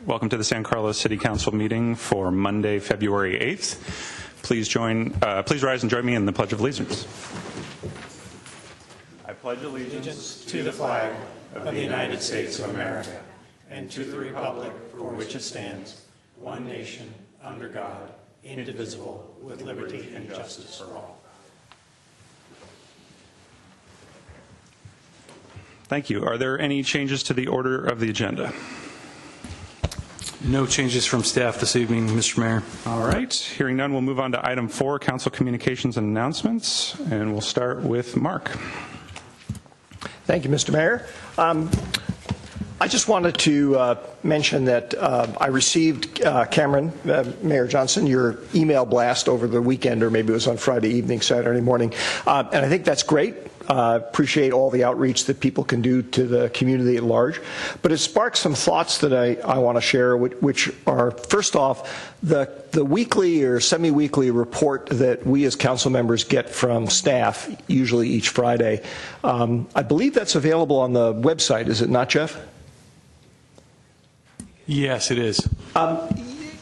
Welcome to the San Carlos City Council meeting for Monday, February 8th. Please rise and join me in the Pledge of Allegiance. I pledge allegiance to the flag of the United States of America and to the republic for which it stands, one nation, under God, indivisible, with liberty and justice for all. Thank you. Are there any changes to the order of the agenda? No changes from staff this evening, Mr. Mayor. All right. Hearing none, we'll move on to item 4, Council Communications and Announcements, and we'll start with Mark. Thank you, Mr. Mayor. I just wanted to mention that I received, Cameron, Mayor Johnson, your email blast over the weekend, or maybe it was on Friday evening, Saturday morning, and I think that's great. Appreciate all the outreach that people can do to the community at large. But it sparked some thoughts that I want to share, which are, first off, the weekly or semi-weekly report that we as council members get from staff, usually each Friday. I believe that's available on the website, is it not, Jeff? Yes, it is.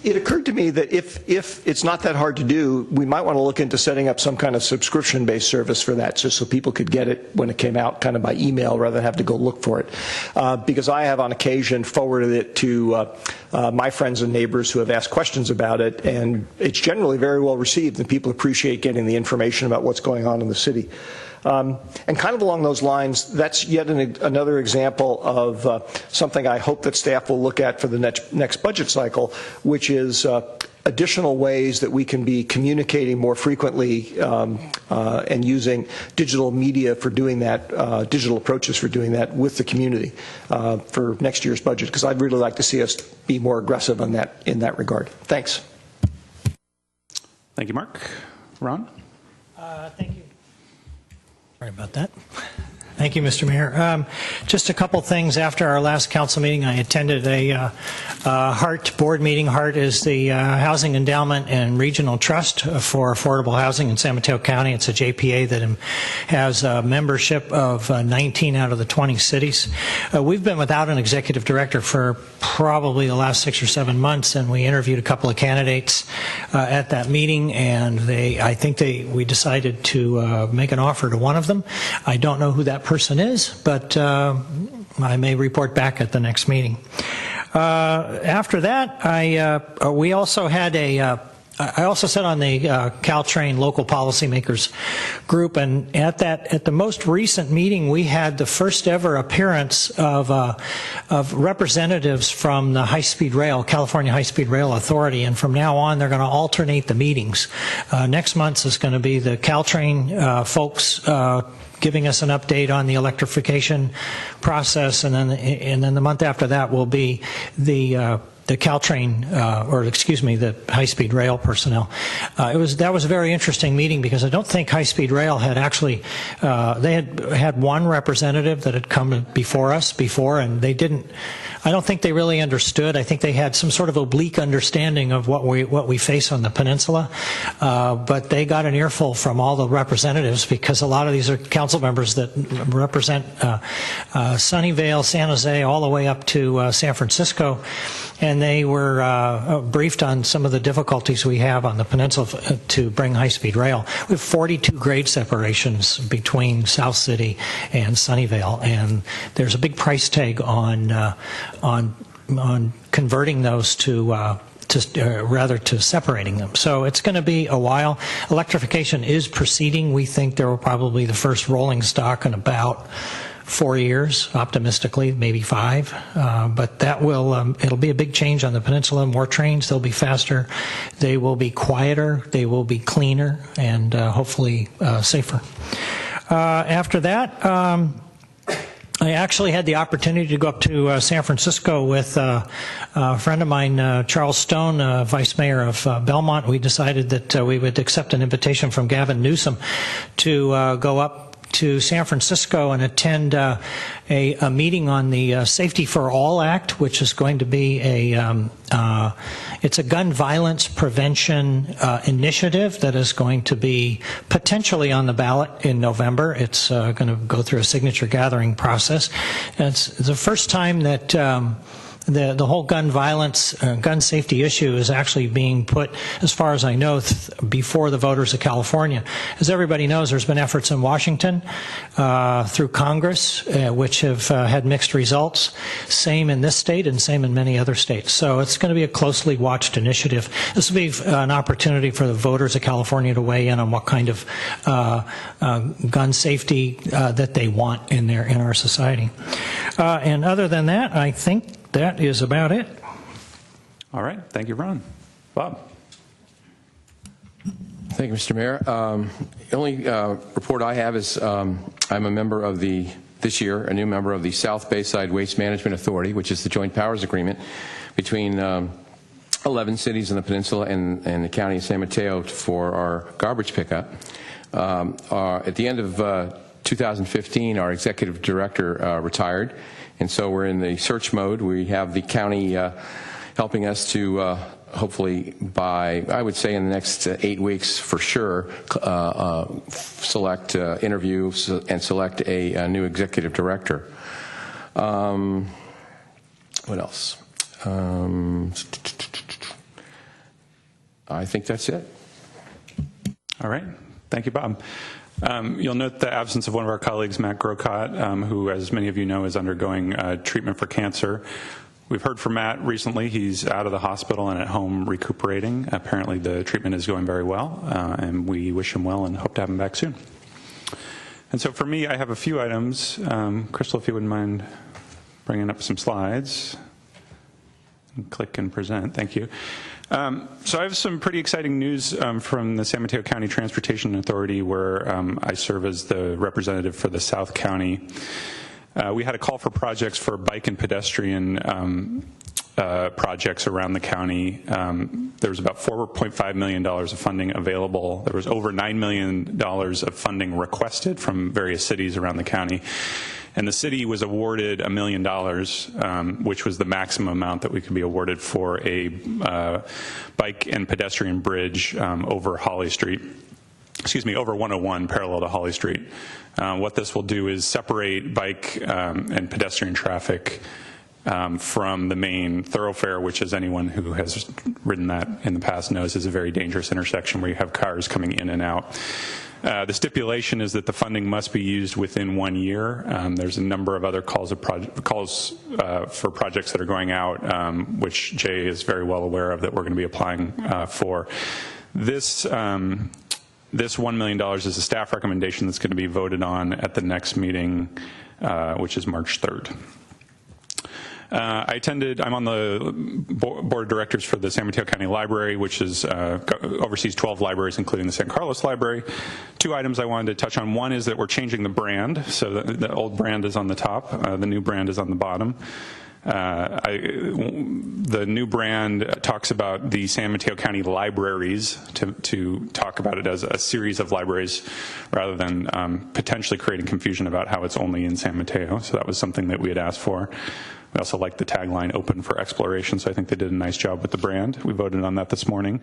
It occurred to me that if it's not that hard to do, we might want to look into setting up some kind of subscription-based service for that, just so people could get it when it came out kind of by email rather than have to go look for it. Because I have on occasion forwarded it to my friends and neighbors who have asked questions about it, and it's generally very well received, and people appreciate getting the information about what's going on in the city. And kind of along those lines, that's yet another example of something I hope that staff will look at for the next budget cycle, which is additional ways that we can be communicating more frequently and using digital media for doing that, digital approaches for doing that with the community for next year's budget, because I'd really like to see us be more aggressive on that in that regard. Thanks. Thank you, Mark. Ron? Thank you. Sorry about that. Thank you, Mr. Mayor. Just a couple things. After our last council meeting, I attended a HART board meeting. HART is the Housing Endowment and Regional Trust for Affordable Housing in San Mateo County. It's a JPA that has a membership of 19 out of the 20 cities. We've been without an executive director for probably the last 6 or 7 months, and we interviewed a couple of candidates at that meeting, and we decided to make an offer to one of them. I don't know who that person is, but I may report back at the next meeting. After that, we also had I also sat on the Caltrain local policymakers group, and at the most recent meeting, we had the first ever appearance of representatives from the High-Speed Rail, California High-Speed Rail Authority, and from now on, they're going to alternate the meetings. Next month is going to be the Caltrain folks giving us an update on the electrification process, and then the month after that will be the Caltrain, the high-speed rail personnel. That was a very interesting meeting because I don't think high-speed rail had actually, they had one representative that had come before us and they didn't, I don't think they really understood. I think they had some sort of oblique understanding of what we face on the peninsula, but they got an earful from all the representatives because a lot of these are council members that represent Sunnyvale, San Jose, all the way up to San Francisco, and they were briefed on some of the difficulties we have on the peninsula to bring high-speed rail. We have 42 grade separations between South City and Sunnyvale, and there's a big price tag on converting those to separating them. So it's going to be a while. Electrification is proceeding. We think there will probably the first rolling stock in about 4 years, optimistically, maybe 5. But that will, it'll be a big change on the peninsula. More trains, they'll be faster, they will be quieter, they will be cleaner, and hopefully safer. After that, I actually had the opportunity to go up to San Francisco with a friend of mine, Charles Stone, Vice Mayor of Belmont. We decided that we would accept an invitation from Gavin Newsom to go up to San Francisco and attend a meeting on the Safety for All Act, which is going to be it's a gun violence prevention initiative that is going to be potentially on the ballot in November. It's going to go through a signature gathering process. And it's the first time that the whole gun violence, gun safety issue is actually being put, as far as I know, before the voters of California. As everybody knows, there's been efforts in Washington through Congress, which have had mixed results. Same in this state and same in many other states. So it's going to be a closely watched initiative. This will be an opportunity for the voters of California to weigh in on what kind of gun safety that they want in our society. And other than that, I think that is about it. All right. Thank you, Ron. Bob. Thank you, Mr. Mayor. The only report I have is I'm a member of this year, a new member of the South Bayside Waste Management Authority, which is the joint powers agreement between 11 cities in the peninsula and the county of San Mateo for our garbage pickup. At the end of 2015, our executive director retired, and so we're in the search mode. We have the county helping us to hopefully by, I would say in the next 8 weeks for sure, select, interview and select a new executive director. What else? I think that's it. All right. Thank you, Bob. You'll note the absence of one of our colleagues, Matt Grocott, who, as many of you know, is undergoing treatment for cancer. We've heard from Matt recently. He's out of the hospital and at home recuperating. Apparently the treatment is going very well, and we wish him well and hope to have him back soon. And so for me, I have a few items. Crystal, if you wouldn't mind bringing up some slides. Click and present. Thank you. So I have some pretty exciting news from the San Mateo County Transportation Authority, where I serve as the representative for the South County. We had a call for projects for bike and pedestrian projects around the county. There was about $4.5 million of funding available. There was over $9 million of funding requested from various cities around the county. And the city was awarded $1 million, which was the maximum amount that we could be awarded for a bike and pedestrian bridge over Holly Street. Excuse me, over 101 parallel to Holly Street. What this will do is separate bike and pedestrian traffic from the main thoroughfare, which, as anyone who has ridden that in the past knows, is a very dangerous intersection where you have cars coming in and out. The stipulation is that the funding must be used within 1 year. There's a number of other calls for projects that are going out, which Jay is very well aware of, that we're going to be applying for. This $1 million is a staff recommendation that's going to be voted on at the next meeting, which is March 3rd. I'm on the board of directors for the San Mateo County Library, which oversees 12 libraries, including the San Carlos Library. Two items I wanted to touch on. One is that we're changing the brand. So the old brand is on the top, the new brand is on the bottom. The new brand talks about the San Mateo County Libraries to talk about it as a series of libraries rather than potentially creating confusion about how it's only in San Mateo. So that was something that we had asked for. We also like the tagline, open for exploration, so I think they did a nice job with the brand. We voted on that this morning.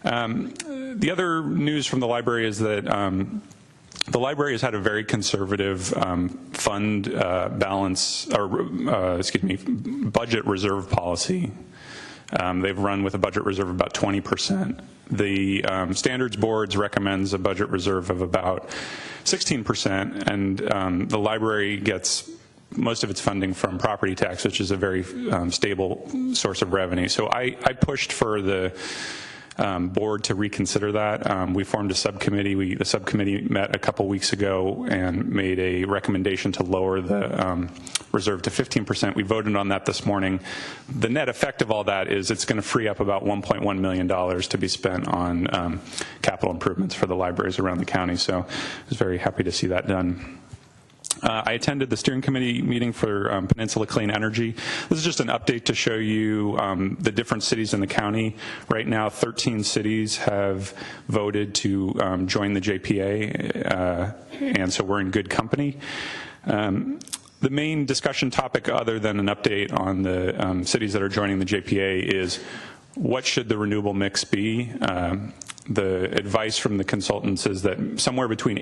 The other news from the library is that the library has had a very conservative fund balance, or budget reserve policy. They've run with a budget reserve of about 20%. The standards boards recommends a budget reserve of about 16%, and the library gets most of its funding from property tax, which is a very stable source of revenue. So I pushed for the board to reconsider that. We formed a subcommittee. The subcommittee met a couple weeks ago and made a recommendation to lower the reserve to 15%. We voted on that this morning. The net effect of all that is it's going to free up about $1.1 million to be spent on capital improvements for the libraries around the county. So I was very happy to see that done. I attended the steering committee meeting for Peninsula Clean Energy. This is just an update to show you the different cities in the county. Right now, 13 cities have voted to join the JPA, and so we're in good company. The main discussion topic, other than an update on the cities that are joining the JPA, is what should the renewable mix be? The advice from the consultants is that somewhere between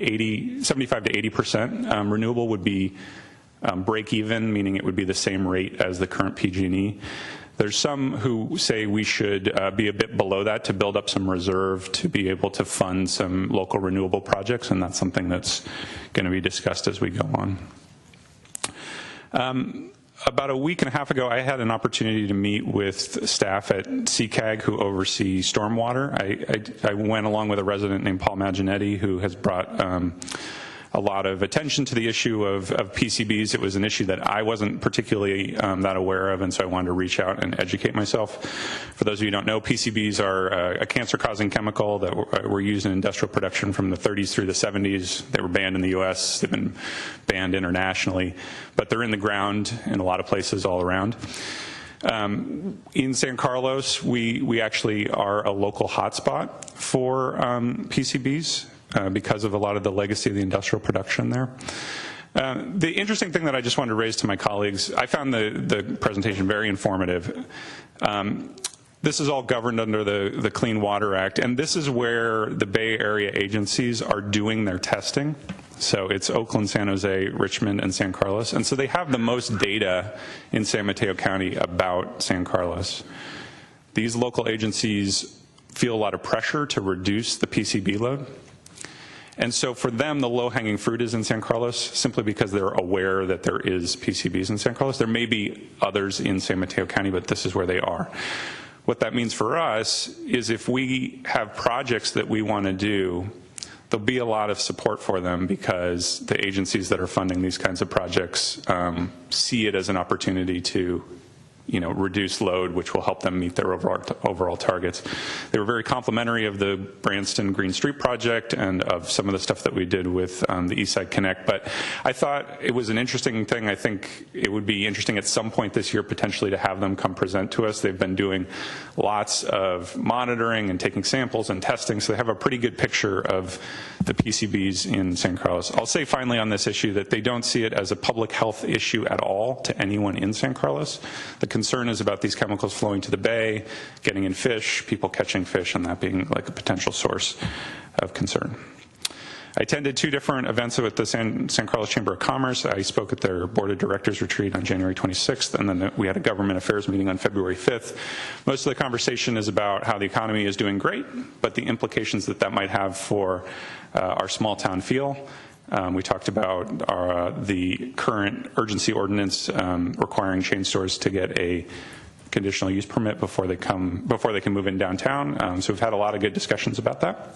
75 to 80% renewable would be break even, meaning it would be the same rate as the current PG&E. There's some who say we should be a bit below that to build up some reserve to be able to fund some local renewable projects, and that's something that's going to be discussed as we go on. About a week and a half ago, I had an opportunity to meet with staff at CCAG who oversee stormwater. I went along with a resident named Paul Maginetti, who has brought a lot of attention to the issue of PCBs. It was an issue that I wasn't particularly that aware of, and so I wanted to reach out and educate myself. For those of you who don't know, PCBs are a cancer-causing chemical that were used in industrial production from the 30s through the 70s. They were banned in the U.S. They've been banned internationally, but they're in the ground in a lot of places all around. In San Carlos, we actually are a local hotspot for PCBs. Because of a lot of the legacy of the industrial production there. The interesting thing that I just wanted to raise to my colleagues, I found the presentation very informative. This is all governed under the Clean Water Act, and this is where the Bay Area agencies are doing their testing. So it's Oakland, San Jose, Richmond, and San Carlos. And so they have the most data in San Mateo County about San Carlos. These local agencies feel a lot of pressure to reduce the PCB load. And so for them, the low-hanging fruit is in San Carlos, simply because they're aware that there is PCBs in San Carlos. There may be others in San Mateo County, but this is where they are. What that means for us is if we have projects that we want to do, there'll be a lot of support for them because the agencies that are funding these kinds of projects see it as an opportunity to reduce load, which will help them meet their overall targets. They were very complimentary of the Branston Green Street project and of some of the stuff that we did with the Eastside Connect. But I thought it was an interesting thing. I think it would be interesting at some point this year potentially to have them come present to us. They've been doing lots of monitoring and taking samples and testing, so they have a pretty good picture of the PCBs in San Carlos. I'll say finally on this issue that they don't see it as a public health issue at all to anyone in San Carlos. The concern is about these chemicals flowing to the bay, getting in fish, people catching fish, and that being like a potential source of concern. I attended 2 different events at the San Carlos Chamber of Commerce. I spoke at their Board of Directors retreat on January 26th, and then we had a government affairs meeting on February 5th. Most of the conversation is about how the economy is doing great, but the implications that might have for our small town feel. We talked about the current urgency ordinance requiring chain stores to get a conditional use permit before they can move in downtown. So we've had a lot of good discussions about that.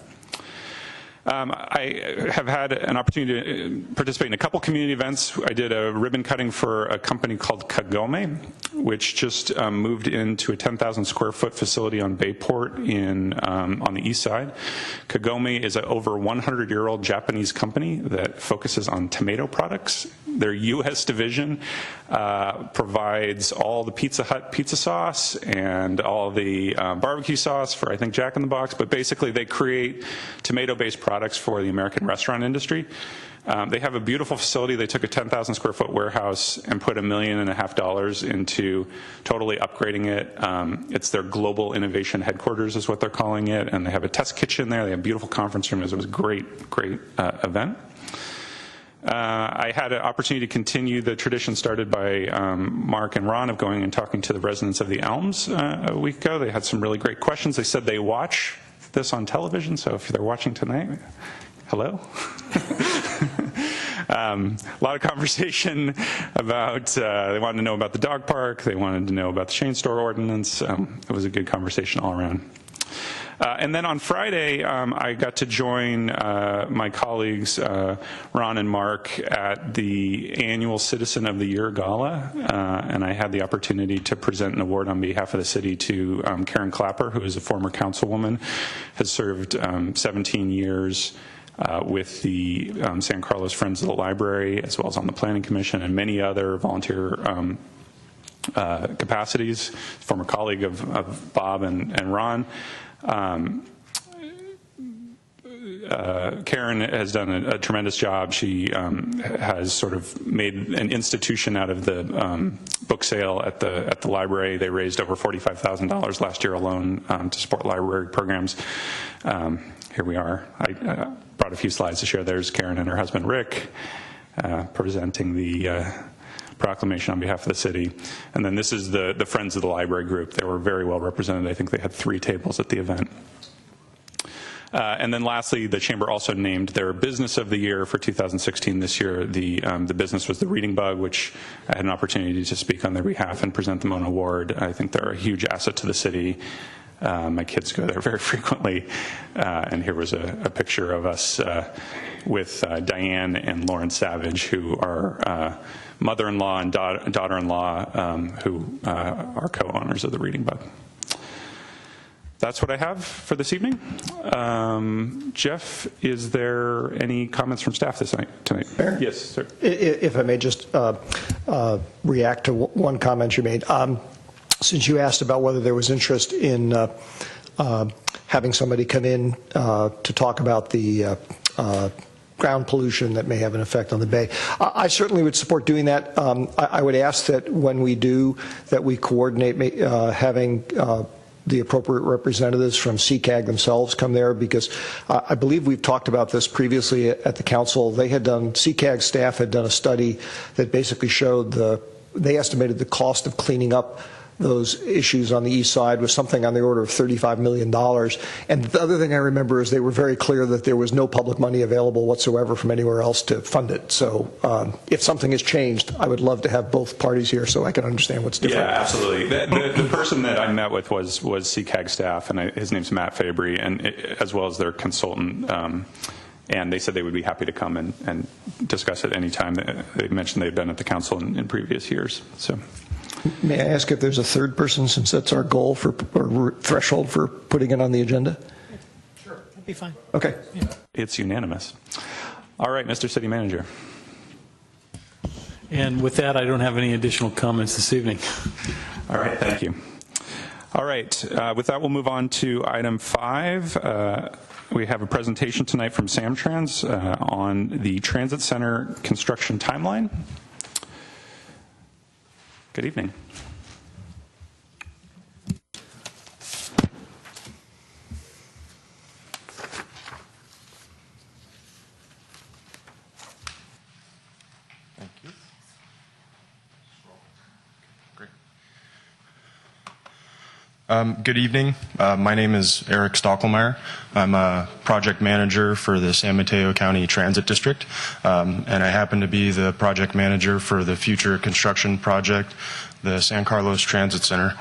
I have had an opportunity to participate in a couple community events. I did a ribbon cutting for a company called Kagome, which just moved into a 10,000 square foot facility on Bayport on the east side. Kagome is an over 100-year-old Japanese company that focuses on tomato products. Their U.S. division provides all the Pizza Hut pizza sauce and all the barbecue sauce for, I think, Jack in the Box, but basically they create tomato-based products for the American restaurant industry. They have a beautiful facility. They took a 10,000 square foot warehouse and put $1.5 million into totally upgrading it. It's their global innovation headquarters is what they're calling it, and they have a test kitchen there. They have beautiful conference rooms. It was a great event. I had an opportunity to continue the tradition started by Mark and Ron of going and talking to the residents of the Elms a week ago. They had some really great questions. They said they watch this on television, so if they're watching tonight, hello. A lot of conversation about, they wanted to know about the dog park, they wanted to know about the chain store ordinance. It was a good conversation all around. And then on Friday, I got to join my colleagues, Ron and Mark, at the annual Citizen of the Year Gala, and I had the opportunity to present an award on behalf of the city to Karen Clapper, who is a former councilwoman, has served 17 years with the San Carlos Friends of the Library, as well as on the Planning Commission and many other volunteer capacities, former colleague of Bob and Ron. Karen has done a tremendous job. She has sort of made an institution out of the book sale at the library. They raised over $45,000 last year alone to support library programs. Here we are. I brought a few slides to share. There's Karen and her husband Rick presenting the proclamation on behalf of the city. And then this is the Friends of the Library group. They were very well represented. I think they had 3 tables at the event. And then lastly, the Chamber also named their Business of the Year for 2016 this year. The business was the Reading Bug, which I had an opportunity to speak on their behalf and present them an award. I think they're a huge asset to the city. My kids go there very frequently. And here was a picture of us with Diane and Lauren Savage, who are mother-in-law and daughter-in-law, who are co-owners of the Reading Bug. That's what I have for this evening. Jeff, is there any comments from staff tonight? Mayor? Yes, sir. If I may just react to one comment you made. Since you asked about whether there was interest in having somebody come in to talk about the ground pollution that may have an effect on the bay, I certainly would support doing that. I would ask that when we do, that we coordinate having the appropriate representatives from CCAG themselves come there, because I believe we've talked about this previously at the council. CCAG staff had done a study that basically showed they estimated the cost of cleaning up those issues on the east side was something on the order of $35 million. And the other thing I remember is they were very clear that there was no public money available whatsoever from anywhere else to fund it. So if something has changed, I would love to have both parties here so I can understand what's different. Yeah, absolutely. The person that I met with was CCAG staff, and his name's Matt Fabry, and as well as their consultant. And they said they would be happy to come and discuss it any time. They mentioned they've been at the council in previous years. So. May I ask if there's a third person, since that's our goal or threshold for putting it on the agenda? Sure, that'd be fine. Okay. Yeah. It's unanimous. All right, Mr. City Manager. And with that, I don't have any additional comments this evening. All right, thank you. All right, with that, we'll move on to item 5. We have a presentation tonight from Samtrans on the Transit Center construction timeline. Good evening. Thank you. Great. Good evening. My name is Eric Stockelmeyer. I'm a project manager for the San Mateo County Transit District, and I happen to be the project manager for the future construction project, the San Carlos Transit Center.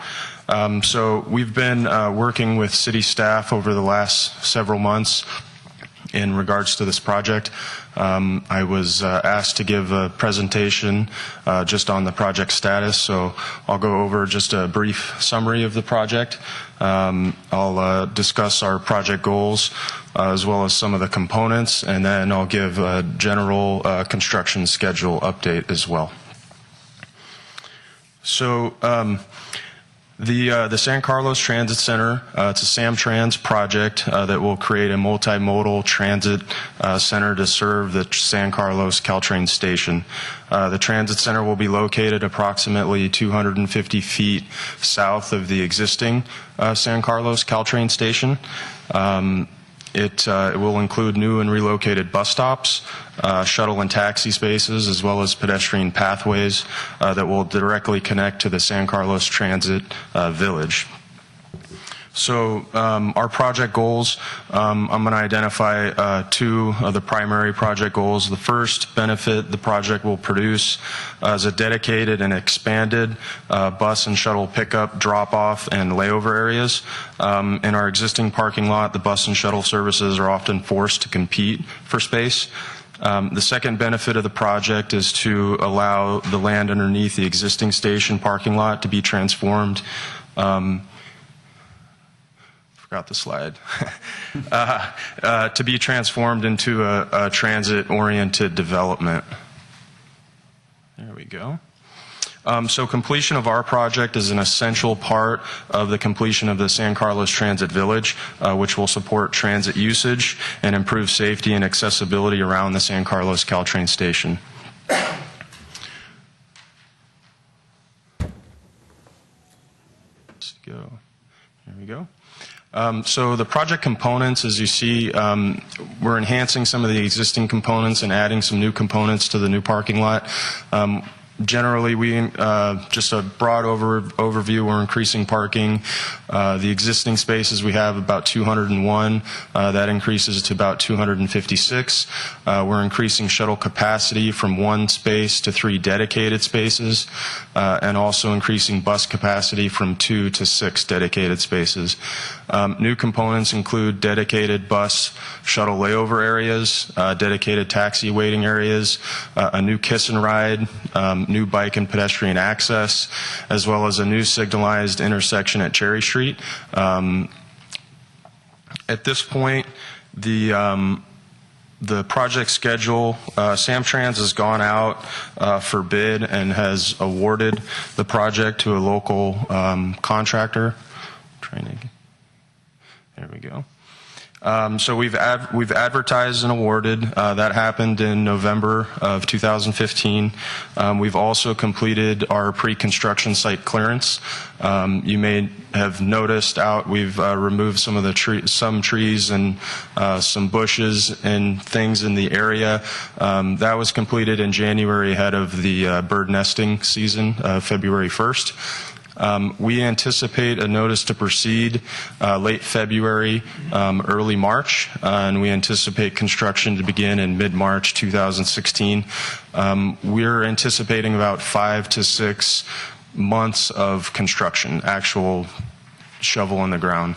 So we've been working with city staff over the last several months in regards to this project. I was asked to give a presentation just on the project status, so I'll go over just a brief summary of the project. I'll discuss our project goals as well as some of the components, and then I'll give a general construction schedule update as well. So the San Carlos Transit Center, it's a Samtrans project that will create a multimodal transit center to serve the San Carlos Caltrain station. The transit center will be located approximately 250 feet south of the existing San Carlos Caltrain station. It will include new and relocated bus stops, shuttle and taxi spaces, as well as pedestrian pathways that will directly connect to the San Carlos Transit Village. So our project goals, I'm going to identify 2 of the primary project goals. The first benefit the project will produce is a dedicated and expanded bus and shuttle pickup, drop-off, and layover areas. In our existing parking lot, the bus and shuttle services are often forced to compete for space. The second benefit of the project is to allow the land underneath the existing station parking lot to be transformed forgot the slide, to be transformed into a transit-oriented development. There we go. So completion of our project is an essential part of the completion of the San Carlos Transit Village, which will support transit usage and improve safety and accessibility around the San Carlos Caltrain station. Let's go. There we go. So the project components, as you see, we're enhancing some of the existing components and adding some new components to the new parking lot. Generally, just a broad overview, we're increasing parking. The existing spaces we have about 201. That increases to about 256. We're increasing shuttle capacity from 1 space to 3 dedicated spaces, and also increasing bus capacity from 2 to 6 dedicated spaces. New components include dedicated bus shuttle layover areas, dedicated taxi waiting areas, a new kiss and ride, new bike and pedestrian access, as well as a new signalized intersection at Cherry Street. At this point, the project schedule, Samtrans has gone out for bid and has awarded the project to a local contractor. There we go. So we've advertised and awarded. That happened in November of 2015. We've also completed our pre-construction site clearance. You may have noticed we've removed some of the trees and some bushes and things in the area. That was completed in January ahead of the bird nesting season, February 1st. We anticipate a notice to proceed late February, early March, and we anticipate construction to begin in mid-March 2016. We're anticipating about 5 to 6 months of construction, actual shovel in the ground.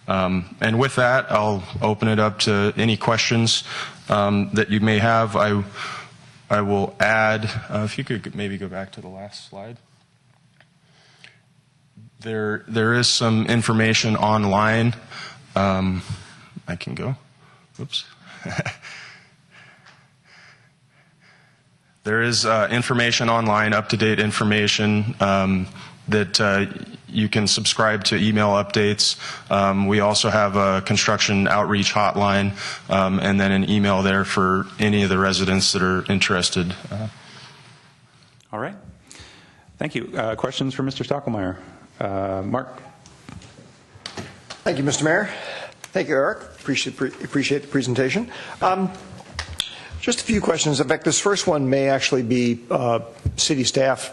And with that, I'll open it up to any questions that you may have. I will add, if you could maybe go back to the last slide. There is some information online. I can go. Oops. There is information online, up-to-date information that you can subscribe to email updates. We also have a construction outreach hotline, and then an email there for any of the residents that are interested. All right. Thank you. Questions for Mr. Stockelmeyer? Mark. Thank you, Mr. Mayor. Thank you, Eric. Appreciate the presentation. Just a few questions. In fact, this first one may actually be city staff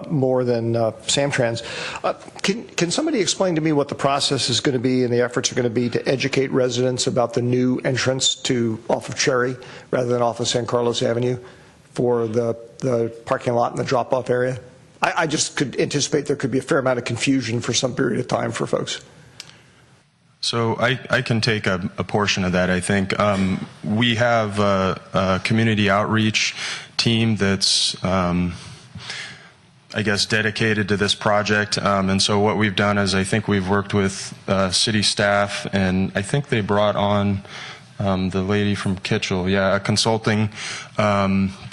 more than Samtrans. Can somebody explain to me what the process is going to be and the efforts are going to be to educate residents about the new entrance off of Cherry rather than off of San Carlos Avenue for the parking lot and the drop-off area? I just could anticipate there could be a fair amount of confusion for some period of time for folks. So I can take a portion of that, I think. We have a community outreach team that's, I guess, dedicated to this project. And so what we've done is I think we've worked with city staff, and I think they brought on the lady from Kitchell, a consulting.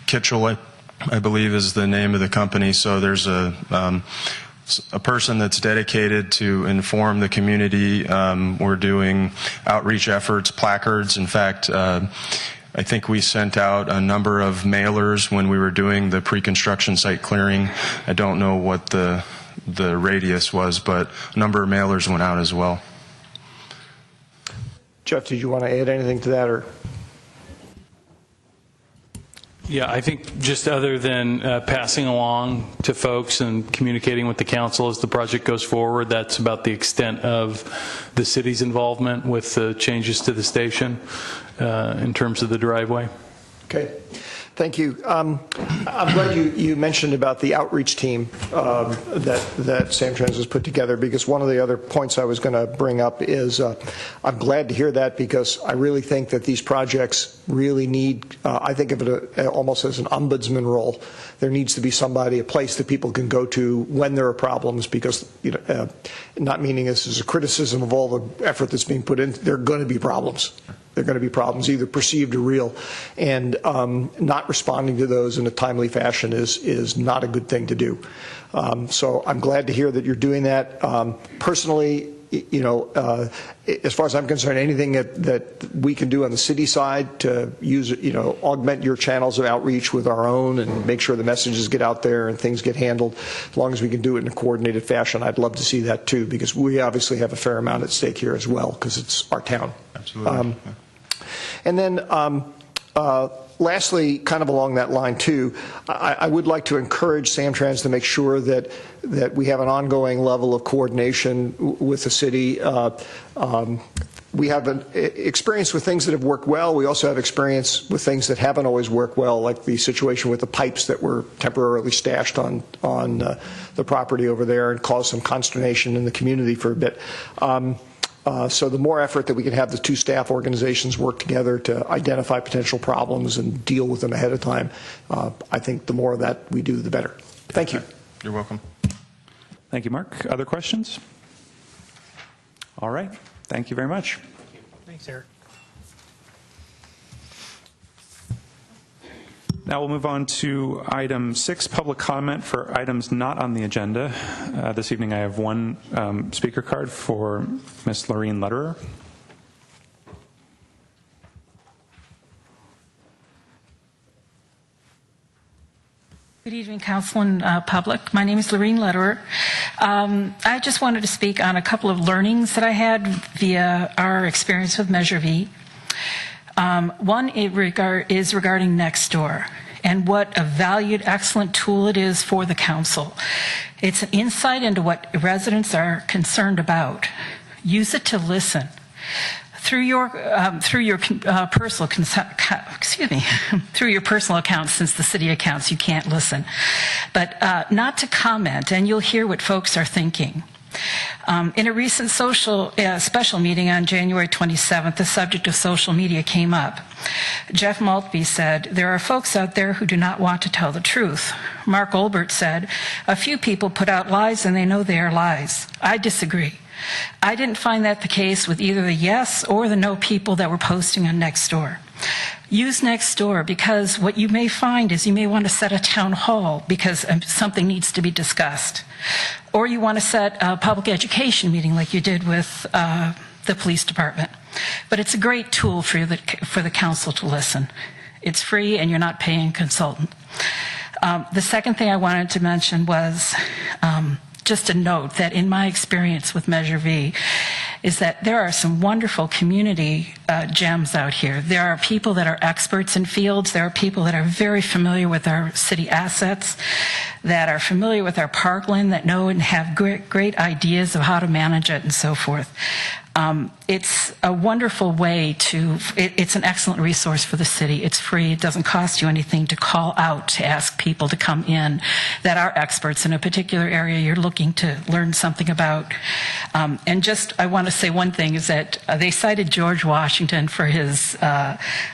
Kitchell, I believe, is the name of the company. So there's a person that's dedicated to inform the community. We're doing outreach efforts, placards. In fact, I think we sent out a number of mailers when we were doing the pre-construction site clearing. I don't know what the radius was, but a number of mailers went out as well. Jeff, did you want to add anything to that? Or? Yeah, I think just other than passing along to folks and communicating with the council as the project goes forward, that's about the extent of the city's involvement with the changes to the station in terms of the driveway. Okay. Thank you. I'm glad you mentioned about the outreach team that Samtrans has put together, because one of the other points I was going to bring up is I'm glad to hear that, because I really think that these projects really need, I think of it almost as an ombudsman role. There needs to be somebody, a place that people can go to when there are problems, because, not meaning this as a criticism of all the effort that's being put in, there are going to be problems. There are going to be problems, either perceived or real, and not responding to those in a timely fashion is not a good thing to do. So I'm glad to hear that you're doing that. Personally, as far as I'm concerned, anything that we can do on the city side to use, augment your channels of outreach with our own and make sure the messages get out there and things get handled, as long as we can do it in a coordinated fashion, I'd love to see that too, because we obviously have a fair amount at stake here as well, because it's our town. Absolutely. And then Lastly, kind of along that line too, I would like to encourage Samtrans to make sure that we have an ongoing level of coordination with the city. We have an experience with things that have worked well. We also have experience with things that haven't always worked well, like the situation with the pipes that were temporarily stashed on the property over there and caused some consternation in the community for a bit. So the more effort that we can have the two staff organizations work together to identify potential problems and deal with them ahead of time, I think the more of that we do, the better. Thank you. You're welcome. Thank you, Mark. Other questions? All right. Thank you very much. Thanks, Eric. Now we'll move on to item 6, public comment for items not on the agenda. This evening I have one speaker card for Ms. Lorene Lederer. Good evening, Council and public. My name is Lorene Lederer. I just wanted to speak on a couple of learnings that I had via our experience with Measure V. One is regarding Nextdoor and what a valued, excellent tool it is for the council. It's an insight into what residents are concerned about. Use it to listen. Through your personal through your personal accounts, since the city accounts you can't listen, but not to comment, and you'll hear what folks are thinking. In a recent special meeting on January 27th, the subject of social media came up. Jeff Maltby said, "There are folks out there who do not want to tell the truth." Mark Olbert said, "A few people put out lies and they know they are lies." I disagree. I didn't find that the case with either the yes or the no people that were posting on Nextdoor. Use Nextdoor because what you may find is you may want to set a town hall because something needs to be discussed. Or you want to set a public education meeting like you did with the police department. But it's a great tool for the council to listen. It's free and you're not paying a consultant. The second thing I wanted to mention was just a note that in my experience with Measure V is that there are some wonderful community gems out here. There are people that are experts in fields. There are people that are very familiar with our city assets, that are familiar with our parkland, that know and have great ideas of how to manage it and so forth. It's a wonderful way it's an excellent resource for the city. It's free. It doesn't cost you anything to call out to ask people to come in that are experts in a particular area you're looking to learn something about. And just, I want to say one thing is that they cited George Washington for his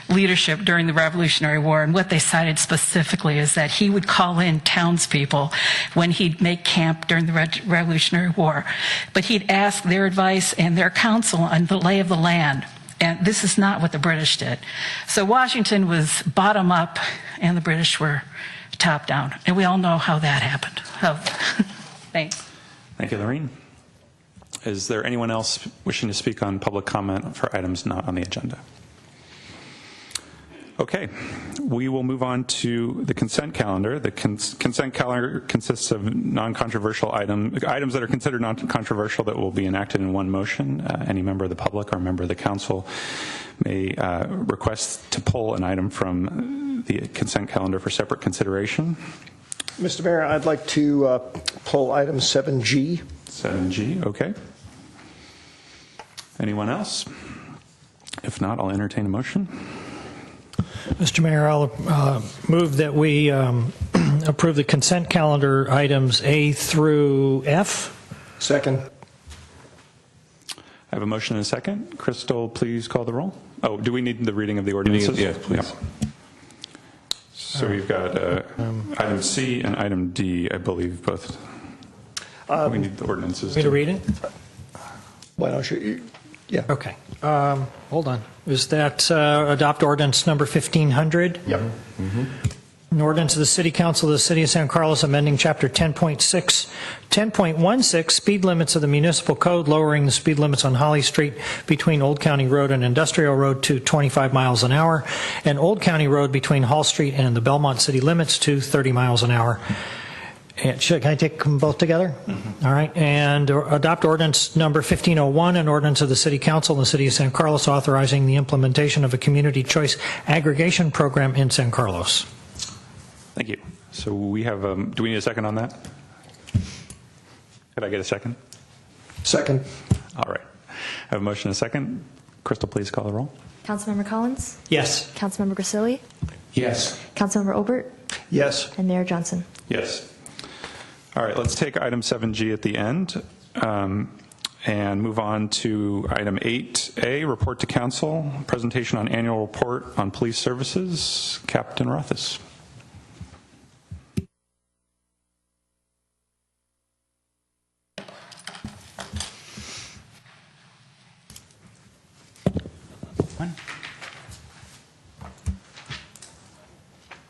leadership during the Revolutionary War. And what they cited specifically is that he would call in townspeople when he'd make camp during the Revolutionary War. But he'd ask their advice and their counsel on the lay of the land. And this is not what the British did. So Washington was bottom up and the British were top down. And we all know how that happened. So, thanks. Thank you, Lorene. Is there anyone else wishing to speak on public comment for items not on the agenda? Okay, we will move on to the consent calendar. The consent calendar consists of non-controversial items that are considered non-controversial that will be enacted in one motion. Any member of the public or member of the council may request to pull an item from the consent calendar for separate consideration. Mr. Mayor, I'd like to pull item 7G. 7G, okay. Anyone else? If not, I'll entertain a motion. Mr. Mayor, I'll move that we approve the consent calendar items A through F. Second. I have a motion and a second. Crystal, please call the roll. Oh, do we need the reading of the ordinances? Yeah, please. Yeah. So we've got item C and item D, I believe, both. We need the ordinances. Me to read it? Why don't you? Yeah. Okay. Hold on. Is that adopt ordinance number 1500? Yep. An ordinance of the City Council of the City of San Carlos amending Chapter 10.16 speed limits of the municipal code, lowering the speed limits on Holly Street between Old County Road and Industrial Road to 25 miles an hour, and Old County Road between Hall Street and the Belmont city limits to 30 miles an hour. Can I take them both together? All right. And adopt ordinance number 1501, an ordinance of the City Council in the City of San Carlos authorizing the implementation of a community choice aggregation program in San Carlos. Thank you. So we have, do we need a second on that? Could I get a second? Second. All right. I have a motion and a second. Crystal, please call the roll. Councilmember Collins? Yes. Councilmember Grisilli? Yes. Councilmember Obert? Yes. And Mayor Johnson? Yes. All right, let's take item 7G at the end and move on to item 8A, report to council, presentation on annual report on police services. Captain Rothis.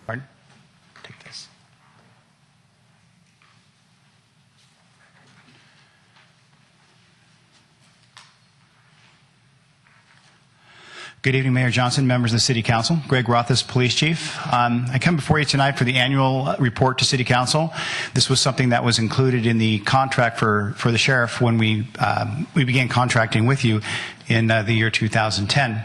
Pardon? Take this. Good evening, Mayor Johnson, members of the City Council. Greg Rothis, Police Chief. I come before you tonight for the annual report to City Council. This was something that was included in the contract for the sheriff when we began contracting with you in the year 2010.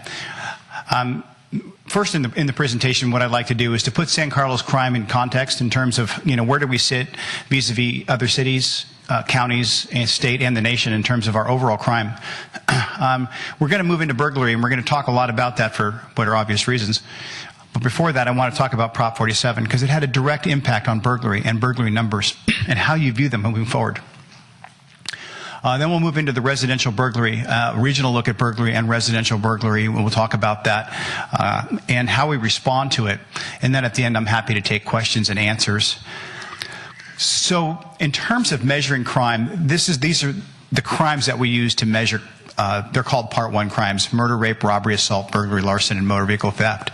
First, in the presentation, what I'd like to do is to put San Carlos crime in context in terms of, where do we sit vis-a-vis other cities, counties, and state, and the nation in terms of our overall crime. We're going to move into burglary, and we're going to talk a lot about that for what are obvious reasons. But before that, I want to talk about Prop 47 because it had a direct impact on burglary and burglary numbers and how you view them moving forward. Then we'll move into the residential burglary, regional look at burglary and residential burglary. We'll talk about that and how we respond to it. And then at the end, I'm happy to take questions and answers. So in terms of measuring crime, these are the crimes that we use to measure. They're called Part 1 crimes: murder, rape, robbery, assault, burglary, larceny, and motor vehicle theft.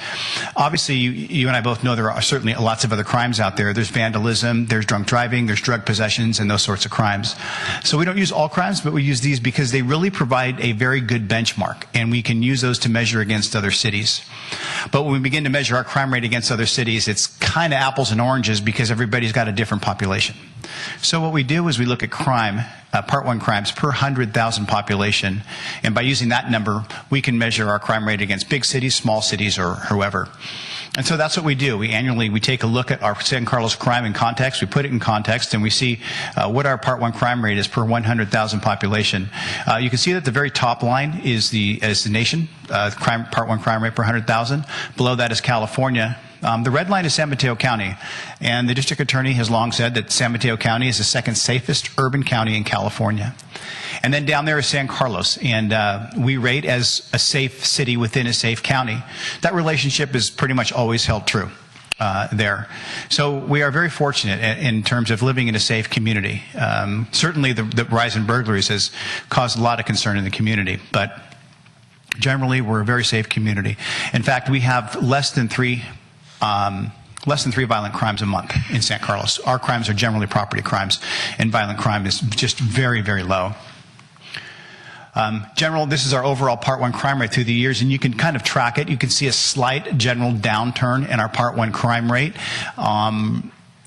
Obviously, you and I both know there are certainly lots of other crimes out there. There's vandalism, there's drunk driving, there's drug possessions, and those sorts of crimes. So we don't use all crimes, but we use these because they really provide a very good benchmark, and we can use those to measure against other cities. But when we begin to measure our crime rate against other cities, it's kind of apples and oranges because everybody's got a different population. So what we do is we look at crime, Part 1 crimes per 100,000 population, and by using that number, we can measure our crime rate against big cities, small cities, or whoever. And so that's what we do. We annually take a look at our San Carlos crime in context, we put it in context, and we see what our Part 1 crime rate is per 100,000 population. You can see that the very top line is the nation, Part 1 crime rate per 100,000. Below that is California. The red line is San Mateo County, and the district attorney has long said that San Mateo County is the second safest urban county in California. And then down there is San Carlos, and we rate as a safe city within a safe county. That relationship is pretty much always held true there. So we are very fortunate in terms of living in a safe community. Certainly the rise in burglaries has caused a lot of concern in the community, but generally we're a very safe community. In fact, we have less than three violent crimes a month in San Carlos. Our crimes are generally property crimes, and violent crime is just very, very low. This is our overall Part 1 crime rate through the years, and you can kind of track it. You can see a slight general downturn in our Part 1 crime rate.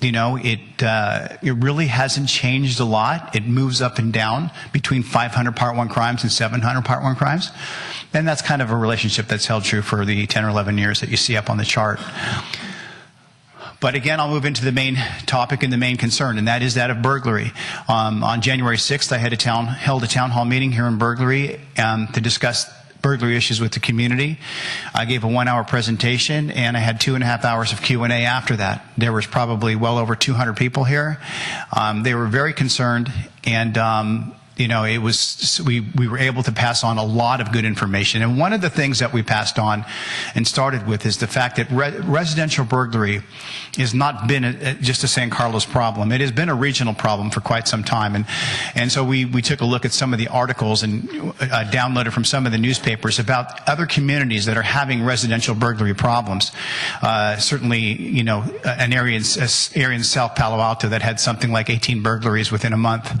It really hasn't changed a lot. It moves up and down between 500 Part 1 crimes and 700 Part 1 crimes. And that's kind of a relationship that's held true for the 10 or 11 years that you see up on the chart. But again, I'll move into the main topic and the main concern, and that is that of burglary. On January 6th, I held a town hall meeting here in burglary to discuss burglary issues with the community. I gave a 1-hour presentation, and I had 2.5 hours of Q&A after that. There was probably well over 200 people here. They were very concerned, and we were able to pass on a lot of good information. And one of the things that we passed on and started with is the fact that residential burglary has not been just a San Carlos problem. It has been a regional problem for quite some time. And so we took a look at some of the articles and downloaded from some of the newspapers about other communities that are having residential burglary problems. Certainly, an area in South Palo Alto that had something like 18 burglaries within a month.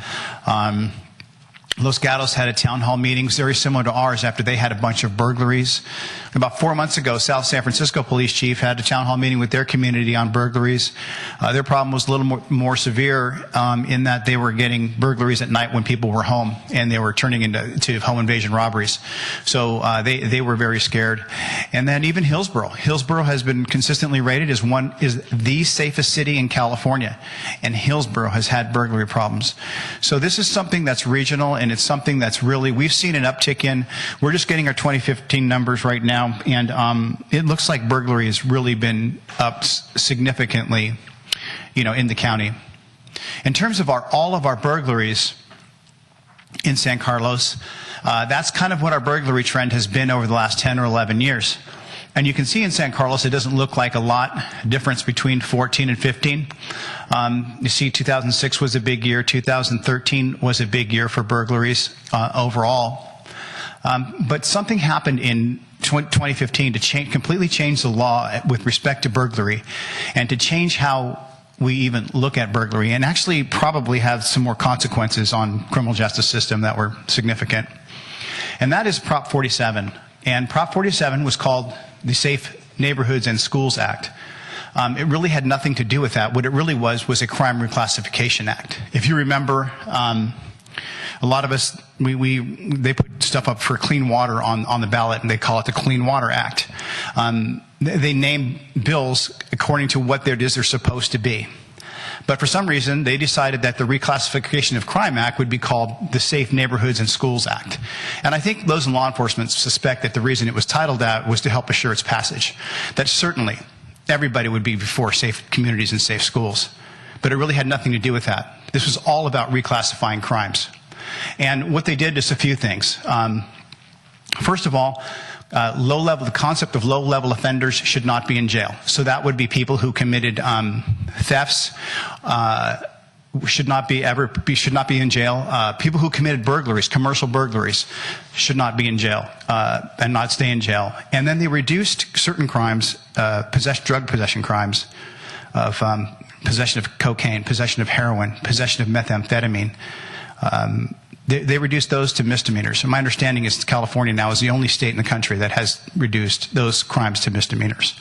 Los Gatos had a town hall meeting very similar to ours after they had a bunch of burglaries. About 4 months ago, South San Francisco Police Chief had a town hall meeting with their community on burglaries. Their problem was a little more severe in that they were getting burglaries at night when people were home, and they were turning into home invasion robberies. So they were very scared. And then even Hillsborough. Hillsborough has been consistently rated as the safest city in California, and Hillsborough has had burglary problems. So this is something that's regional, and it's something that's really, we've seen an uptick in. We're just getting our 2015 numbers right now, and it looks like burglary has really been up significantly, in the county. In terms of all of our burglaries in San Carlos, that's kind of what our burglary trend has been over the last 10 or 11 years. And you can see in San Carlos, it doesn't look like a lot difference between 14 and 15. You see 2006 was a big year. 2013 was a big year for burglaries overall. But something happened in 2015 to completely change the law with respect to burglary and to change how we even look at burglary, and actually probably have some more consequences on criminal justice system that were significant. And that is Prop 47. And Prop 47 was called the Safe Neighborhoods and Schools Act. It really had nothing to do with that. What it really was a crime reclassification act. If you remember, a lot of us, they put stuff up for clean water on the ballot, and they call it the Clean Water Act. They name bills according to what it is they're supposed to be. But for some reason, they decided that the Reclassification of Crime Act would be called the Safe Neighborhoods and Schools Act. And I think those in law enforcement suspect that the reason it was titled that was to help assure its passage. That certainly everybody would be for safe communities and safe schools. But it really had nothing to do with that. This was all about reclassifying crimes. And what they did is a few things. First of all, the concept of low-level offenders should not be in jail. So that would be people who committed thefts, should not be in jail. People who committed burglaries, commercial burglaries, should not be in jail and not stay in jail. And then they reduced certain crimes, drug possession crimes, of possession of cocaine, possession of heroin, possession of methamphetamine. They reduced those to misdemeanors. And my understanding is California now is the only state in the country that has reduced those crimes to misdemeanors.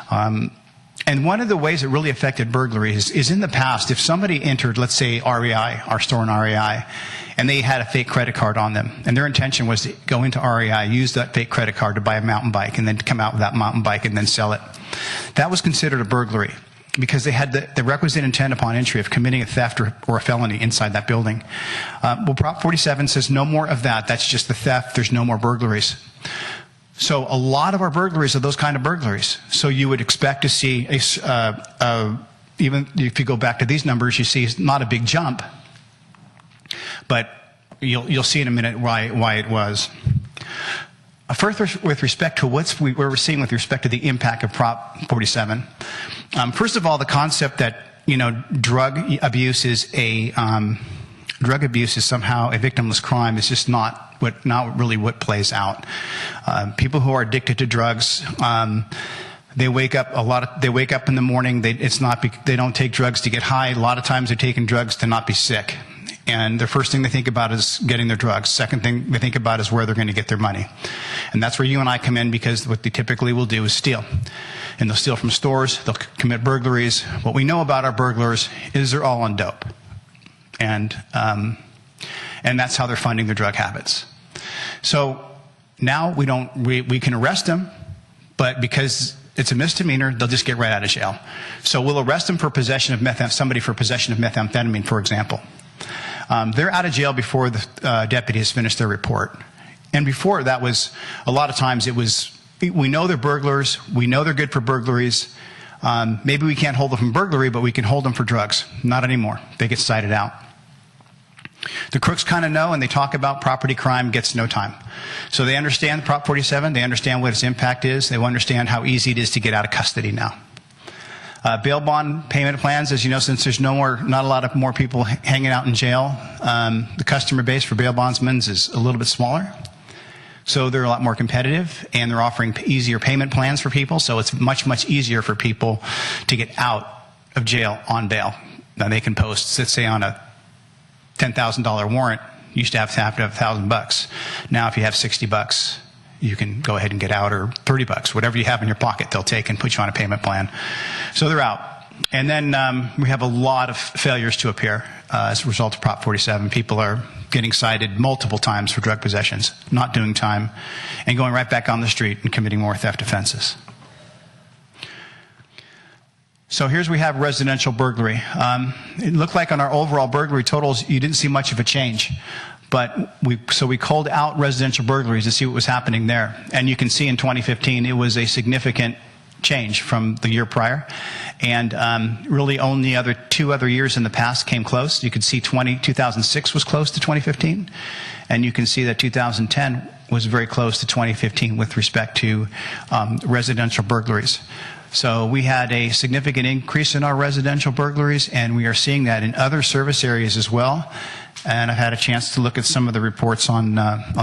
And one of the ways it really affected burglary is in the past, if somebody entered, let's say, REI, our store in REI, and they had a fake credit card on them, and their intention was to go into REI, use that fake credit card to buy a mountain bike, and then come out with that mountain bike and then sell it. That was considered a burglary, because they had the requisite intent upon entry of committing a theft or a felony inside that building. Well, Prop 47 says no more of that. That's just the theft. There's no more burglaries. So a lot of our burglaries are those kind of burglaries. So you would expect to see, even if you go back to these numbers, you see it's not a big jump. But you'll see in a minute why it was. Further, with respect to what we're seeing with respect to the impact of Prop 47, first of all, the concept that drug abuse is somehow a victimless crime is just not really what plays out. People who are addicted to drugs, they wake up in the morning. They don't take drugs to get high. A lot of times they're taking drugs to not be sick. And the first thing they think about is getting their drugs. Second thing they think about is where they're going to get their money. And that's where you and I come in, because what they typically will do is steal. And they'll steal from stores. They'll commit burglaries. What we know about our burglars is they're all on dope. And that's how they're funding their drug habits. So now we can arrest them, but because it's a misdemeanor, they'll just get right out of jail. So we'll arrest them for possession of somebody for possession of methamphetamine, for example. They're out of jail before the deputy has finished their report. And before that was, a lot of times we know they're burglars, we know they're good for burglaries. Maybe we can't hold them from burglary, but we can hold them for drugs. Not anymore. They get cited out. The crooks kind of know, and they talk about property crime gets no time. So they understand Prop 47, they understand what its impact is, they understand how easy it is to get out of custody now. Bail bond payment plans, as you know, since there's not a lot of more people hanging out in jail, the customer base for bail bondsmen is a little bit smaller. So they're a lot more competitive, and they're offering easier payment plans for people. So it's much, much easier for people to get out of jail on bail. Now they can post, let's say, on a $10,000 warrant, You used to have $1,000. Now, if you have $60, you can go ahead and get out, or $30, whatever you have in your pocket, they'll take and put you on a payment plan. So they're out. And then we have a lot of failures to appear as a result of Prop 47. People are getting cited multiple times for drug possessions, not doing time, and going right back on the street and committing more theft offenses. So here's we have residential burglary. It looked like on our overall burglary totals, you didn't see much of a change. But we called out residential burglaries to see what was happening there. And you can see in 2015, it was a significant change from the year prior. And really only two other years in the past came close. You could see 2006 was close to 2015. And you can see that 2010 was very close to 2015 with respect to residential burglaries. So we had a significant increase in our residential burglaries, and we are seeing that in other service areas as well. And I've had a chance to look at some of the reports on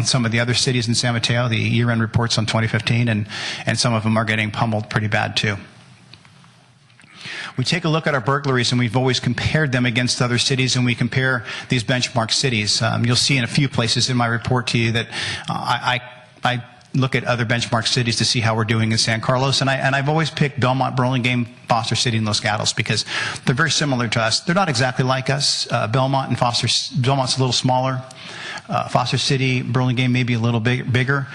some of the other cities in San Mateo, the year-end reports on 2015, and some of them are getting pummeled pretty bad too. We take a look at our burglaries, and we've always compared them against other cities, and we compare these benchmark cities. You'll see in a few places in my report to you that I look at other benchmark cities to see how we're doing in San Carlos, and I've always picked Belmont, Burlingame, Foster City, and Los Gatos because they're very similar to us. They're not exactly like us. Belmont's a little smaller. Foster City, Burlingame maybe a little bigger.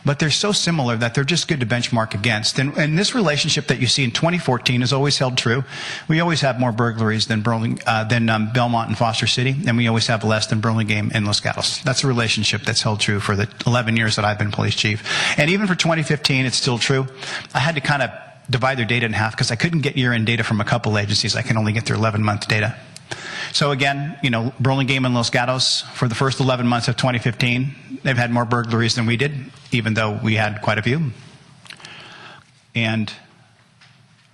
But they're so similar that they're just good to benchmark against. And this relationship that you see in 2014 has always held true. We always have more burglaries than Belmont and Foster City, and we always have less than Burlingame and Los Gatos. That's a relationship that's held true for the 11 years that I've been police chief. And even for 2015, it's still true. I had to kind of divide their data in half because I couldn't get year-end data from a couple agencies. I can only get their 11-month data. So again, Burlingame and Los Gatos, for the first 11 months of 2015, they've had more burglaries than we did, even though we had quite a few. And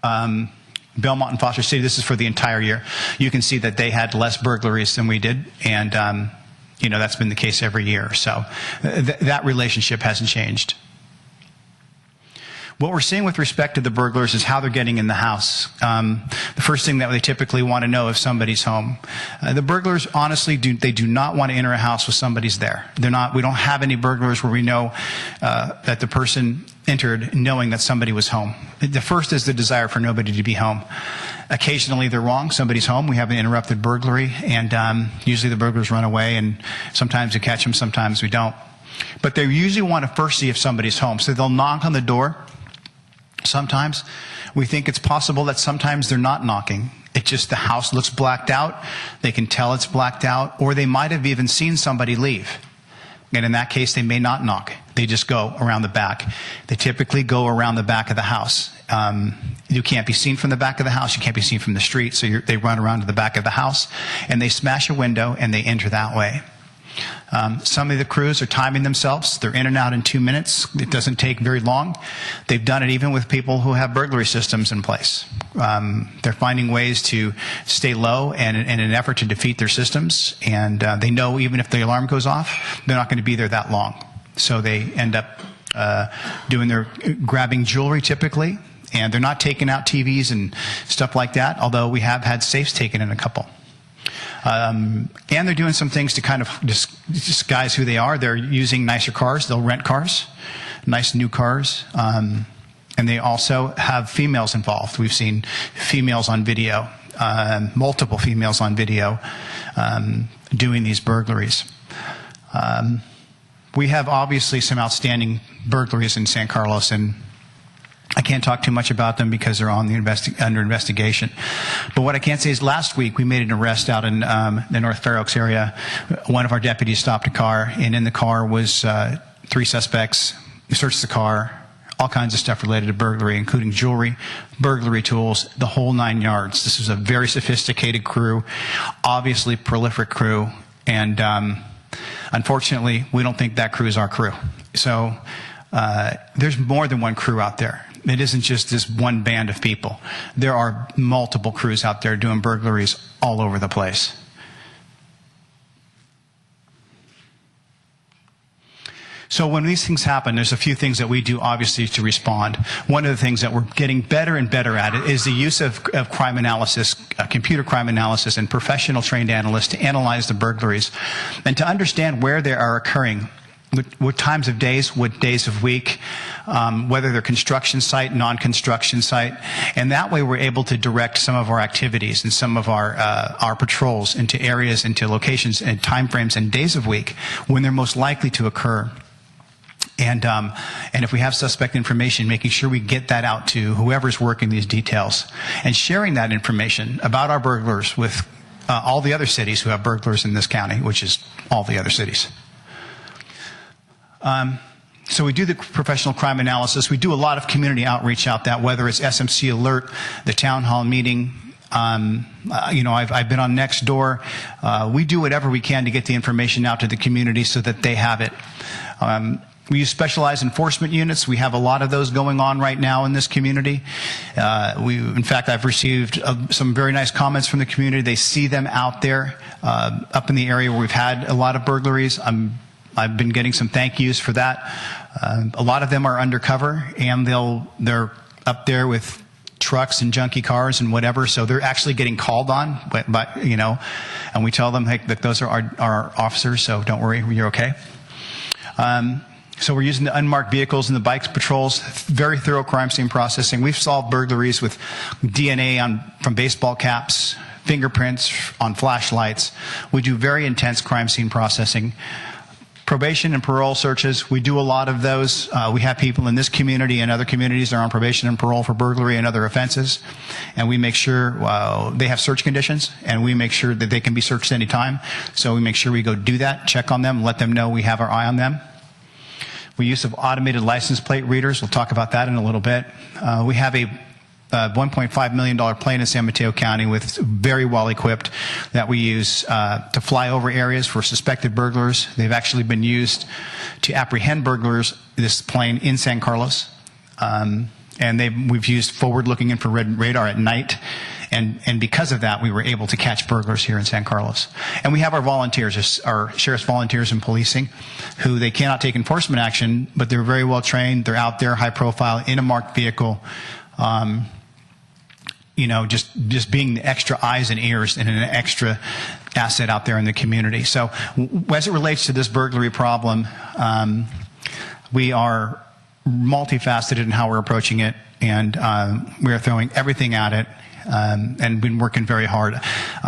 Belmont and Foster City, this is for the entire year. You can see that they had less burglaries than we did, and that's been the case every year. So that relationship hasn't changed. What we're seeing with respect to the burglars is how they're getting in the house. The first thing that they typically want to know if somebody's home. The burglars, honestly, they do not want to enter a house with somebody's there. We don't have any burglars where we know that the person entered knowing that somebody was home. The first is the desire for nobody to be home. Occasionally they're wrong. Somebody's home. We have an interrupted burglary, and usually the burglars run away, and sometimes we catch them, sometimes we don't. But they usually want to first see if somebody's home. So they'll knock on the door. Sometimes we think it's possible that sometimes they're not knocking. It's just the house looks blacked out. They can tell it's blacked out, or they might have even seen somebody leave. And in that case, they may not knock. They just go around the back. They typically go around the back of the house. You can't be seen from the back of the house. You can't be seen from the street. So they run around to the back of the house, and they smash a window, and they enter that way. Some of the crews are timing themselves. They're in and out in 2 minutes. It doesn't take very long. They've done it even with people who have burglary systems in place. They're finding ways to stay low and in an effort to defeat their systems. And they know even if the alarm goes off, they're not going to be there that long. So they end up grabbing jewelry typically. And they're not taking out TVs and stuff like that, although we have had safes taken in a couple. And they're doing some things to kind of disguise who they are. They're using nicer cars. They'll rent cars, nice new cars. And they also have females involved. We've seen females on video, multiple females on video doing these burglaries. We have obviously some outstanding burglaries in San Carlos, and I can't talk too much about them because they're under investigation. But what I can say is last week we made an arrest out in the North Fair Oaks area. One of our deputies stopped a car, and in the car was 3 suspects. We searched the car, all kinds of stuff related to burglary, including jewelry, burglary tools, the whole 9 yards. This is a very sophisticated crew, obviously prolific crew, and unfortunately we don't think that crew is our crew. So there's more than one crew out there. It isn't just this one band of people. There are multiple crews out there doing burglaries all over the place. So when these things happen, there's a few things that we do, obviously, to respond. One of the things that we're getting better and better at it is the use of crime analysis, computer crime analysis, and professional trained analysts to analyze the burglaries and to understand where they are occurring, what times of days, what days of week, whether they're construction site, non-construction site. And that way we're able to direct some of our activities and some of our patrols into areas, into locations and timeframes and days of week when they're most likely to occur. And if we have suspect information, making sure we get that out to whoever's working these details and sharing that information about our burglars with all the other cities who have burglars in this county, which is all the other cities. So we do the professional crime analysis. We do a lot of community outreach out that, whether it's SMC Alert, the town hall meeting. I've been on Nextdoor. We do whatever we can to get the information out to the community so that they have it. We use specialized enforcement units. We have a lot of those going on right now in this community. In fact, I've received some very nice comments from the community. They see them out there, up in the area where we've had a lot of burglaries. I've been getting some thank yous for that. A lot of them are undercover, and they're up there with trucks and junky cars and whatever, so they're actually getting called on, and we tell them, hey, that those are our officers, so don't worry, you're okay. So we're using the unmarked vehicles and the bikes patrols, very thorough crime scene processing. We've solved burglaries with DNA from baseball caps, fingerprints on flashlights. We do very intense crime scene processing. Probation and parole searches, we do a lot of those. We have people in this community and other communities that are on probation and parole for burglary and other offenses. And we make sure they have search conditions, and we make sure that they can be searched anytime. So we make sure we go do that, check on them, let them know we have our eye on them. We use of automated license plate readers. We'll talk about that in a little bit. We have a $1.5 million plane in San Mateo County with very well equipped that we use to fly over areas for suspected burglars. They've actually been used to apprehend burglars, this plane, in San Carlos. And we've used forward-looking infrared radar at night. And because of that, we were able to catch burglars here in San Carlos. And we have our volunteers, our sheriff's volunteers in policing, who they cannot take enforcement action, but they're very well trained. They're out there, high profile, in a marked vehicle. Just being the extra eyes and ears and an extra asset out there in the community. So as it relates to this burglary problem, we are multifaceted in how we're approaching it, and we are throwing everything at it, and been working very hard.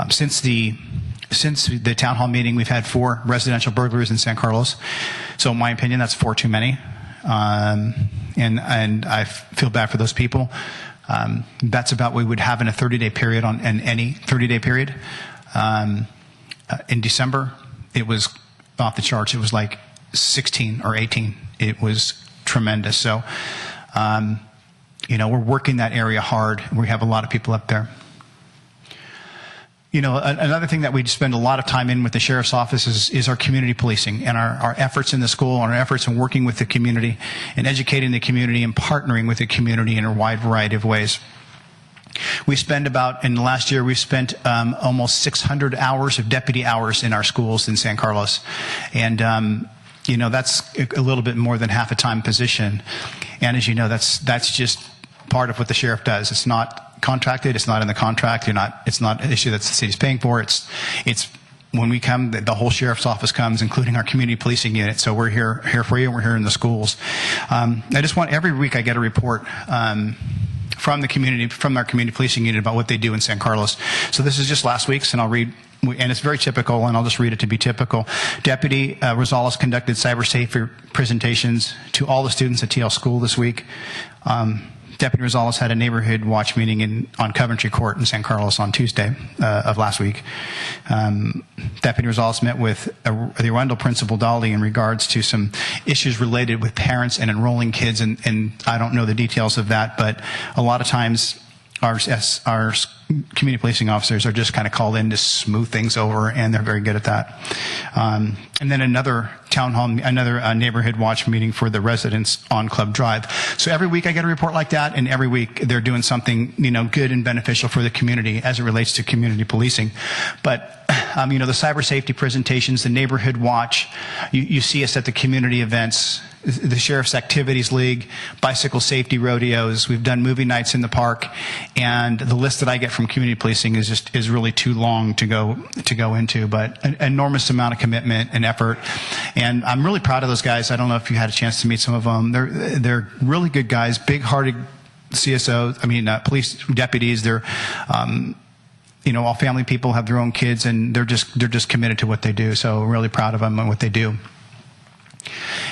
Since the town hall meeting, we've had 4 residential burglaries in San Carlos. So in my opinion, that's 4 too many. And I feel bad for those people. That's about what we would have in a 30-day period in any 30-day period. In December, it was off the charts. It was like 16 or 18. It was tremendous. So, we're working that area hard. We have a lot of people up there. Another thing that we spend a lot of time in with the sheriff's office is our community policing and our efforts in the school and our efforts in working with the community and educating the community and partnering with the community in a wide variety of ways. In the last year, we've spent almost 600 hours of deputy hours in our schools in San Carlos. And, that's a little bit more than half a time position. And as you know, that's just part of what the sheriff does. It's not contracted. It's not in the contract. It's not an issue that the city's paying for. It's when we come, the whole sheriff's office comes, including our community policing unit. So we're here for you, and we're here in the schools. Every week I get a report from our community policing unit about what they do in San Carlos. So this is just last week's, and I'll read, and it's very typical, and I'll just read it to be typical. Deputy Rosales conducted cyber safety presentations to all the students at TL School this week. Deputy Rosales had a neighborhood watch meeting on Coventry Court in San Carlos on Tuesday of last week. Deputy Rosales met with the Arundel Principal Dolly in regards to some issues related with parents and enrolling kids, and I don't know the details of that, but a lot of times our community policing officers are just kind of called in to smooth things over, and they're very good at that. And then another town hall, another neighborhood watch meeting for the residents on Club Drive. So every week I get a report like that, and every week they're doing something, good and beneficial for the community as it relates to community policing. But, the cyber safety presentations, the neighborhood watch, You see us at the community events, the Sheriff's Activities League, bicycle safety rodeos. We've done movie nights in the park, and the list that I get from community policing is really too long to go into. But an enormous amount of commitment and effort, and I'm really proud of those guys. I don't know if you had a chance to meet some of them. They're really good guys, big-hearted police deputies. They're all family people, have their own kids, and they're just committed to what they do. So really proud of them and what they do.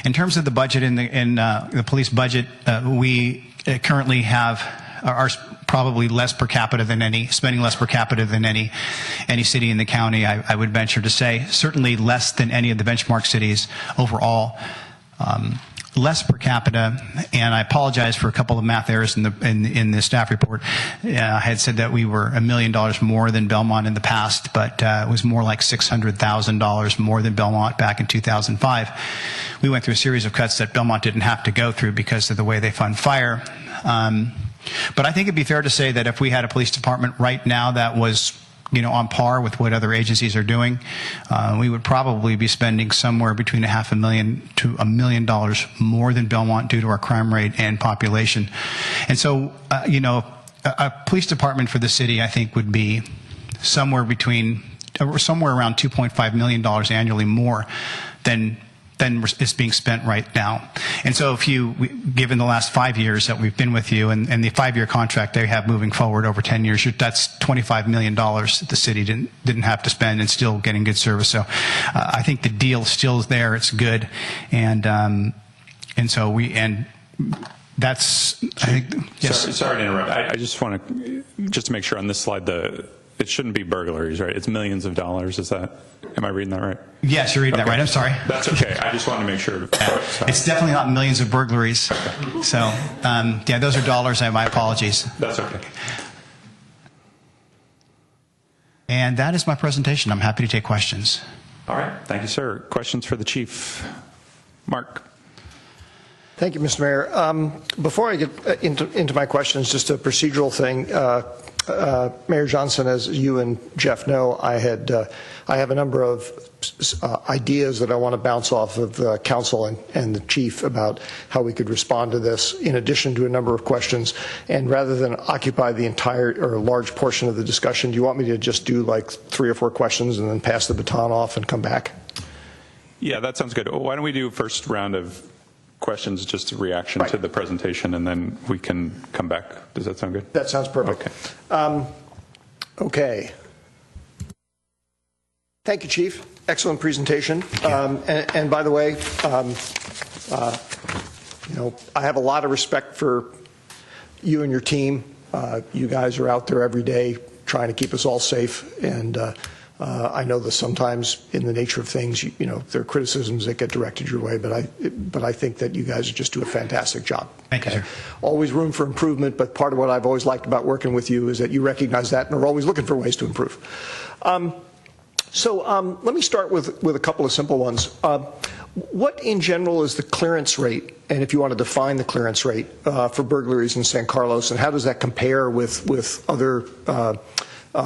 In terms of the budget in the police budget, we currently are probably less per capita than spending less per capita than any city in the county. I would venture to say certainly less than any of the benchmark cities overall. Less per capita, and I apologize for a couple of math errors in the staff report. I had said that we were $1 million more than Belmont in the past, but it was more like $600,000 more than Belmont back in 2005. We went through a series of cuts that Belmont didn't have to go through because of the way they fund fire. But I think it'd be fair to say that if we had a police department right now that was on par with what other agencies are doing, we would probably be spending somewhere between $500,000 to $1 million more than Belmont due to our crime rate and population. And so, a police department for the city, I think, would be somewhere around $2.5 million annually more than is being spent right now. And so given the last 5 years that we've been with you and the 5-year contract they have moving forward over 10 years, that's $25 million that the city didn't have to spend and still getting good service. So I think the deal still is there. It's good. And that's, I think, yes. Sorry to interrupt. I just want to make sure on this slide, it shouldn't be burglaries, right? It's millions of dollars. Am I reading that right? Yes, you're reading that right. I'm sorry. That's okay. I just wanted to make sure. It's definitely not millions of burglaries. Okay. So, those are dollars. My apologies. That's okay. And that is my presentation. I'm happy to take questions. All right. Thank you, sir. Questions for the chief? Mark. Thank you, Mr. Mayor. Before I get into my questions, just a procedural thing. Mayor Johnson, as you and Jeff know, I have a number of ideas that I want to bounce off of the council and the chief about how we could respond to this, in addition to a number of questions. And rather than occupy the entire or a large portion of the discussion, do you want me to just do like 3 or 4 questions and then pass the baton off and come back? Yeah, that sounds good. Why don't we do first round of questions, just a reaction to the presentation, and then we can come back. Does that sound good? That sounds perfect. Okay. Okay. Thank you, Chief. Excellent presentation. And by the way, I have a lot of respect for you and your team. You guys are out there every day trying to keep us all safe, and I know that sometimes in the nature of things, there are criticisms that get directed your way, but I think that you guys just do a fantastic job. Thank you, sir. Always room for improvement, but part of what I've always liked about working with you is that you recognize that and are always looking for ways to improve. So let me start with a couple of simple ones. What in general is the clearance rate, and if you want to define the clearance rate for burglaries in San Carlos, and how does that compare with other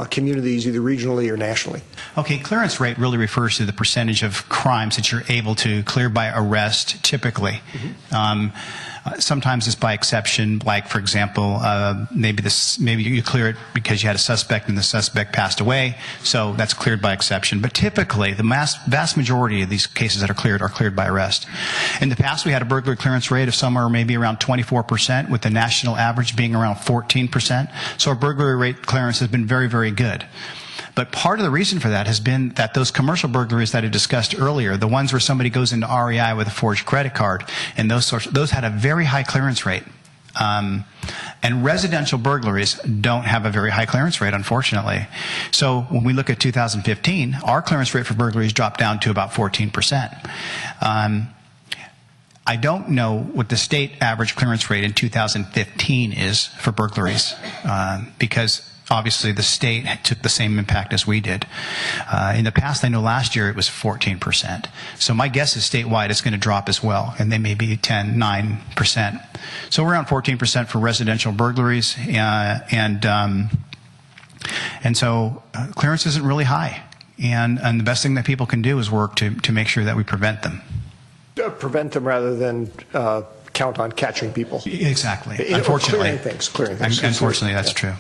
communities, either regionally or nationally? Okay, clearance rate really refers to the percentage of crimes that you're able to clear by arrest, typically. Mm-hmm. Sometimes it's by exception, like, for example, maybe you clear it because you had a suspect and the suspect passed away, so that's cleared by exception. But typically, the vast majority of these cases that are cleared by arrest. In the past, we had a burglary clearance rate of somewhere maybe around 24%, with the national average being around 14%. So our burglary rate clearance has been very, very good. But part of the reason for that has been that those commercial burglaries that I discussed earlier, the ones where somebody goes into REI with a forged credit card, and those had a very high clearance rate. And residential burglaries don't have a very high clearance rate, unfortunately. So when we look at 2015, our clearance rate for burglaries dropped down to about 14%. I don't know what the state average clearance rate in 2015 is for burglaries, because obviously the state took the same impact as we did. In the past, I know last year it was 14%. So my guess is statewide it's going to drop as well, and they may be 9%. So we're around 14% for residential burglaries, and so clearance isn't really high. And the best thing that people can do is work to make sure that we prevent them. Prevent them rather than count on catching people. Exactly. Or Unfortunately. Clearing things. Unfortunately, that's true.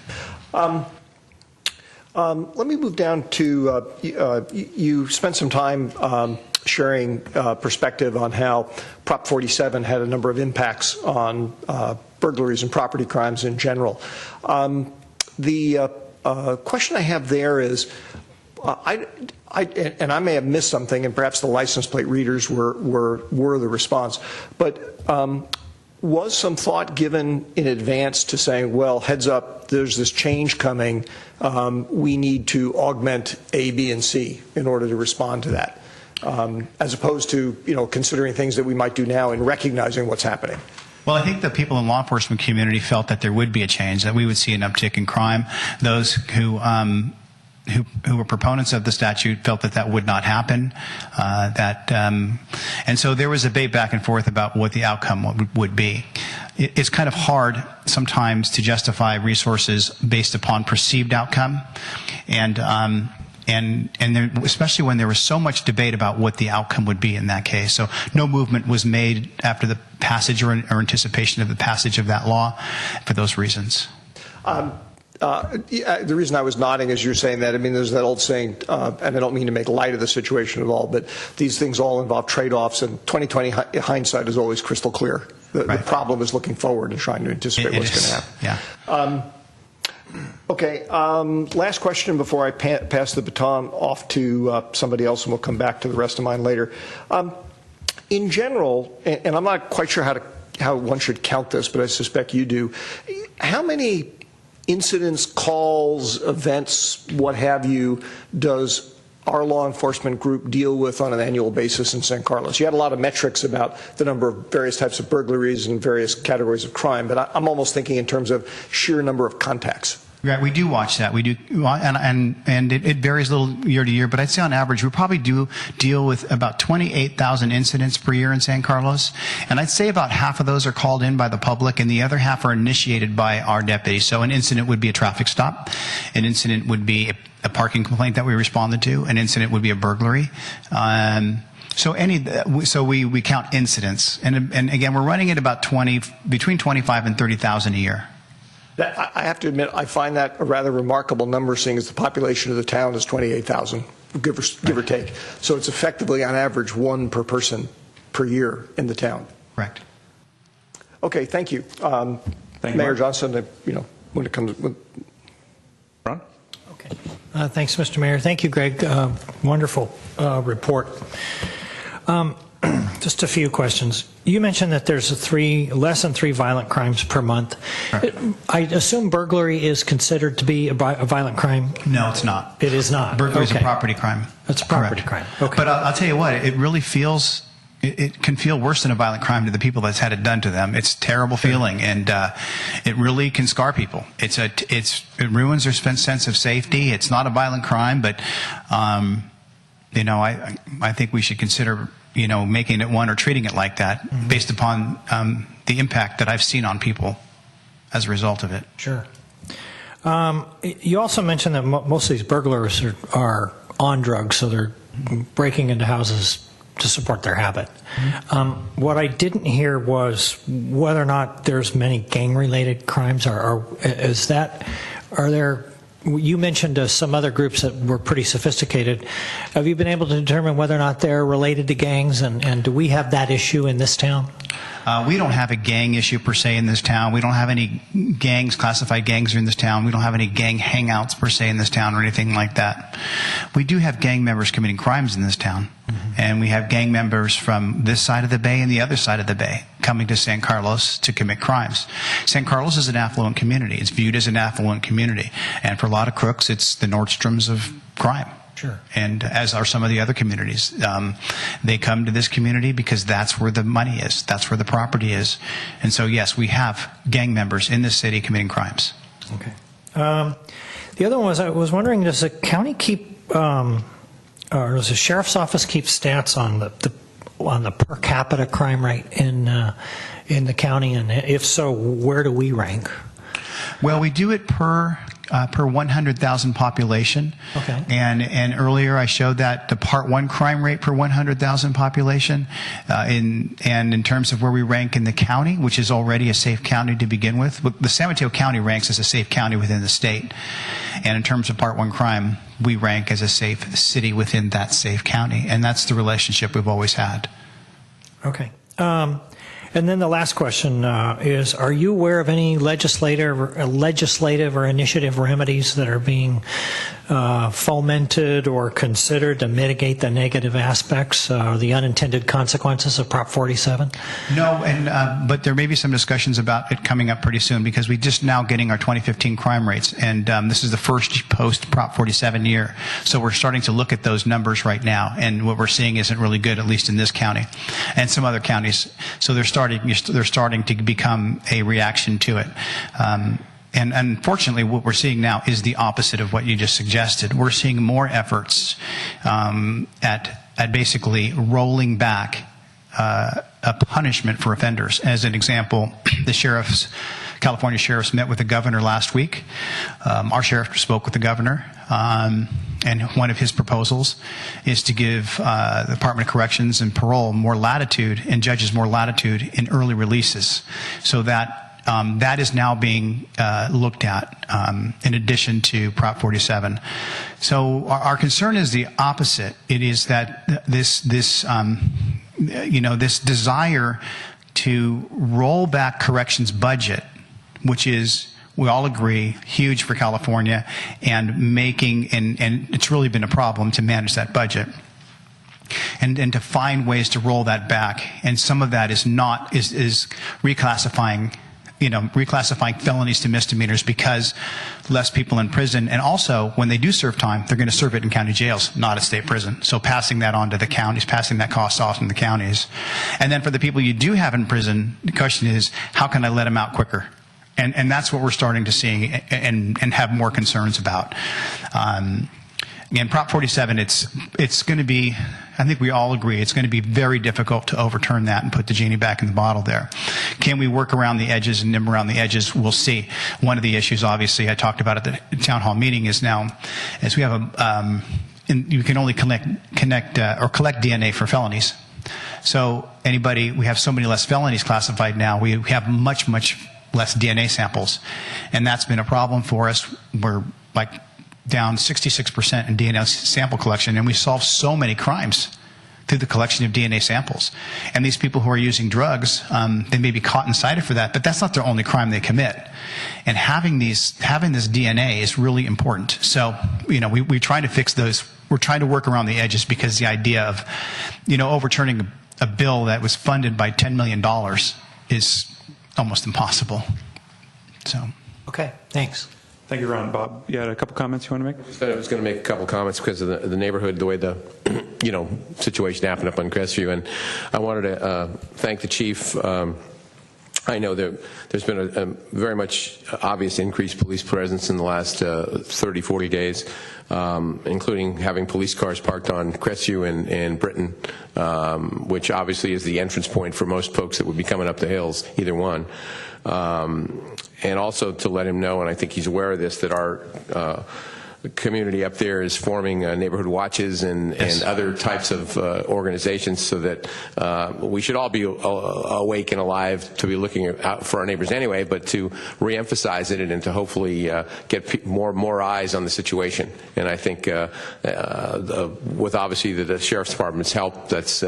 Let me move down to, you spent some time sharing perspective on how Prop 47 had a number of impacts on burglaries and property crimes in general. The question I have there is, and I may have missed something, and perhaps the license plate readers were the response, but was some thought given in advance to saying, well, heads up, there's this change coming, we need to augment A, B, and C in order to respond to that, as opposed to considering things that we might do now and recognizing what's happening? Well, I think the people in the law enforcement community felt that there would be a change, that we would see an uptick in crime. Those who were proponents of the statute felt that that would not happen. And so there was a debate back and forth about what the outcome would be. It's kind of hard sometimes to justify resources based upon perceived outcome. And there, especially when there was so much debate about what the outcome would be in that case. So no movement was made after the passage or anticipation of the passage of that law for those reasons. The reason I was nodding is you're saying that, I mean, there's that old saying, and I don't mean to make light of the situation at all, but these things all involve trade-offs, and 2020 hindsight is always crystal clear. The problem is looking forward and trying to anticipate what's going to happen. Yeah. Okay, last question before I pass the baton off to somebody else, and we'll come back to the rest of mine later. In general, and I'm not quite sure how one should count this, but I suspect you do, how many incidents, calls, events, what have you, does our law enforcement group deal with on an annual basis in San Carlos? You had a lot of metrics about the number of various types of burglaries and various categories of crime, but I'm almost thinking in terms of sheer number of contacts. Right, we do watch that. We do, and it varies a little year to year, but I'd say on average we probably do deal with about 28,000 incidents per year in San Carlos, and I'd say about half of those are called in by the public, and the other half are initiated by our deputies. So an incident would be a traffic stop, an incident would be a parking complaint that we responded to, an incident would be a burglary. So we count incidents, and again we're running at about between 25 and 30,000 a year. I have to admit, I find that a rather remarkable number, seeing as the population of the town is 28,000, give or take. So it's effectively, on average, one per person per year in the town. Correct. Okay, thank you. Thank you, Mayor Mark. Johnson, when it comes... Ron? Okay. Thanks, Mr. Mayor. Thank you, Greg. Wonderful report. Just a few questions. You mentioned that there's less than 3 violent crimes per month. Right. I assume burglary is considered to be a violent crime? No, it's not. It is not. Burglary is Okay. a property crime. It's a property Correct. crime. Okay. But I'll tell you what, it really feels, it can feel worse than a violent crime to the people that's had it done to them. It's a terrible feeling, and it really can scar people. It ruins their sense of safety. It's not a violent crime, but I think we should consider making it one or treating it like that based upon the impact that I've seen on people as a result of it. Sure. You also mentioned that most of these burglars are on drugs, so they're breaking into houses to support their habit. What I didn't hear was whether or not there's many gang-related crimes. You mentioned some other groups that were pretty sophisticated. Have you been able to determine whether or not they're related to gangs, and do we have that issue in this town? We don't have a gang issue per se in this town. We don't have any classified gangs in this town. We don't have any gang hangouts per se in this town or anything like that. We do have gang members committing crimes in this town. And we have gang members from this side of the bay and the other side of the bay coming to San Carlos to commit crimes. San Carlos is an affluent community. It's viewed as an affluent community. And for a lot of crooks, it's the Nordstroms of crime. Sure. And as are some of the other communities. They come to this community because that's where the money is. That's where the property is. And so, yes, we have gang members in this city committing crimes. Okay. The other one was, I was wondering, does the county keep, or does the sheriff's office keep stats on the per capita crime rate in the county? And if so, where do we rank? Well, we do it per per 100,000 population. Okay. And earlier I showed that the Part 1 crime rate per 100,000 population, and in terms of where we rank in the county, which is already a safe county to begin with. The San Mateo County ranks as a safe county within the state. And in terms of Part 1 crime, we rank as a safe city within that safe county. And that's the relationship we've always had. Okay. And then the last question is, are you aware of any legislative or initiative remedies that are being fomented or considered to mitigate the negative aspects, the unintended consequences of Prop 47? No, but there may be some discussions about it coming up pretty soon, because we're just now getting our 2015 crime rates, and this is the first post-Prop 47 year. So we're starting to look at those numbers right now, and what we're seeing isn't really good, at least in this county and some other counties. So they're starting to become a reaction to it. And unfortunately, what we're seeing now is the opposite of what you just suggested. We're seeing more efforts at basically rolling back a punishment for offenders. As an example, California sheriffs met with the governor last week. Our sheriff spoke with the governor, and one of his proposals is to give the Department of Corrections and Parole more latitude, and judges more latitude in early releases, so that that is now being looked at in addition to Prop 47. So our concern is the opposite. It is that this desire to roll back corrections budget, which is, we all agree, huge for California, and and it's really been a problem to manage that budget. And to find ways to roll that back. And some of that is reclassifying felonies to misdemeanors, because less people in prison. And also, when they do serve time, they're going to serve it in county jails, not a state prison. So passing that on to the counties, passing that cost off in the counties. And then for the people you do have in prison, the question is, how can I let them out quicker? And that's what we're starting to see and have more concerns about. Again, Prop 47, it's going to be, I think we all agree, it's going to be very difficult to overturn that and put the genie back in the bottle there. Can we work around the edges and nimble around the edges? We'll see. One of the issues, obviously, I talked about at the town hall meeting is we have you can only collect DNA for felonies. So we have so many less felonies classified now, we have much, much less DNA samples. And that's been a problem for us. We're down 66% in DNA sample collection, and we solve so many crimes through the collection of DNA samples. And these people who are using drugs, they may be caught and cited for that, but that's not their only crime they commit. And having this DNA is really important. So, we try to fix those. We're trying to work around the edges, because the idea of, overturning a bill that was funded by $10 million is almost impossible. So. Okay, thanks. Thank you, Ron. Bob, you had a couple comments you want to make? I was going to make a couple comments because of the neighborhood, the way the situation happened up on Crestview, and I wanted to thank the chief. I know there's been a very much obvious increased police presence in the last 30, 40 days, including having police cars parked on Crestview and Britain, which obviously is the entrance point for most folks that would be coming up the hills, either one. And also to let him know, and I think he's aware of this, that our community up there is forming neighborhood watches and other types of organizations, so that we should all be awake and alive to be looking out for our neighbors anyway, but to reemphasize it and to hopefully get more eyes on the situation. And I think with obviously the Sheriff's Department's help, it's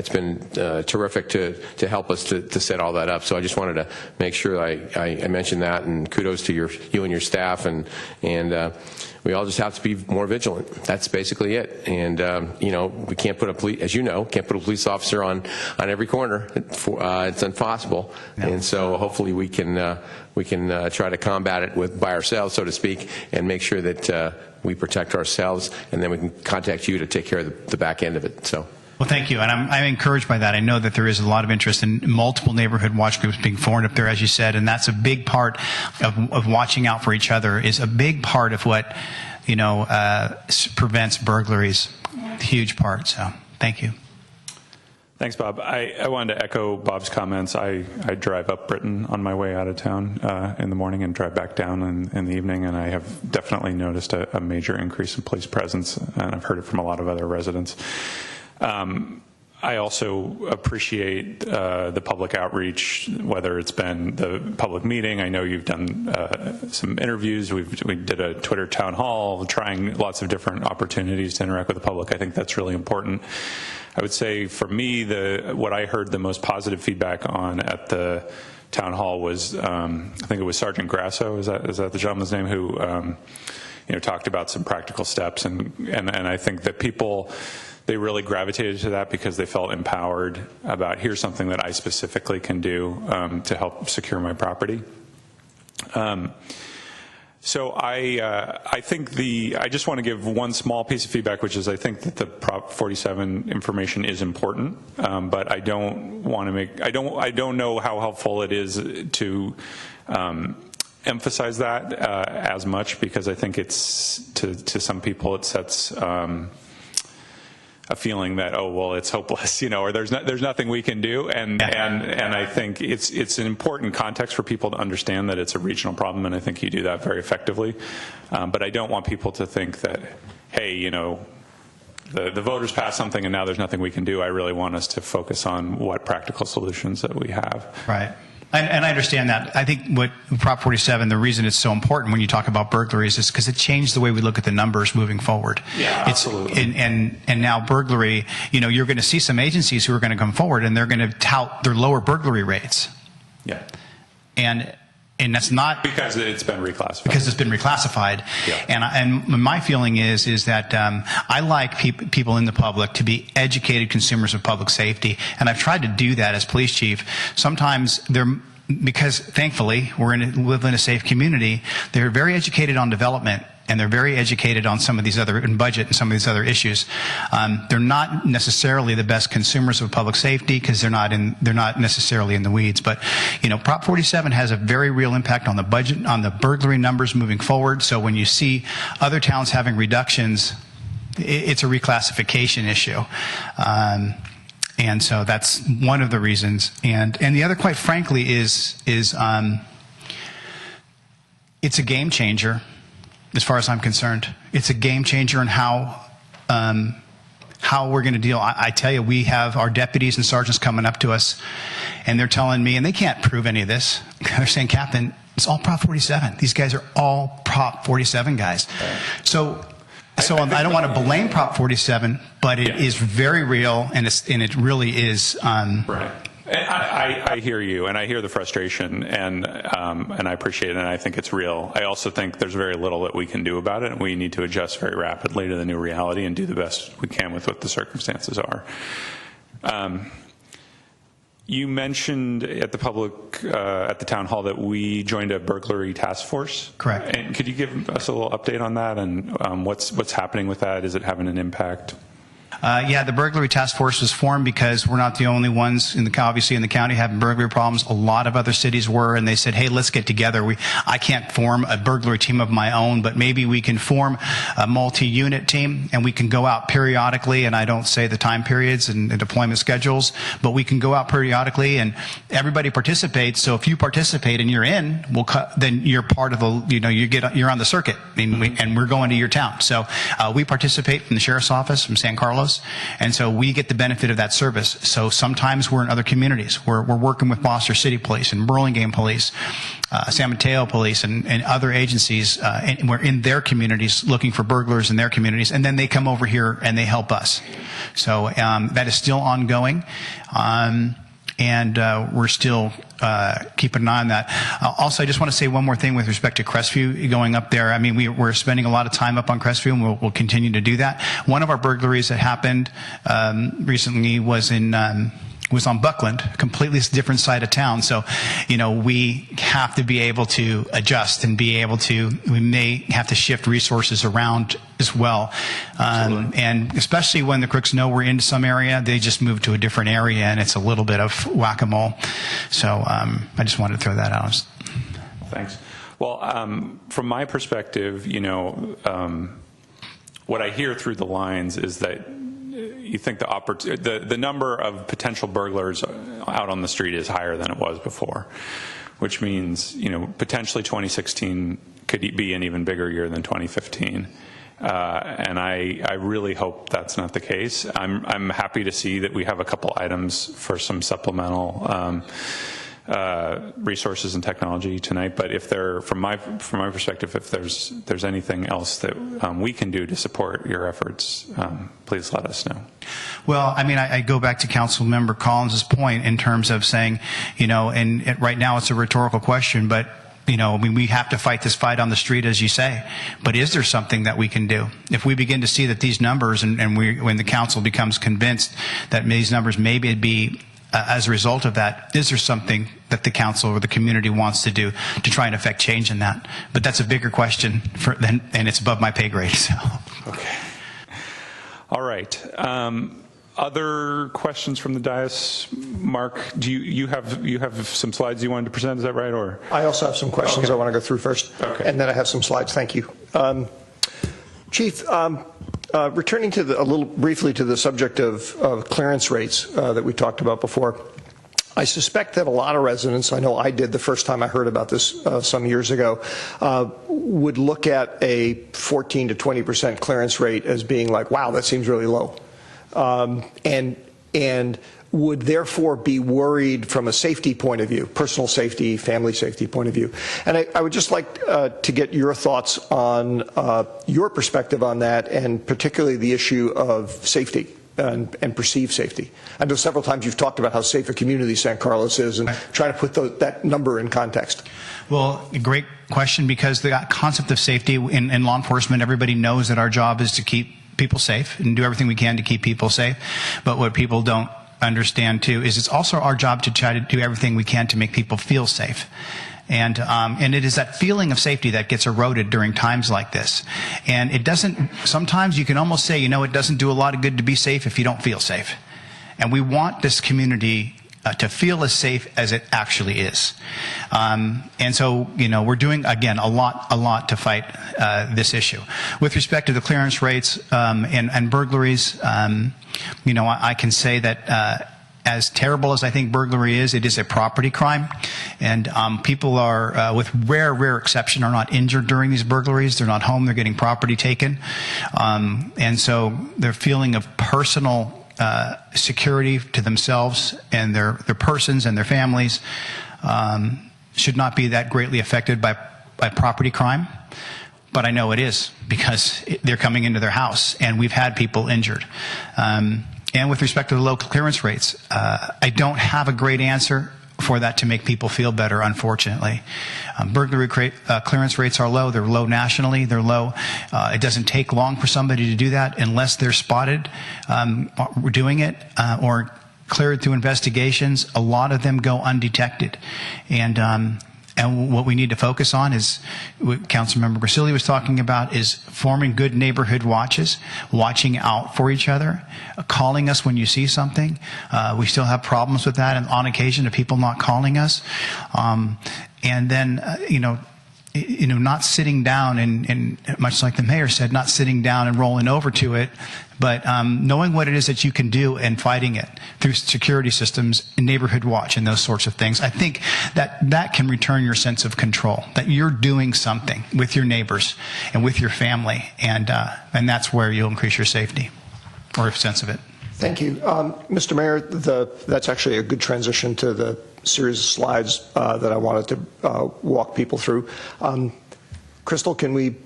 been terrific to help us to set all that up. So I just wanted to make sure I mentioned that, and kudos to you and your staff, and we all just have to be more vigilant. That's basically it. And we can't put a police officer on every corner. It's impossible. No. And so hopefully we can try to combat it by ourselves, so to speak, and make sure that we protect ourselves, and then we can contact you to take care of the back end of it. So. Well, thank you, and I'm encouraged by that. I know that there is a lot of interest in multiple neighborhood watch groups being formed up there, as you said, and that's a big part of watching out for each other. Is a big part of what prevents burglaries. Huge part. So, thank you. Thanks, Bob. I wanted to echo Bob's comments. I drive up Britain on my way out of town in the morning and drive back down in the evening, and I have definitely noticed a major increase in police presence, and I've heard it from a lot of other residents. I also appreciate the public outreach, whether it's been the public meeting. I know you've done some interviews. We did a Twitter town hall, trying lots of different opportunities to interact with the public. I think that's really important. I would say for me, what I heard the most positive feedback on at the town hall was, I think it was Sergeant Grasso, is that the gentleman's name, who talked about some practical steps, and I think that people, they really gravitated to that because they felt empowered about, here's something that I specifically can do to help secure my property. So I think I just want to give one small piece of feedback, which is I think that the Prop 47 information is important, but I don't want to I don't know how helpful it is to emphasize that as much, because I think it's, to some people it sets a feeling that, oh, well, it's hopeless, or there's nothing we can do, and I think it's an important context for people to understand that it's a regional problem, and I think you do that very effectively. But I don't want people to think that, hey, the voters passed something and now there's nothing we can do. I really want us to focus on what practical solutions that we have. Right. And I understand that. I think what Prop 47, the reason it's so important when you talk about burglaries is because it changed the way we look at the numbers moving forward. Yeah, absolutely. And now burglary, you're going to see some agencies who are going to come forward and they're going to tout their lower burglary rates. Yeah. And that's not because it's been reclassified. Because it's been reclassified. Yeah. And my feeling is that I like people in the public to be educated consumers of public safety, and I've tried to do that as police chief. Sometimes because thankfully we live in a safe community, they're very educated on development. And they're very educated on some of these in budget and some of these other issues. They're not necessarily the best consumers of public safety because they're not necessarily in the weeds. But Prop 47 has a very real impact on the budget, on the burglary numbers moving forward. So when you see other towns having reductions, it's a reclassification issue. And so that's one of the reasons. And the other, quite frankly, is it's a game changer. As far as I'm concerned, it's a game changer in how we're going to deal. I tell you, we have our deputies and sergeants coming up to us, and they're telling me, and they can't prove any of this. They're saying, Captain, it's all Prop 47. These guys are all Prop 47 guys. So I don't want to blame Prop 47, but it is very real, and it really is. Right. I hear you, and I hear the frustration, and I appreciate it, and I think it's real. I also think there's very little that we can do about it, and we need to adjust very rapidly to the new reality and do the best we can with what the circumstances are. You mentioned at the town hall that we joined a burglary task force. Correct. And could you give us a little update on that, and what's happening with that? Is it having an impact? The burglary task force was formed because we're not the only ones obviously in the county having burglary problems. A lot of other cities were, and they said, hey, let's get together. I can't form a burglary team of my own, but maybe we can form a multi-unit team, and we can go out periodically, and I don't say the time periods and the deployment schedules, but we can go out periodically, and everybody participates. So if you participate and you're in, then you're part of you're on the circuit, and we're going to your town. So we participate from the sheriff's office, from San Carlos, and so we get the benefit of that service. So sometimes we're in other communities. We're working with Gloucester City Police and Burlingame Police, San Mateo Police, and other agencies, and we're in their communities looking for burglars in their communities, and then they come over here and they help us. So that is still ongoing. And we're still keeping an eye on that. Also, I just want to say one more thing with respect to Crestview going up there. I mean, we're spending a lot of time up on Crestview, and we'll continue to do that. One of our burglaries that happened recently was on Buckland, a completely different side of town. So, we have to be able to adjust and we may have to shift resources around as well. And especially when the crooks know we're in some area, they just move to a different area, and it's a little bit of whack-a-mole. So I just wanted to throw that out. Thanks. Well, from my perspective, what I hear through the lines is that you think the number of potential burglars out on the street is higher than it was before, which means, potentially 2016 could be an even bigger year than 2015. And I really hope that's not the case. I'm happy to see that we have a couple items for some supplemental resources and technology tonight. But if there, from my perspective, if there's anything else that we can do to support your efforts, please let us know. Well, I mean, I go back to Councilmember Collins' point in terms of saying, and right now it's a rhetorical question, but we have to fight this fight on the street, as you say. But is there something that we can do? If we begin to see that these numbers, and when the council becomes convinced that these numbers maybe be as a result of that, is there something that the council or the community wants to do to try and affect change in that? But that's a bigger question, and it's above my pay grade. So. Okay. All right. Other questions from the dais? Mark, do you have some slides you wanted to present? Is that right? Or I also have some questions I want to go through first, and then I have some slides. Thank you, Chief. Returning to a little briefly to the subject of clearance rates that we talked about before, I suspect that a lot of residents, I know I did the first time I heard about this some years ago, would look at a 14 to 20% clearance rate as being like, wow, that seems really low. And would therefore be worried from a safety point of view, personal safety, family safety point of view. And I would just like to get your thoughts on your perspective on that, and particularly the issue of safety and perceived safety. I know several times you've talked about how safe a community San Carlos is, and trying to put that number in context. Well, a great question, because the concept of safety in law enforcement, everybody knows that our job is to keep people safe and do everything we can to keep people safe. But what people don't understand too is it's also our job to try to do everything we can to make people feel safe. And it is that feeling of safety that gets eroded during times like this. And it doesn't, sometimes you can almost say, it doesn't do a lot of good to be safe if you don't feel safe. And we want this community to feel as safe as it actually is. And so, we're doing, again, a lot to fight this issue. With respect to the clearance rates and burglaries, I can say that as terrible as I think burglary is, it is a property crime. And people are, with rare exception, are not injured during these burglaries. They're not home. They're getting property taken. And so their feeling of personal security to themselves and their persons and their families should not be that greatly affected by property crime. But I know it is, because they're coming into their house, and we've had people injured. And with respect to the low clearance rates, I don't have a great answer for that to make people feel better, unfortunately. Burglary clearance rates are low. They're low nationally. They're low. It doesn't take long for somebody to do that unless they're spotted doing it or cleared through investigations. A lot of them go undetected. And what we need to focus on is what Councilmember Grisilli was talking about, is forming good neighborhood watches, watching out for each other, calling us when you see something. We still have problems with that, and on occasion of people not calling us. And then, not sitting down and much like the mayor said, not sitting down and rolling over to it, but knowing what it is that you can do and fighting it through security systems, neighborhood watch, and those sorts of things. I think that can return your sense of control, that you're doing something with your neighbors and with your family, and that's where you'll increase your safety or sense of it. Thank you. Mr. Mayor, that's actually a good transition to the series of slides that I wanted to walk people through. Crystal, can we?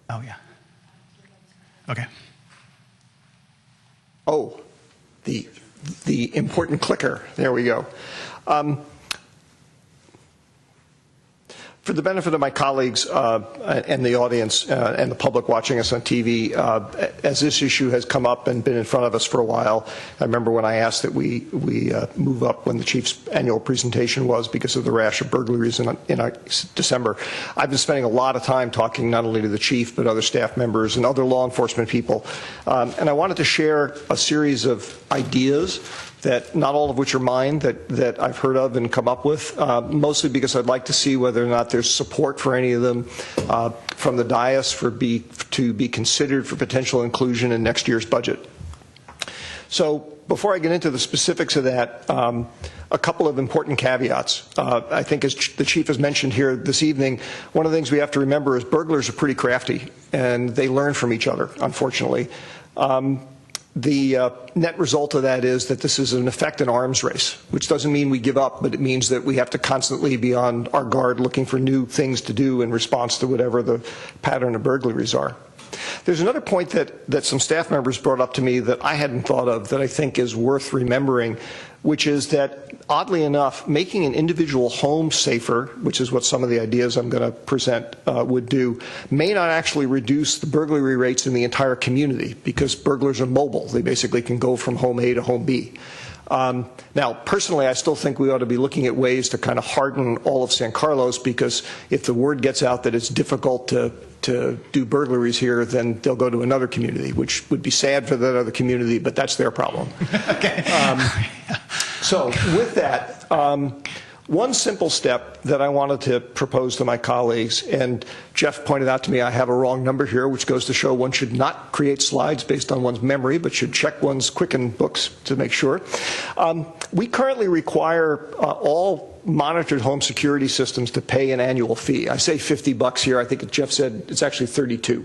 Oh, yeah. Okay. Oh, the important clicker. There we go. For the benefit of my colleagues and the audience and the public watching us on TV, as this issue has come up and been in front of us for a while, I remember when I asked that we move up when the chief's annual presentation was because of the rash of burglaries in December. I've been spending a lot of time talking not only to the chief but other staff members and other law enforcement people, and I wanted to share a series of ideas that not all of which are mine, that I've heard of and come up with, mostly because I'd like to see whether or not there's support for any of them from the dais to be considered for potential inclusion in next year's budget. So before I get into the specifics of that, a couple of important caveats. I think as the Chief has mentioned here this evening, one of the things we have to remember is burglars are pretty crafty, and they learn from each other, unfortunately. The net result of that is that this is in effect an arms race, which doesn't mean we give up, but it means that we have to constantly be on our guard looking for new things to do in response to whatever the pattern of burglaries are. There's another point that some staff members brought up to me that I hadn't thought of that I think is worth remembering, which is that, oddly enough, making an individual home safer, which is what some of the ideas I'm going to present would do, may not actually reduce the burglary rates in the entire community, because burglars are mobile. They basically can go from home A to home B. Now, personally, I still think we ought to be looking at ways to kind of harden all of San Carlos, because if the word gets out that it's difficult to do burglaries here, then they'll go to another community, which would be sad for that other community, but that's their problem. Okay. So with that, one simple step that I wanted to propose to my colleagues, and Jeff pointed out to me I have a wrong number here, which goes to show one should not create slides based on one's memory, but should check one's Quicken books to make sure. We currently require all monitored home security systems to pay an annual fee. I say $50 here. I think Jeff said it's actually $32.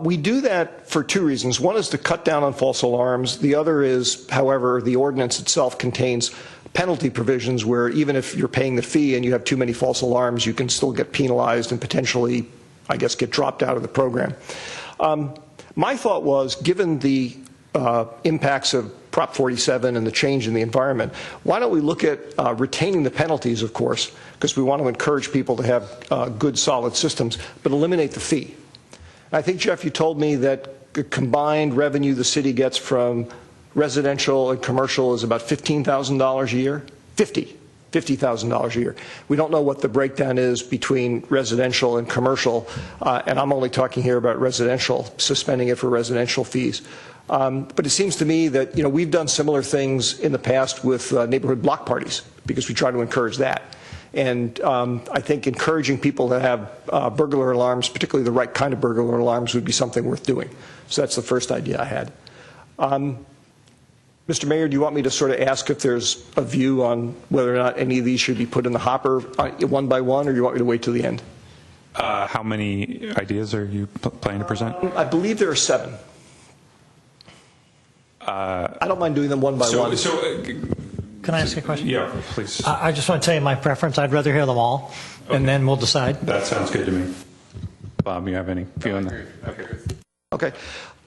We do that for two reasons. One is to cut down on false alarms. The other is, however, the ordinance itself contains penalty provisions where even if you're paying the fee and you have too many false alarms, you can still get penalized and potentially, I guess, get dropped out of the program. My thought was, given the impacts of Prop 47 and the change in the environment, why don't we look at retaining the penalties, of course, because we want to encourage people to have good, solid systems, but eliminate the fee. I think, Jeff, you told me that the combined revenue the city gets from residential and commercial is about $15,000 a year? $50,000 a year. We don't know what the breakdown is between residential and commercial, and I'm only talking here about residential, suspending it for residential fees. But it seems to me that we've done similar things in the past with neighborhood block parties, because we try to encourage that. And I think encouraging people to have burglar alarms, particularly the right kind of burglar alarms, would be something worth doing. So that's the first idea I had. Mr. Mayor, do you want me to sort of ask if there's a view on whether or not any of these should be put in the hopper one by one, or do you want me to wait till the end? How many ideas are you planning to present? I believe there are 7. I don't mind doing them one by one. Can I ask a question? Yeah, please. I just want to tell you my preference. I'd rather hear them all, and then we'll decide. That sounds good to me. Bob, you have any view on that? Okay.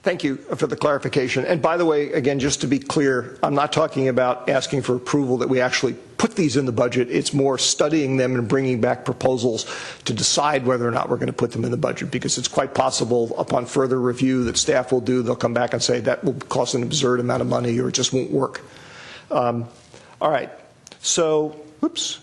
Thank you for the clarification. And by the way, again, just to be clear, I'm not talking about asking for approval that we actually put these in the budget. It's more studying them and bringing back proposals to decide whether or not we're going to put them in the budget, because it's quite possible upon further review that staff will do, they'll come back and say that will cost an absurd amount of money or it just won't work. All right. So, oops.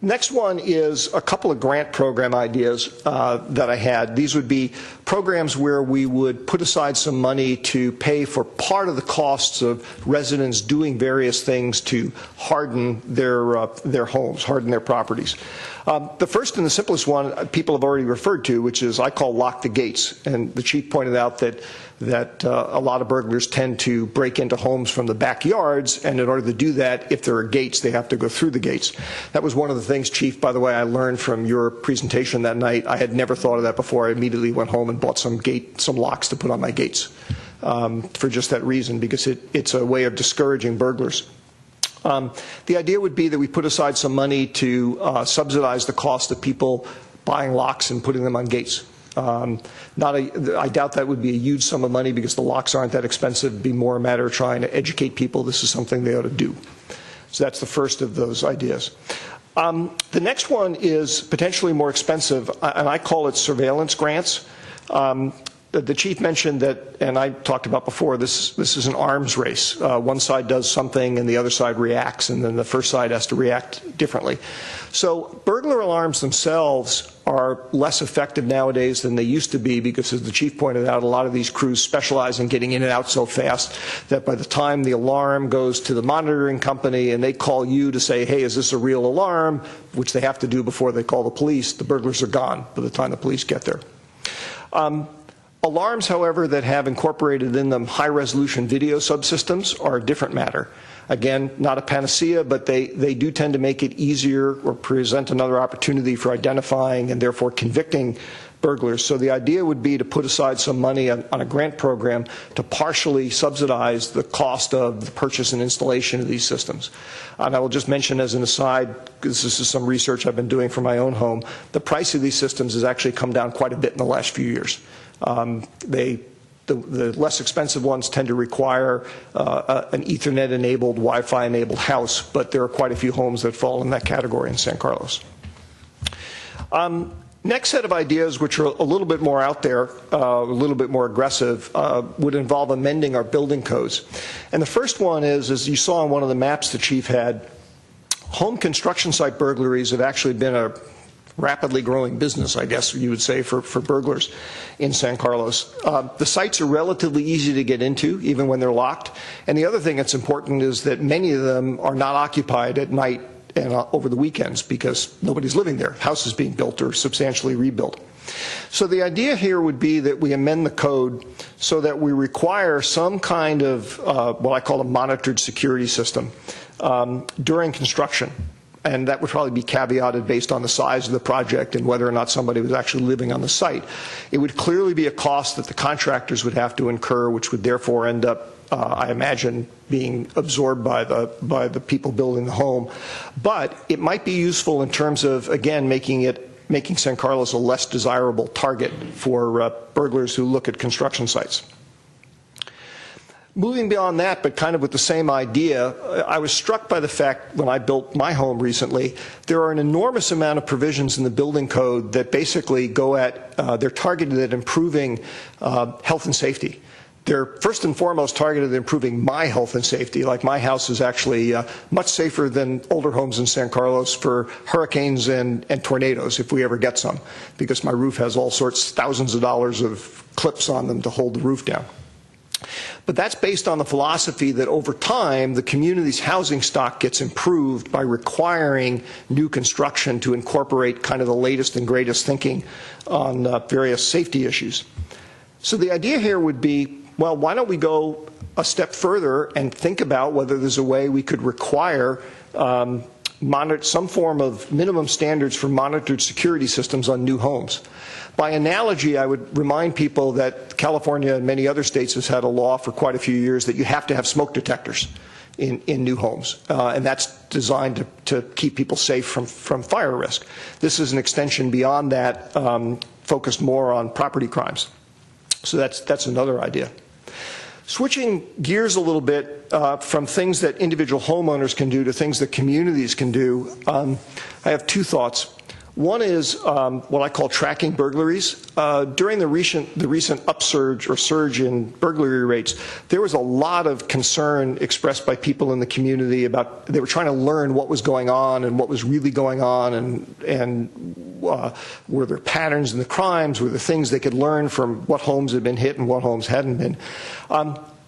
Next one is a couple of grant program ideas that I had. These would be programs where we would put aside some money to pay for part of the costs of residents doing various things to harden their homes, harden their properties. The first and the simplest one people have already referred to, which is I call lock the gates. And the chief pointed out that a lot of burglars tend to break into homes from the backyards, and in order to do that, if there are gates, they have to go through the gates. That was one of the things, Chief, by the way, I learned from your presentation that night. I had never thought of that before. I immediately went home and bought some locks to put on my gates for just that reason, because it's a way of discouraging burglars. The idea would be that we put aside some money to subsidize the cost of people buying locks and putting them on gates. I doubt that would be a huge sum of money, because the locks aren't that expensive. It'd be more a matter of trying to educate people this is something they ought to do. So that's the first of those ideas. The next one is potentially more expensive, and I call it surveillance grants. The chief mentioned that, and I talked about before, this is an arms race. One side does something and the other side reacts, and then the first side has to react differently. So burglar alarms themselves are less effective nowadays than they used to be because, as the chief pointed out, a lot of these crews specialize in getting in and out so fast that by the time the alarm goes to the monitoring company and they call you to say, hey, is this a real alarm, which they have to do before they call the police, the burglars are gone by the time the police get there. Alarms, however, that have incorporated in them high-resolution video subsystems are a different matter. Again, not a panacea, but they do tend to make it easier or present another opportunity for identifying and therefore convicting burglars. So the idea would be to put aside some money on a grant program to partially subsidize the cost of the purchase and installation of these systems. And I will just mention as an aside, because this is some research I've been doing for my own home, the price of these systems has actually come down quite a bit in the last few years. The less expensive ones tend to require an Ethernet-enabled, Wi-Fi-enabled house, but there are quite a few homes that fall in that category in San Carlos. Next set of ideas, which are a little bit more out there, a little bit more aggressive, would involve amending our building codes. And the first one is, as you saw on one of the maps the chief had, home construction site burglaries have actually been a rapidly growing business, I guess you would say, for burglars in San Carlos. The sites are relatively easy to get into, even when they're locked. And the other thing that's important is that many of them are not occupied at night and over the weekends because nobody's living there. House is being built or substantially rebuilt. So the idea here would be that we amend the code so that we require some kind of what I call a monitored security system during construction. And that would probably be caveated based on the size of the project and whether or not somebody was actually living on the site. It would clearly be a cost that the contractors would have to incur, which would therefore end up, I imagine, being absorbed by the people building the home. But it might be useful in terms of, again, making San Carlos a less desirable target for burglars who look at construction sites. Moving beyond that, but kind of with the same idea, I was struck by the fact when I built my home recently, there are an enormous amount of provisions in the building code that basically go at, they're targeted at improving health and safety. They're first and foremost targeted at improving my health and safety. Like my house is actually much safer than older homes in San Carlos for hurricanes and tornadoes, if we ever get some, because my roof has all sorts, thousands of dollars of clips on them to hold the roof down. But that's based on the philosophy that over time, the community's housing stock gets improved by requiring new construction to incorporate kind of the latest and greatest thinking on various safety issues. So the idea here would be, well, why don't we go a step further and think about whether there's a way we could require some form of minimum standards for monitored security systems on new homes. By analogy, I would remind people that California and many other states has had a law for quite a few years that you have to have smoke detectors in new homes, and that's designed to keep people safe from fire risk. This is an extension beyond that, focused more on property crimes. So that's another idea. Switching gears a little bit from things that individual homeowners can do to things that communities can do, I have two thoughts. One is what I call tracking burglaries. During the recent upsurge or surge in burglary rates, there was a lot of concern expressed by people in the community about, they were trying to learn what was going on and what was really going on, and were there patterns in the crimes, were there things they could learn from what homes had been hit and what homes hadn't been.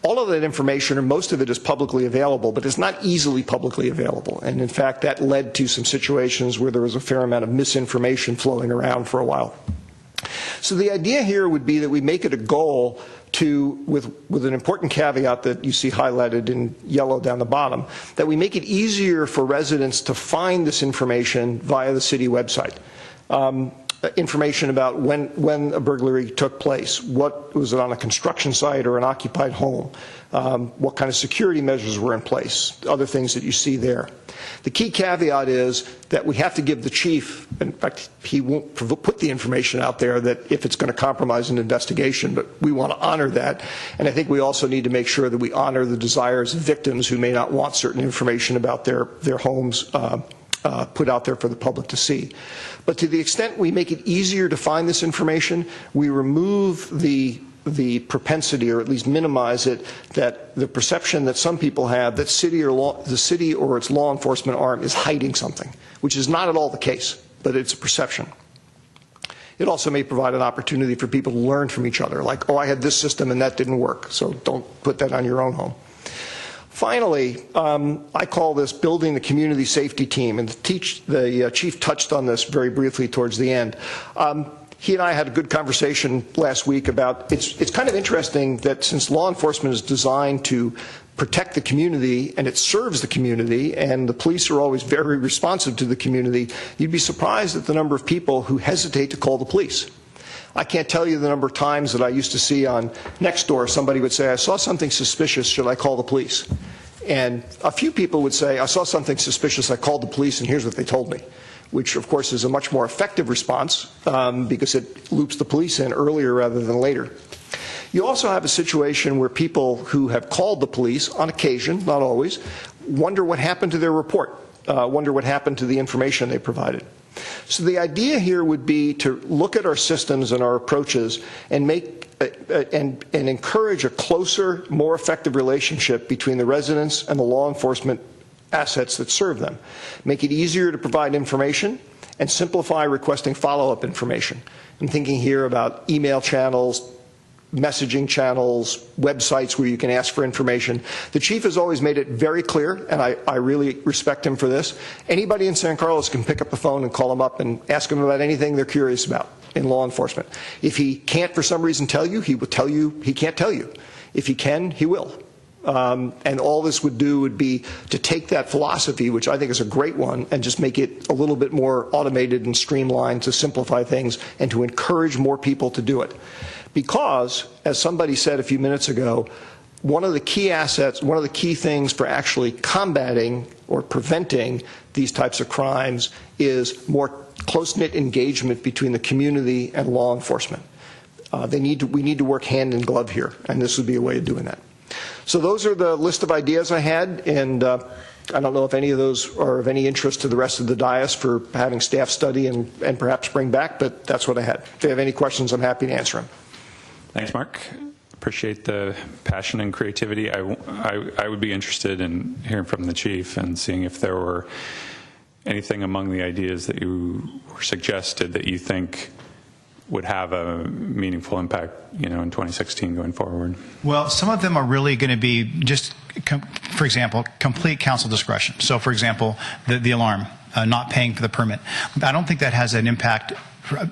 All of that information, or most of it, is publicly available, but it's not easily publicly available. And in fact, that led to some situations where there was a fair amount of misinformation flowing around for a while. So the idea here would be that we make it a goal to, with an important caveat that you see highlighted in yellow down the bottom, that we make it easier for residents to find this information via the city website. Information about when a burglary took place, what was it on a construction site or an occupied home, what kind of security measures were in place, other things that you see there. The key caveat is that we have to give the chief, in fact, he won't put the information out there that if it's going to compromise an investigation, but we want to honor that. And I think we also need to make sure that we honor the desires of victims who may not want certain information about their homes put out there for the public to see. But to the extent we make it easier to find this information, we remove the the propensity, or at least minimize it, that the perception that some people have that the city or its law enforcement arm is hiding something, which is not at all the case, but it's a perception. It also may provide an opportunity for people to learn from each other, like, oh, I had this system and that didn't work, so don't put that on your own home. Finally, I call this building the community safety team, and the chief touched on this very briefly towards the end. He and I had a good conversation last week about, it's kind of interesting that since law enforcement is designed to protect the community and it serves the community, and the police are always very responsive to the community, you'd be surprised at the number of people who hesitate to call the police. I can't tell you the number of times that I used to see on Nextdoor, somebody would say, I saw something suspicious, should I call the police? And a few people would say, I saw something suspicious, I called the police, and here's what they told me, which of course is a much more effective response because it loops the police in earlier rather than later. You also have a situation where people who have called the police on occasion, not always, wonder what happened to their report, wonder what happened to the information they provided. So the idea here would be to look at our systems and our approaches and make and encourage a closer, more effective relationship between the residents and the law enforcement assets that serve them. Make it easier to provide information and simplify requesting follow-up information. I'm thinking here about email channels, messaging channels, websites where you can ask for information. The chief has always made it very clear, and I really respect him for this. Anybody in San Carlos can pick up the phone and call him up and ask him about anything they're curious about in law enforcement. If he can't for some reason tell you, he will tell you he can't tell you. If he can, he will. And all this would do would be to take that philosophy, which I think is a great one, and just make it a little bit more automated and streamlined to simplify things and to encourage more people to do it. Because, as somebody said a few minutes ago, one of the key assets, one of the key things for actually combating or preventing these types of crimes is more close-knit engagement between the community and law enforcement. We need to work hand in glove here, and this would be a way of doing that. So those are the list of ideas I had, and I don't know if any of those are of any interest to the rest of the dais for having staff study and perhaps bring back, but that's what I had. If they have any questions, I'm happy to answer them. Thanks, Mark. Appreciate the passion and creativity. I would be interested in hearing from the chief and seeing if there were anything among the ideas that you suggested that you think would have a meaningful impact, in 2016 going forward. Well, some of them are really going to be just, for example, complete council discretion. So, for example, the alarm, not paying for the permit. I don't think that has an impact.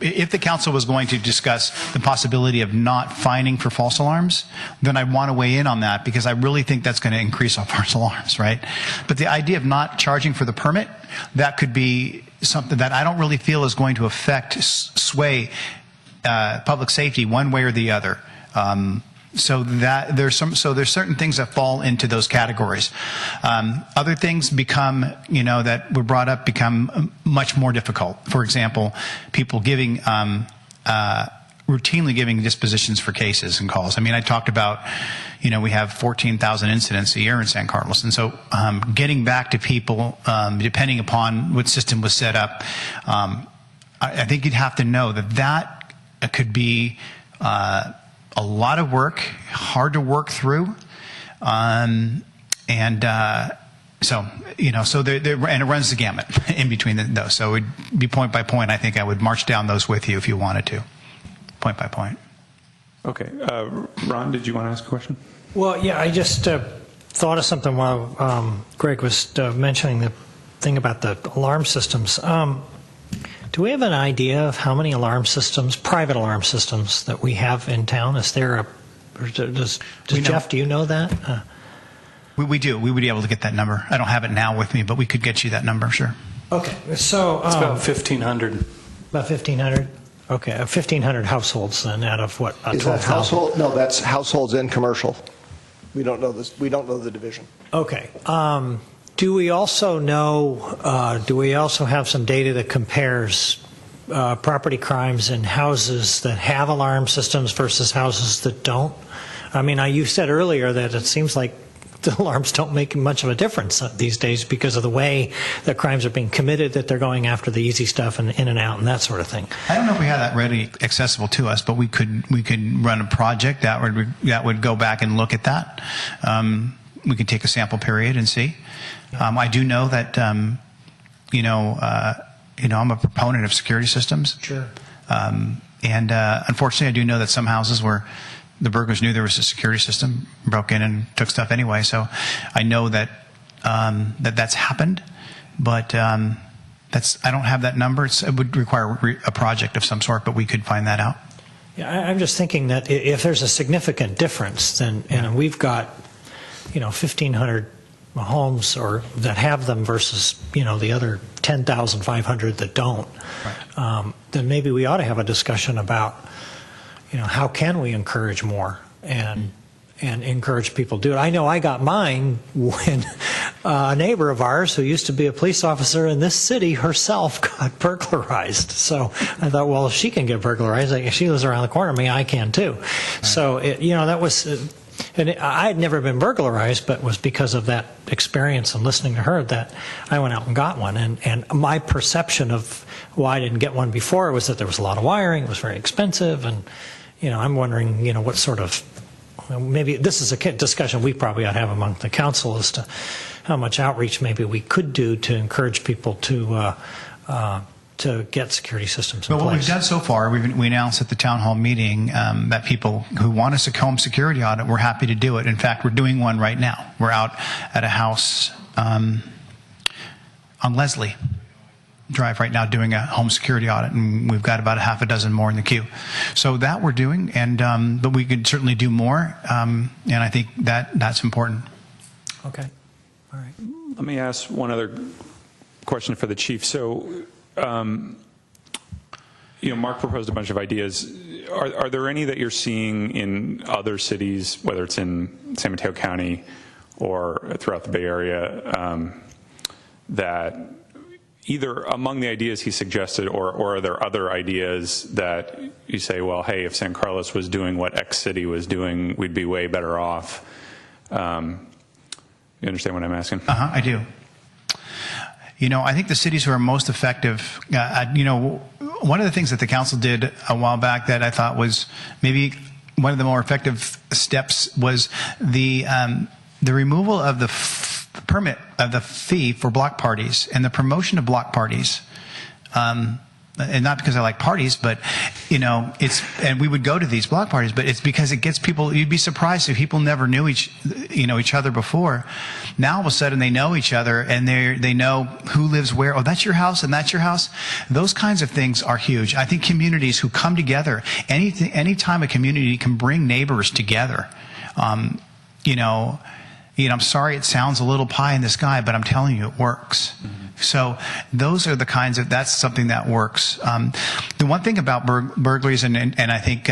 If the council was going to discuss the possibility of not fining for false alarms, then I want to weigh in on that because I really think that's going to increase our false alarms, right? But the idea of not charging for the permit, that could be something that I don't really feel is going to sway public safety one way or the other. So there's certain things that fall into those categories. Other things become, that were brought up become much more difficult. For example, people giving, routinely giving dispositions for cases and calls. I mean, I talked about, we have 14,000 incidents a year in San Carlos. And so getting back to people, depending upon what system was set up, I think you'd have to know that could be a lot of work, hard to work through, so it runs the gamut in between those. So it would be point by point. I think I would march down those with you if you wanted to, point by point. Okay, Ron, did you want to ask a question? Well, yeah, I just thought of something while Greg was mentioning the thing about the alarm systems. Do we have an idea of how many alarm systems, private alarm systems, that we have in town? Is there does Jeff, do you know that? We do. We would be able to get that number. I don't have it now with me, but we could get you that number, sure. Okay, so It's about 1,500. About 1,500? Okay, 1,500 households then out of what? Is that household? No, that's households and commercial. We don't know this. We don't know the division. Okay. Do we also know, do we also have some data that compares property crimes in houses that have alarm systems versus houses that don't? I mean, you said earlier that it seems like the alarms don't make much of a difference these days because of the way that crimes are being committed, that they're going after the easy stuff and in and out and that sort of thing. I don't know if we have that readily accessible to us, but we could run a project that would go back and look at that. We could take a sample period and see. I do know that I'm a proponent of security systems. Sure. Unfortunately, I do know that some houses where the burglars knew there was a security system, broke in and took stuff anyway. So I know that that's happened, but I don't have that number. It would require a project of some sort, but we could find that out. Yeah, I'm just thinking that if there's a significant difference, then and we've got 1,500 homes or that have them versus the other 10,500 that don't, right. Then maybe we ought to have a discussion about how can we encourage more and encourage people to do it. I know I got mine when a neighbor of ours who used to be a police officer in this city herself got burglarized. So I thought, well, if she can get burglarized, if she lives around the corner of me, I can too. Right. So that was. And I had never been burglarized, but it was because of that experience and listening to her that I went out and got one. And my perception of why I didn't get one before was that there was a lot of wiring, it was very expensive, and I'm wondering, what sort of, maybe this is a discussion we probably ought to have among the council as to how much outreach maybe we could do to encourage people to get security systems in place. What we've done so far, we announced at the town hall meeting that people who want us a home security audit, we're happy to do it. In fact, we're doing one right now. We're out at a house on Leslie Drive right now doing a home security audit, and we've got about a half a dozen more in the queue. So that we're doing, and but we could certainly do more, and I think that's important. Okay. All right. Let me ask one other question for the chief. So, Mark proposed a bunch of ideas. Are there any that you're seeing in other cities, whether it's in San Mateo County or throughout the Bay Area, that either among the ideas he suggested, or are there other ideas that you say, well, hey, if San Carlos was doing what X city was doing, we'd be way better off? You understand what I'm asking? I do. I think the cities who are most effective, one of the things that the council did a while back that I thought was maybe one of the more effective steps was the removal of the permit of the fee for block parties and the promotion of block parties. And not because I like parties, but and we would go to these block parties, but it's because it gets people. You'd be surprised if people never knew each other before. Now all of a sudden they know each other and they know who lives where. Oh, that's your house and that's your house. Those kinds of things are huge. I think communities who come together, anytime a community can bring neighbors together, I'm sorry it sounds a little pie in the sky, but I'm telling you it works. Mm-hmm. So those are the kinds of, that's something that works. The one thing about burglaries and I think,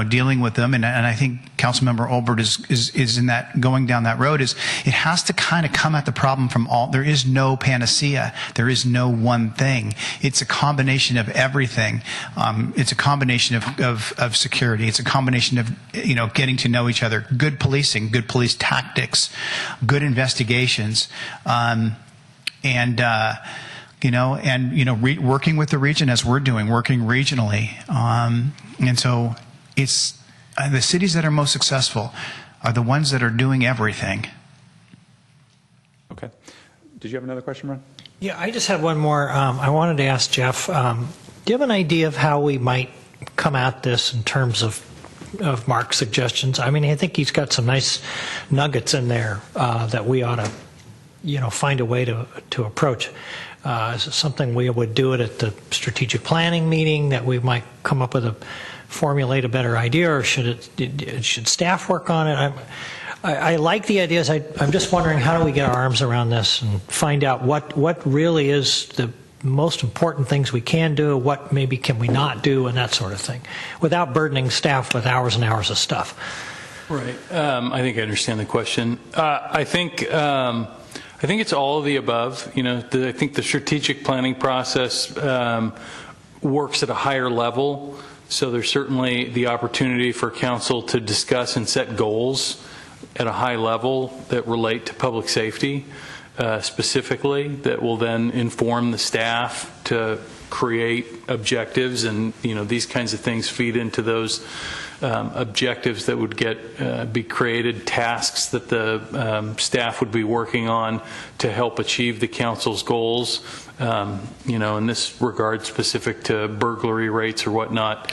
dealing with them, and I think Councilmember Olbert is in that, going down that road, is it has to kind of come at the problem from all. There is no panacea. There is no one thing. It's a combination of everything. It's a combination of security. It's a combination of, getting to know each other, good policing, good police tactics, good investigations, working with the region as we're doing, working regionally. And so it's the cities that are most successful are the ones that are doing everything. Okay. Did you have another question, Ron? Yeah, I just had one more. I wanted to ask Jeff, do you have an idea of how we might come at this in terms of Mark's suggestions? I mean, I think he's got some nice nuggets in there that we ought to find a way to approach. Is it something we would do it at the strategic planning meeting, that we might come up with formulate a better idea, or should staff work on it? I like the ideas. I'm just wondering, how do we get our arms around this and find out what really is the most important things we can do, what maybe can we not do, and that sort of thing, without burdening staff with hours and hours of stuff. Right. I think I understand the question. I think it's all of the above. I think the strategic planning process works at a higher level, so there's certainly the opportunity for council to discuss and set goals at a high level that relate to public safety specifically, that will then inform the staff to create objectives, and these kinds of things feed into those objectives that would be created, tasks that the staff would be working on to help achieve the council's goals. In this regard, specific to burglary rates or whatnot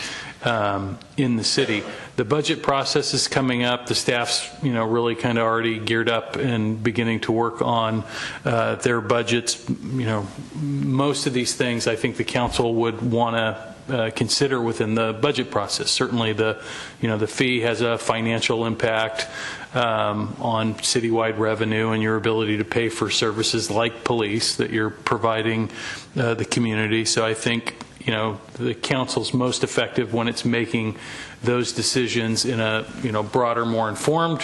in the city. The budget process is coming up. The staff's really kind of already geared up and beginning to work on their budgets. Most of these things I think the council would want to consider within the budget process. Certainly the fee has a financial impact on citywide revenue and your ability to pay for services like police that you're providing the community. So I think the council's most effective when it's making those decisions in a broader, more informed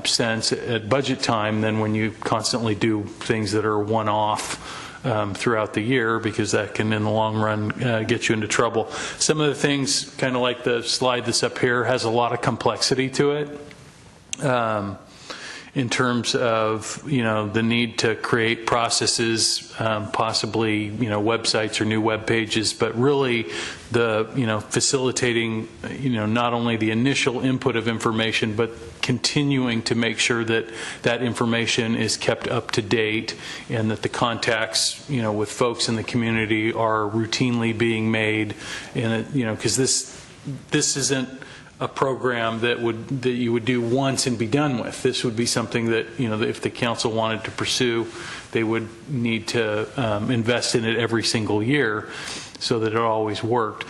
sense at budget time than when you constantly do things that are one-off throughout the year, because that can in the long run get you into trouble. Some of the things, kind of like the slide that's up here, has a lot of complexity to it. In terms of the need to create processes, possibly websites or new web pages, but really the facilitating not only the initial input of information, but continuing to make sure that that information is kept up to date, and that the contacts with folks in the community are routinely being made, and because this isn't a program that you would do once and be done with. This would be something that if the council wanted to pursue, they would need to invest in it every single year, so that it always worked.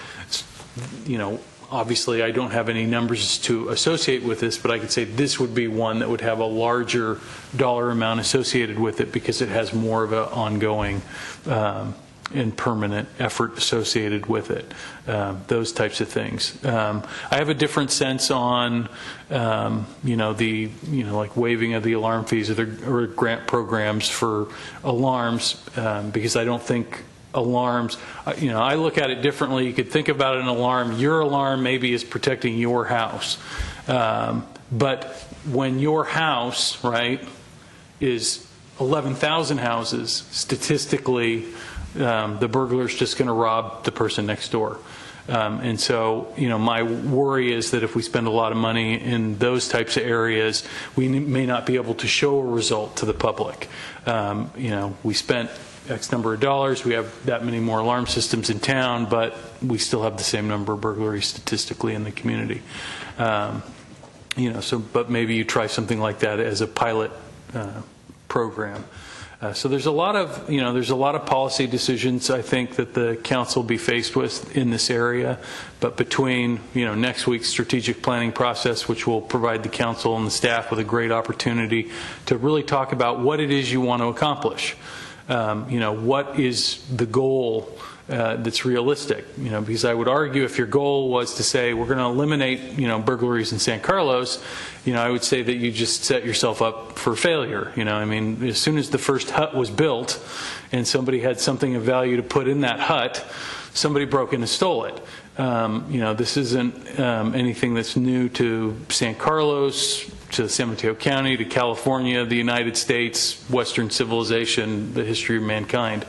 Obviously I don't have any numbers to associate with this, but I could say this would be one that would have a larger dollar amount associated with it, because it has more of an ongoing and permanent effort associated with it. Those types of things. I have a different sense on like waiving of the alarm fees or grant programs for alarms, because I don't think alarms, I look at it differently. You could think about an alarm. Your alarm maybe is protecting your house, but when your house, right, is 11,000 houses, statistically the burglar's just going to rob the person next door. And so, my worry is that if we spend a lot of money in those types of areas, we may not be able to show a result to the public. We spent X number of dollars, we have that many more alarm systems in town, but we still have the same number of burglaries statistically in the community. But maybe you try something like that as a pilot program. So there's a lot of policy decisions I think that the council will be faced with in this area. But between next week's strategic planning process, which will provide the council and the staff with a great opportunity to really talk about what it is you want to accomplish. What is the goal that's realistic? Because I would argue if your goal was to say we're going to eliminate burglaries in San Carlos, I would say that you just set yourself up for failure. As soon as the first hut was built and somebody had something of value to put in that hut, somebody broke in and stole it. This isn't anything that's new to San Carlos, to San Mateo County, to California, the United States, Western civilization, the history of mankind.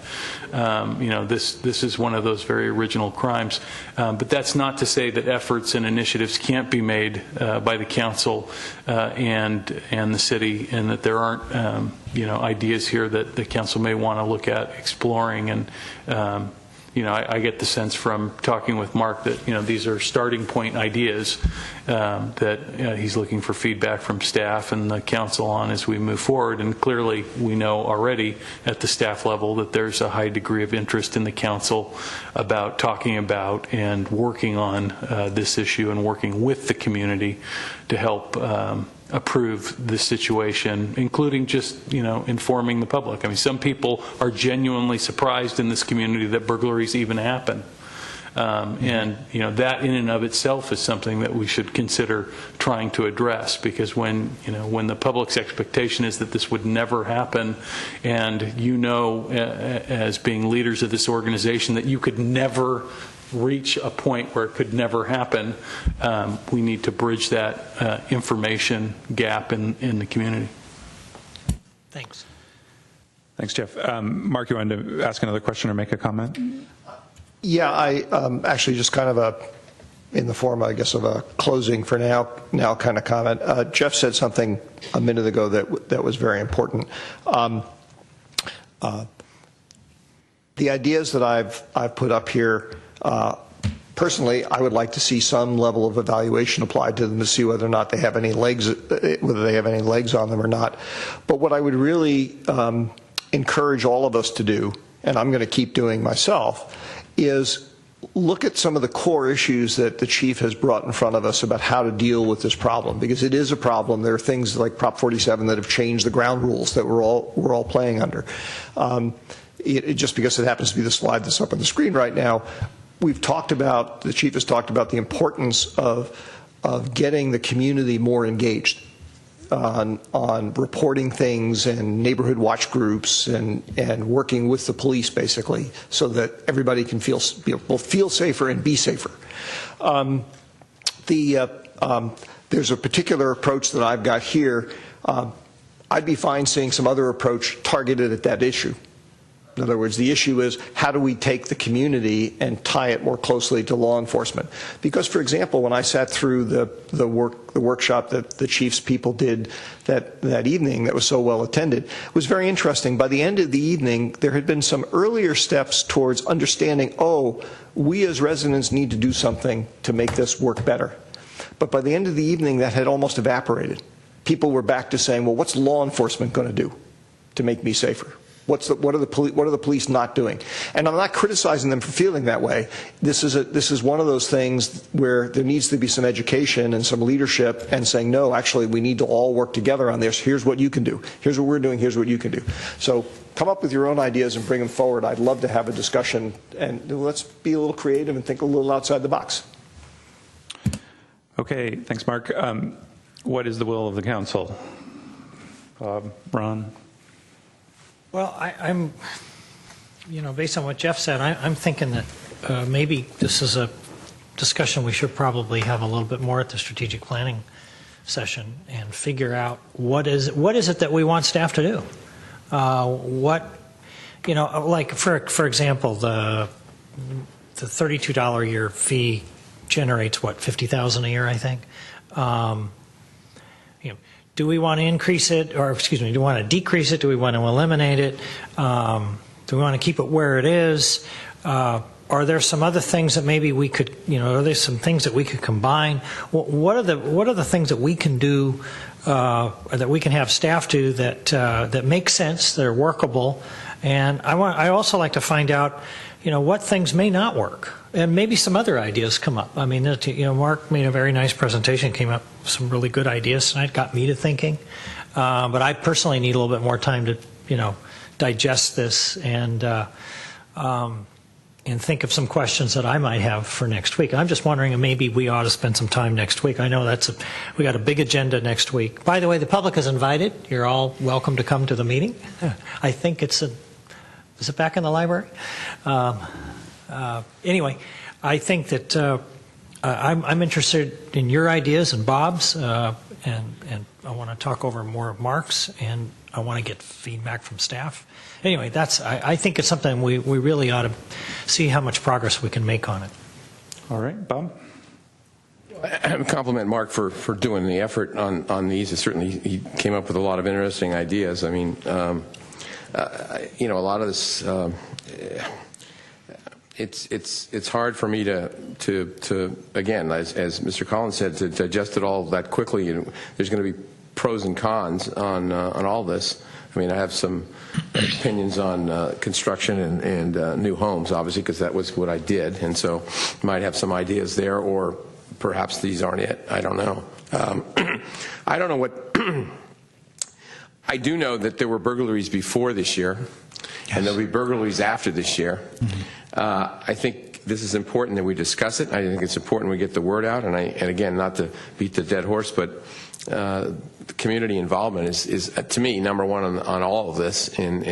This is one of those very original crimes. But that's not to say that efforts and initiatives can't be made by the council and the city, and that there aren't ideas here that the council may want to look at exploring. And I get the sense from talking with Mark that these are starting point ideas that he's looking for feedback from staff and the council on as we move forward. And clearly we know already at the staff level that there's a high degree of interest in the council about talking about and working on this issue and working with the community to help approve the situation, including just informing the public. Some people are genuinely surprised in this community that burglaries even happen, and that in and of itself is something that we should consider trying to address, because when the public's expectation is that this would never happen, and as being leaders of this organization that you could never reach a point where it could never happen, we need to bridge that information gap in the community. Thanks. Thanks, Jeff. Mark, you wanted to ask another question or make a comment? Yeah, I actually just kind of in the form, I guess, of a closing for now kind of comment. Jeff said something a minute ago that was very important. The ideas that I've put up here, personally, I would like to see some level of evaluation applied to them to see whether or not they have any legs, on them or not. But what I would really encourage all of us to do, and I'm going to keep doing myself, is look at some of the core issues that the chief has brought in front of us about how to deal with this problem, because it is a problem. There are things like Prop 47 that have changed the ground rules that we're all playing under. Just because it happens to be the slide that's up on the screen right now, the chief has talked about the importance of getting the community more engaged on reporting things and neighborhood watch groups and working with the police, basically, so that everybody can feel safer and be safer. There's a particular approach that I've got here. I'd be fine seeing some other approach targeted at that issue. In other words, the issue is how do we take the community and tie it more closely to law enforcement? Because, for example, when I sat through the workshop that the chief's people did that evening that was so well attended, it was very interesting. By the end of the evening, there had been some earlier steps towards understanding, we as residents need to do something to make this work better. But by the end of the evening, that had almost evaporated. People were back to saying, well, what's law enforcement going to do to make me safer? What are the police not doing? And I'm not criticizing them for feeling that way. This is one of those things where there needs to be some education and some leadership and saying, no, actually, we need to all work together on this. Here's what you can do. Here's what we're doing. Here's what you can do. So come up with your own ideas and bring them forward. I'd love to have a discussion, and let's be a little creative and think a little outside the box. Okay, thanks, Mark. What is the will of the council? Bob, Ron? Well, I'm, based on what Jeff said, I'm thinking that maybe this is a discussion we should probably have a little bit more at the strategic planning session and figure out what is it that we want staff to do. Like for example, the $32 a year fee generates what, $50,000 a year, I think. Do we want to increase it, or excuse me, do we want to decrease it? Do we want to eliminate it? Do we want to keep it where it is? Are there some other things that maybe we could, are there some things that we could combine? What are the things that we can do, that we can have staff do that make sense, that are workable? And I also like to find out, what things may not work, and maybe some other ideas come up. I mean, Mark made a very nice presentation, came up with some really good ideas tonight, got me to thinking. But I personally need a little bit more time to, digest this and think of some questions that I might have for next week. I'm just wondering if maybe we ought to spend some time next week. I know we got a big agenda next week. By the way, the public is invited. You're all welcome to come to the meeting. I think is it back in the library? Anyway, I think that I'm interested in your ideas and Bob's, and I want to talk over more of Mark's, and I want to get feedback from staff. Anyway, I think it's something we really ought to see how much progress we can make on it. All right, Bob? I compliment Mark for doing the effort on these. Certainly, he came up with a lot of interesting ideas. I mean, a lot of this, it's hard for me to again, as Mr. Collins said, to digest it all that quickly. There's going to be pros and cons on all this. I mean, I have some opinions on construction and new homes, obviously, because that was what I did, and so might have some ideas there, or perhaps these aren't it. I don't know. I don't know what. I do know that there were burglaries before this year, yes, and there'll be burglaries after this year. Mm-hmm. I think this is important that we discuss it. I think it's important we get the word out, and again, not to beat the dead horse, but the community involvement is to me, number one on all of this, and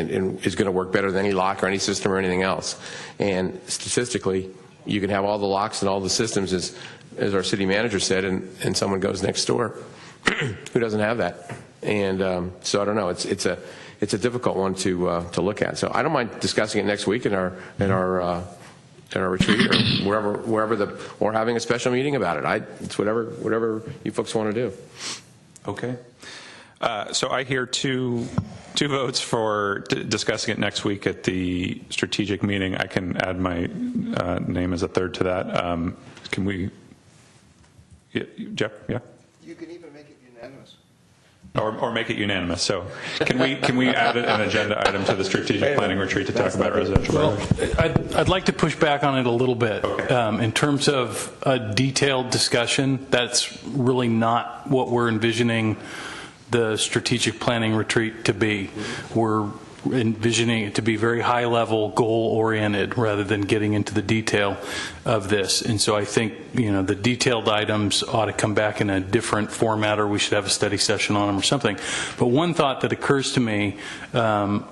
is going to work better than any lock or any system or anything else. And statistically, you can have all the locks and all the systems, as our city manager said, and someone goes next door who doesn't have that. And so I don't know. It's a difficult one to look at. So I don't mind discussing it next week in our retreat or wherever or having a special meeting about it. It's whatever you folks want to do. Okay. So I hear two votes for discussing it next week at the strategic meeting. I can add my name as a third to that. Can we? Yeah, Jeff? Yeah. You can even make it unanimous. Or make it unanimous. So can we add an agenda item to the strategic planning retreat to talk about residential? Well, I'd like to push back on it a little bit. Okay. In terms of a detailed discussion, that's really not what we're envisioning the strategic planning retreat to be. We're envisioning it to be very high level, goal oriented, rather than getting into the detail of this. And so I think, the detailed items ought to come back in a different format, or we should have a study session on them or something. But one thought that occurs to me,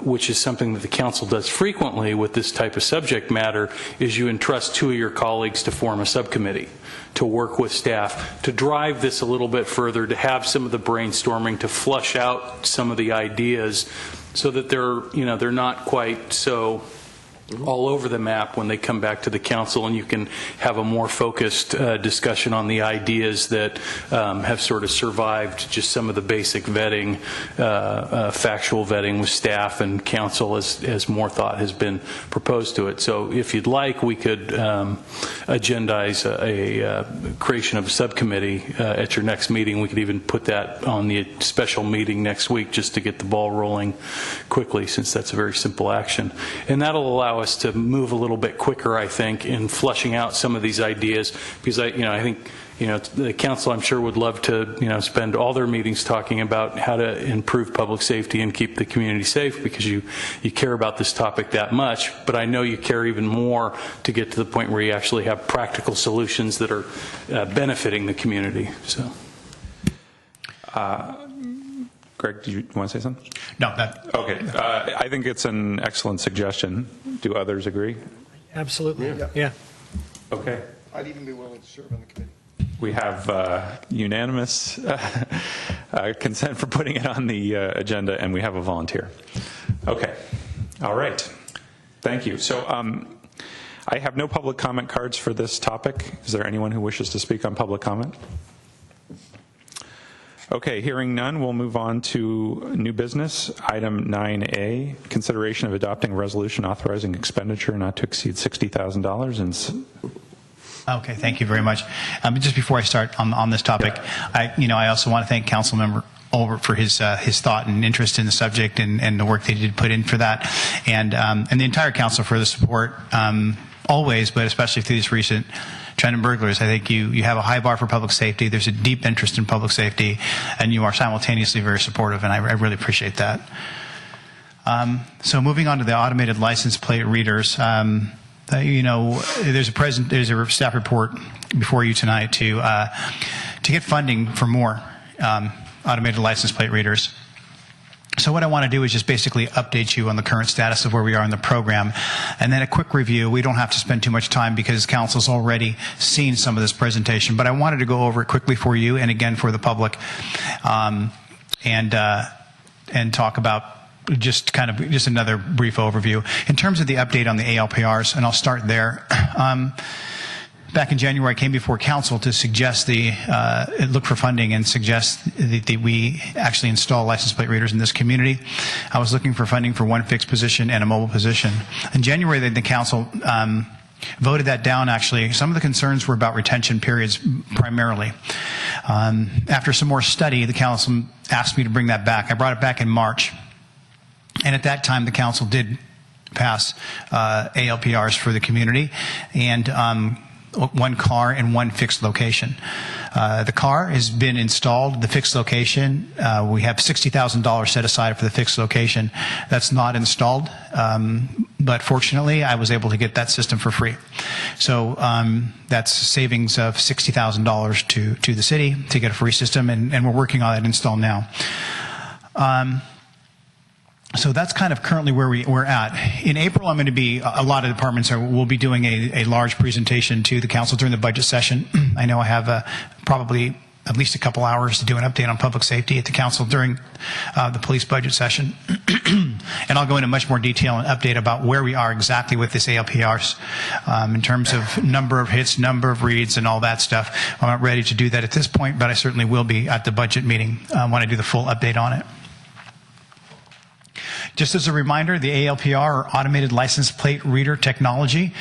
which is something that the council does frequently with this type of subject matter, is you entrust 2 of your colleagues to form a subcommittee to work with staff, to drive this a little bit further, to have some of the brainstorming, to flush out some of the ideas, so that they're not quite so all over the map when they come back to the council, and you can have a more focused discussion on the ideas that have sort of survived just some of the basic vetting, factual vetting with staff and council as more thought has been proposed to it. So if you'd like, we could agendize a creation of a subcommittee at your next meeting. We could even put that on the special meeting next week just to get the ball rolling quickly, since that's a very simple action. And that'll allow us to move a little bit quicker, I think, in flushing out some of these ideas, because I think the council, I'm sure, would love to spend all their meetings talking about how to improve public safety and keep the community safe, because you care about this topic that much. But I know you care even more to get to the point where you actually have practical solutions that are benefiting the community. So. Greg, do you want to say something? No. Okay. I think it's an excellent suggestion. Do others agree? Absolutely. Yeah. Okay. I'd even be willing to serve on the committee. We have unanimous consent for putting it on the agenda, and we have a volunteer. Okay. All right. Thank you. So I have no public comment cards for this topic. Is there anyone who wishes to speak on public comment? Okay, hearing none, we'll move on to new business. Item 9A, consideration of adopting a resolution authorizing expenditure not to exceed $60,000. Okay, thank you very much. Just before I start on this topic, I also want to thank Councilmember Olbert for his thought and interest in the subject and the work that he did put in for that, and the entire council for the support always, but especially through this recent trend in burglaries. I think you have a high bar for public safety. There's a deep interest in public safety, and you are simultaneously very supportive, and I really appreciate that. So moving on to the automated license plate readers, there's a staff report before you tonight to get funding for more automated license plate readers. So what I want to do is just basically update you on the current status of where we are in the program, and then a quick review. We don't have to spend too much time because council's already seen some of this presentation, but I wanted to go over it quickly for you and again for the public, and talk about just another brief overview. In terms of the update on the ALPRs, and I'll start there. Back in January, I came before council to suggest look for funding and suggest that we actually install license plate readers in this community. I was looking for funding for one fixed position and a mobile position. In January, the council voted that down, actually. Some of the concerns were about retention periods primarily. After some more study, the council asked me to bring that back. I brought it back in March. And at that time, the council did pass ALPRs for the community, and one car and one fixed location. The car has been installed. The fixed location, we have $60,000 set aside for the fixed location. That's not installed, but fortunately, I was able to get that system for free. So that's savings of $60,000 to the city to get a free system, and we're working on that install now. So that's kind of currently where we're at. In April, I'm going to be, a lot of departments will be doing a large presentation to the council during the budget session. I know I have probably at least a couple hours to do an update on public safety at the council during the police budget session. And I'll go into much more detail and update about where we are exactly with this ALPRs in terms of number of hits, number of reads, and all that stuff. I'm not ready to do that at this point, but I certainly will be at the budget meeting when I do the full update on it. Just as a reminder, the ALPR, or Automated License Plate Reader technology,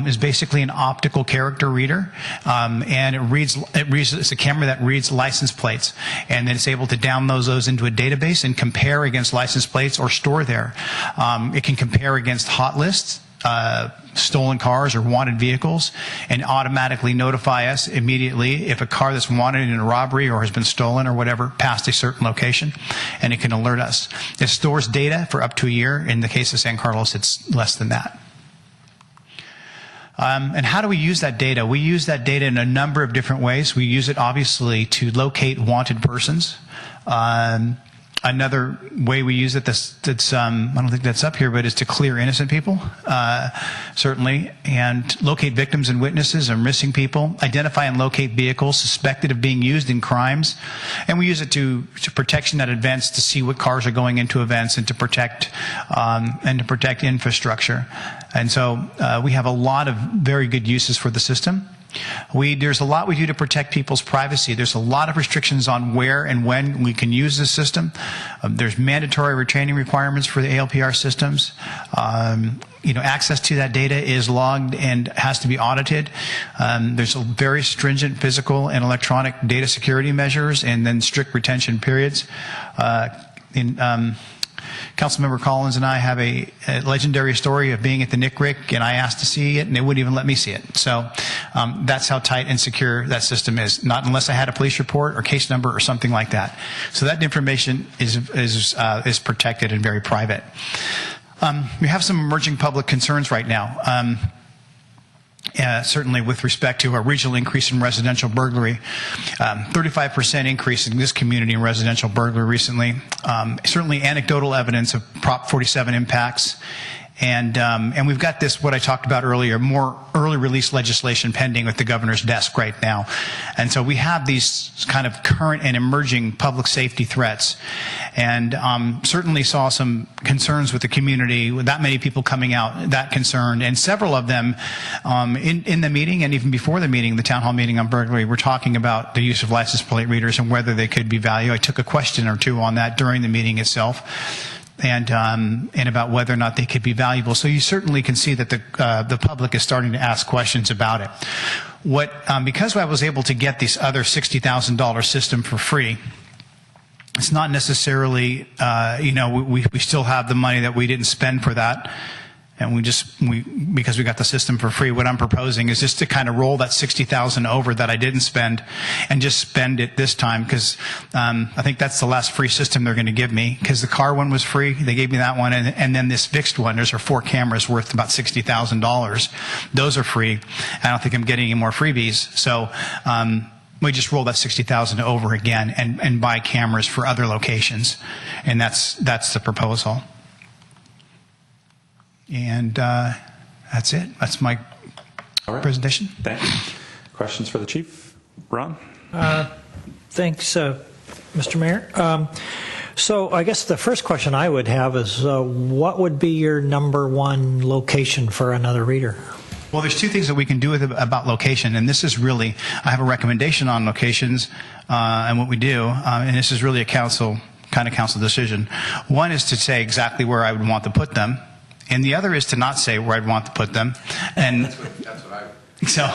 is basically an optical character reader, and it's a camera that reads license plates, and then it's able to download those into a database and compare against license plates or store there. It can compare against hot lists, stolen cars or wanted vehicles, and automatically notify us immediately if a car that's wanted in a robbery or has been stolen or whatever passed a certain location, and it can alert us. It stores data for up to a year. In the case of San Carlos, it's less than that. And how do we use that data? We use that data in a number of different ways. We use it obviously to locate wanted persons. Another way we use it that's I don't think that's up here, but is to clear innocent people, certainly, and locate victims and witnesses or missing people, identify and locate vehicles suspected of being used in crimes, and we use it to protection at events, to see what cars are going into events, and to protect infrastructure. And so we have a lot of very good uses for the system. There's a lot we do to protect people's privacy. There's a lot of restrictions on where and when we can use this system. There's mandatory retraining requirements for the ALPR systems. Access to that data is logged and has to be audited. There's a very stringent physical and electronic data security measures, and then strict retention periods. Councilmember Collins and I have a legendary story of being at the NICRIC, and I asked to see it, and they wouldn't even let me see it. So that's how tight and secure that system is, not unless I had a police report or case number or something like that. So that information is protected and very private. We have some emerging public concerns right now. Certainly with respect to a regional increase in residential burglary, 35% increase in this community in residential burglary recently. Certainly anecdotal evidence of Prop 47 impacts. And we've got this, what I talked about earlier, more early release legislation pending with the governor's desk right now. And so we have these kind of current and emerging public safety threats. And certainly saw some concerns with the community, with that many people coming out that concerned. And several of them in the meeting and even before the meeting, the town hall meeting on burglary, we're talking about the use of license plate readers and whether they could be valued. I took a question or two on that during the meeting itself. And about whether or not they could be valuable. So you certainly can see that the public is starting to ask questions about it. Because I was able to get this other $60,000 system for free, it's not necessarily, we still have the money that we didn't spend for that. And because we got the system for free, what I'm proposing is just to kind of roll that $60,000 over that I didn't spend and just spend it this time, because I think that's the last free system they're going to give me, because the car one was free. They gave me that one. And then this fixed one, there's 4 cameras worth about $60,000. Those are free. I don't think I'm getting any more freebies. So we just roll that $60,000 over again and buy cameras for other locations. And that's the proposal. And that's it. That's my presentation. Thank you. Questions for the chief? Ron? Thanks, Mr. Mayor. So I guess the first question I would have is what would be your number one location for another reader? Well, there's 2 things that we can do about location, and this is really, I have a recommendation on locations and what we do, and this is really a council decision. One is to say exactly where I would want to put them. And the other is to not say where I'd want to put them. And that's what I would. So,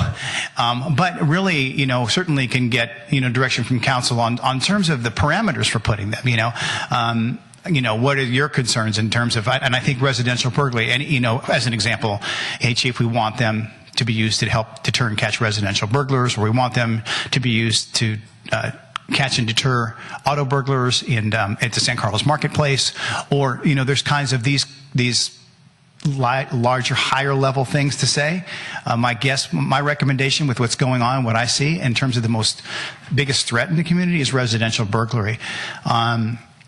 but really, certainly can get, direction from council on terms of the parameters for putting them, what are your concerns in terms of, and I think residential burglary, and, as an example, hey, chief, we want them to be used to help deter and catch residential burglars, or we want them to be used to, catch and deter auto burglars at the San Carlos marketplace, or, there's kinds of these larger, higher level things to say. My recommendation with what's going on, what I see in terms of the biggest threat in the community is residential burglary.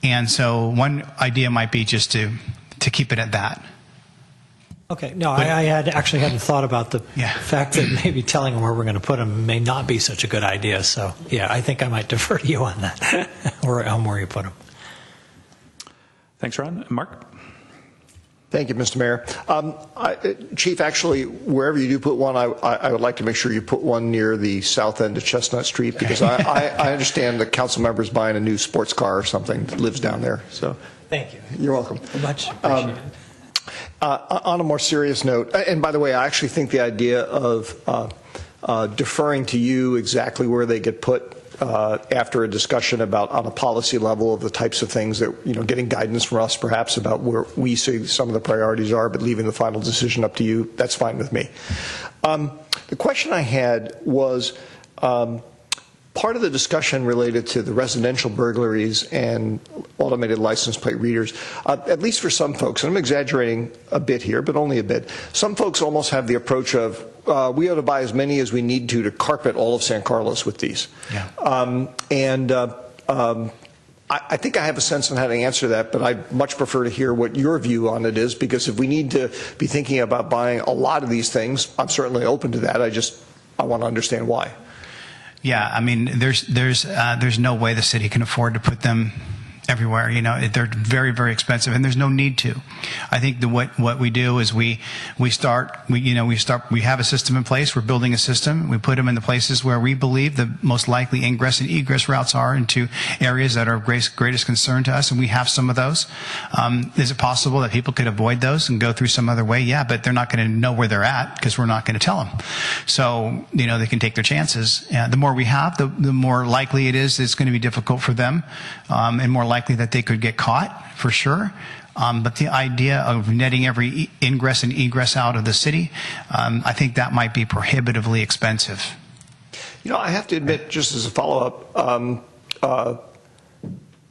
And so one idea might be just to keep it at that. Okay, no, I actually hadn't thought about the Yeah. fact that maybe telling them where we're going to put them may not be such a good idea. So, yeah, I think I might defer to you on that, or on where you put them. Thanks, Ron. Mark? Thank you, Mr. Mayor. Chief, actually, wherever you do put one, I would like to make sure you put one near the south end of Chestnut Street, because I understand the council member's buying a new sports car or something that lives down there. So, Thank you. you're welcome. Much appreciated. On a more serious note, and by the way, I actually think the idea of deferring to you exactly where they get put after a discussion about on a policy level of the types of things that, getting guidance from us perhaps about where we see some of the priorities are, but leaving the final decision up to you, that's fine with me. The question I had was part of the discussion related to the residential burglaries and automated license plate readers, at least for some folks, and I'm exaggerating a bit here, but only a bit, some folks almost have the approach of, we ought to buy as many as we need to carpet all of San Carlos with these. Yeah. I think I have a sense on how to answer that, but I'd much prefer to hear what your view on it is, because if we need to be thinking about buying a lot of these things, I'm certainly open to that. I want to understand why. Yeah, I mean, there's no way the city can afford to put them everywhere. They're very, very expensive, and there's no need to. I think what we do is we have a system in place. We're building a system. We put them in the places where we believe the most likely ingress and egress routes are into areas that are of greatest concern to us, and we have some of those. Is it possible that people could avoid those and go through some other way? Yeah, but they're not going to know where they're at because we're not going to tell them. So, they can take their chances. The more we have, the more likely it is it's going to be difficult for them, and more likely that they could get caught, for sure. But the idea of netting every ingress and egress out of the city, I think that might be prohibitively expensive. I have to admit, just as a follow-up, I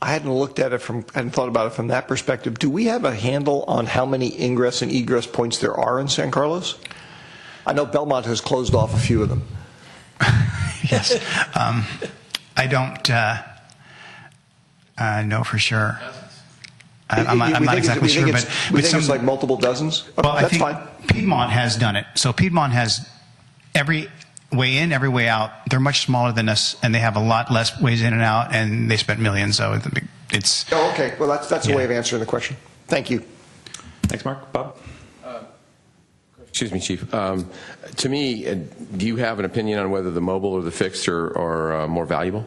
hadn't thought about it from that perspective. Do we have a handle on how many ingress and egress points there are in San Carlos? I know Belmont has closed off a few of them. Yes. I don't know for sure. I'm not exactly sure, but we think it's like multiple dozens. Well, that's I think fine. Piedmont has done it. So Piedmont has every way in, every way out. They're much smaller than us, and they have a lot less ways in and out, and they spent millions. So it's. Oh, okay. Well, that's a way of answering the question. Thank you. Thanks, Mark. Bob? Excuse me, Chief. To me, do you have an opinion on whether the mobile or the fixed are more valuable?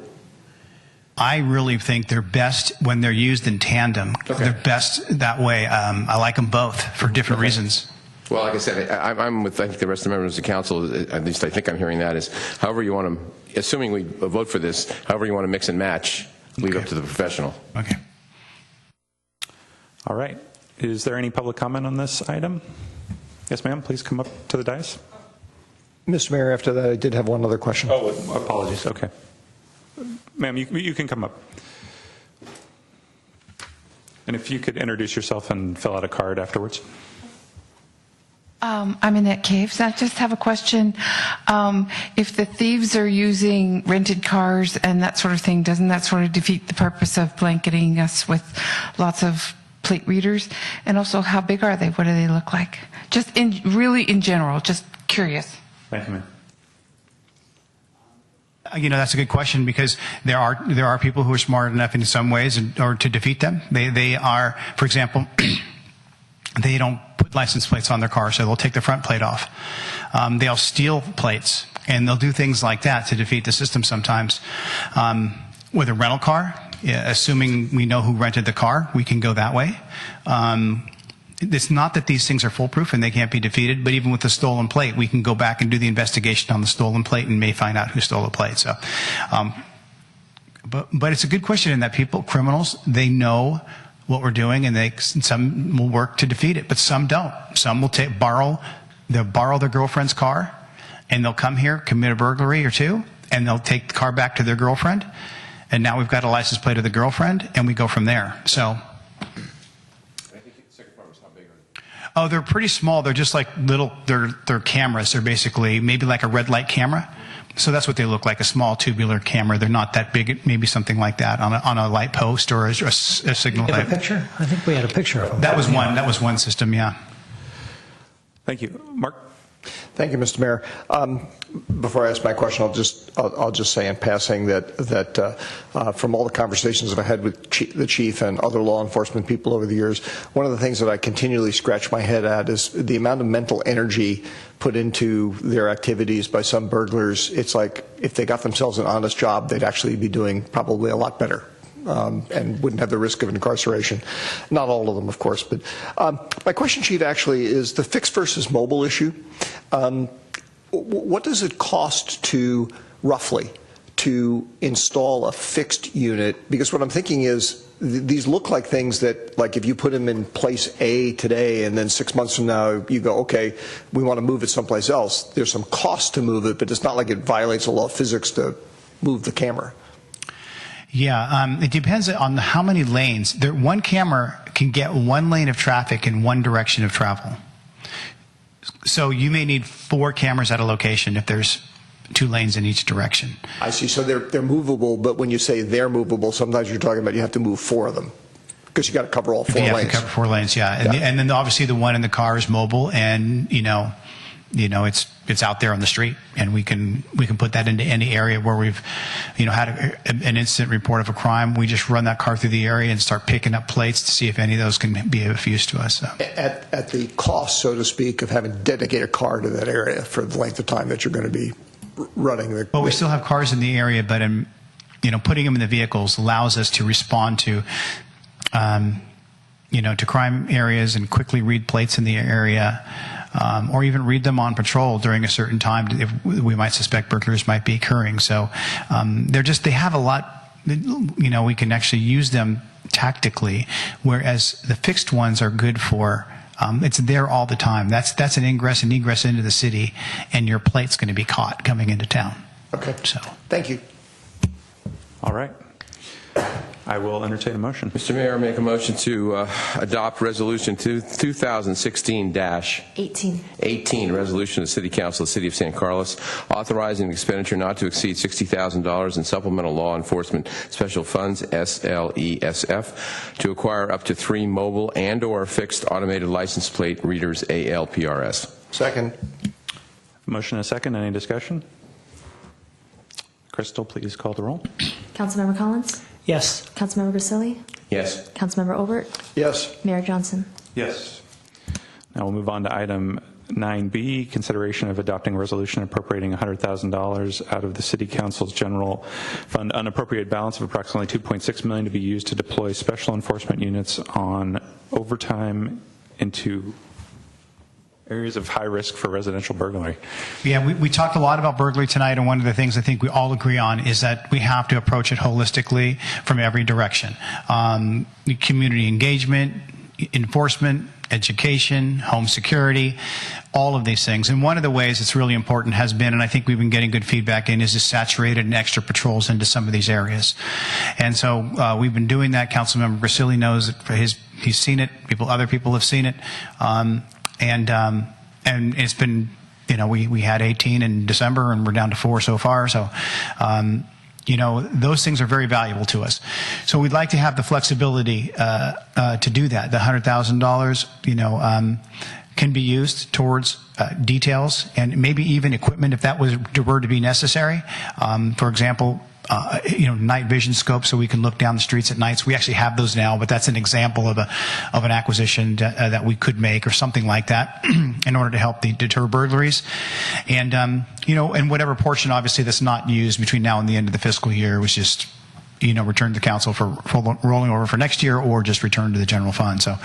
I really think they're best when they're used in tandem. Okay. They're best that way. I like them both for different reasons. Well, like I said, I'm with, I think, the rest of the members of the council, at least I think I'm hearing that, is however you want to, assuming we vote for this, however you want to mix and match, leave it up to the professional. Okay. All right. Is there any public comment on this item? Yes, ma'am. Please come up to the dais. Mr. Mayor, after that, I did have one other question. Oh, apologies. Okay. Ma'am, you can come up. And if you could introduce yourself and fill out a card afterwards. I'm Annette Caves. I just have a question. If the thieves are using rented cars and that sort of thing, doesn't that sort of defeat the purpose of blanketing us with lots of plate readers? And also, how big are they? What do they look like? Just really in general, just curious. Thank you, ma'am. That's a good question, because there are people who are smart enough in some ways or to defeat them. They are, for example, they don't put license plates on their car, so they'll take the front plate off. They'll steal plates, and they'll do things like that to defeat the system sometimes. With a rental car, assuming we know who rented the car, we can go that way. It's not that these things are foolproof and they can't be defeated, but even with the stolen plate, we can go back and do the investigation on the stolen plate and may find out who stole the plate. So, but it's a good question in that criminals, they know what we're doing, and some will work to defeat it, but some don't. Some will borrow their girlfriend's car, and they'll come here, commit a burglary or two, and they'll take the car back to their girlfriend, and now we've got a license plate of the girlfriend, and we go from there. So. Oh, they're pretty small. They're just like they're cameras. They're basically maybe like a red light camera, So that's what they look like, a small tubular camera. They're not that big, maybe something like that on a light post or a signal You have light. a picture? I think we had a picture of them. That was one system, yeah. Thank you. Mark? Thank you, Mr. Mayor. Before I ask my question, I'll just say in passing that from all the conversations that I had with the chief and other law enforcement people over the years, one of the things that I continually scratch my head at is the amount of mental energy put into their activities by some burglars. It's like if they got themselves an honest job, they'd actually be doing probably a lot better. And wouldn't have the risk of incarceration. Not all of them, of course. But my question, Chief, actually is the fixed versus mobile issue. What does it cost to, roughly, to install a fixed unit? Because what I'm thinking is these look like things that, like if you put them in place A today and then 6 months from now you go, okay, we want to move it someplace else. There's some cost to move it, but it's not like it violates the law of physics to move the camera. Yeah, it depends on how many lanes. One camera can get one lane of traffic in one direction of travel. So you may need 4 cameras at a location if there's 2 lanes in each direction. I see. So they're movable, but when you say they're movable, sometimes you're talking about you have to move 4 of them because you got to cover all 4 lanes. You have to cover 4 lanes, yeah. And then obviously the one in the car is mobile, and it's out there on the street, and we can put that into any area where we've had an incident report of a crime. We just run that car through the area and start picking up plates to see if any of those can be of use to us. So. At the cost, so to speak, of having to dedicate a car to that area for the length of time that you're going to be running the. Well, we still have cars in the area, but putting them in the vehicles allows us to respond to to crime areas and quickly read plates in the area. Or even read them on patrol during a certain time if we might suspect burglaries might be occurring. So they have a lot, we can actually use them tactically, whereas the fixed ones are good for, it's there all the time. That's an ingress and egress into the city, and your plate's going to be caught coming into town. Okay. So thank you. All right. I will entertain a motion. Mr. Mayor, I make a motion to adopt Resolution 2016-18, Resolution of the City Council of the City of San Carlos, authorizing an expenditure not to exceed $60,000 in supplemental law enforcement special funds, SLESF, to acquire up to 3 mobile and/or fixed automated license plate readers, ALPRS. Second. Motion and a second. Any discussion? Crystal, please call the roll. Councilmember Collins? Yes. Councilmember Grisilli? Yes. Councilmember Obert? Yes. Mayor Johnson? Yes. Now we'll move on to item 9B, consideration of adopting a resolution appropriating $100,000 out of the City Council's general fund unappropriated balance of approximately $2.6 million to be used to deploy special enforcement units on overtime into areas of high risk for residential burglary. Yeah, we talked a lot about burglary tonight, and one of the things I think we all agree on is that we have to approach it holistically from every direction. Community engagement, enforcement, education, home security, all of these things. And one of the ways it's really important has been, and I think we've been getting good feedback in, is saturated and extra patrols into some of these areas. And so we've been doing that. Councilmember Grisilli knows it. He's seen it. Other people have seen it. And it's been, we had 18 in December, and we're down to 4 so far. So, those things are very valuable to us. So we'd like to have the flexibility to do that. The $100,000, can be used towards details and maybe even equipment if that were to be necessary. For example, night vision scope so we can look down the streets at nights. We actually have those now, but that's an example of an acquisition that we could make or something like that in order to help deter burglaries. And, and whatever portion obviously that's not used between now and the end of the fiscal year was just, returned to council for rolling over for next year or just returned to the general fund. So,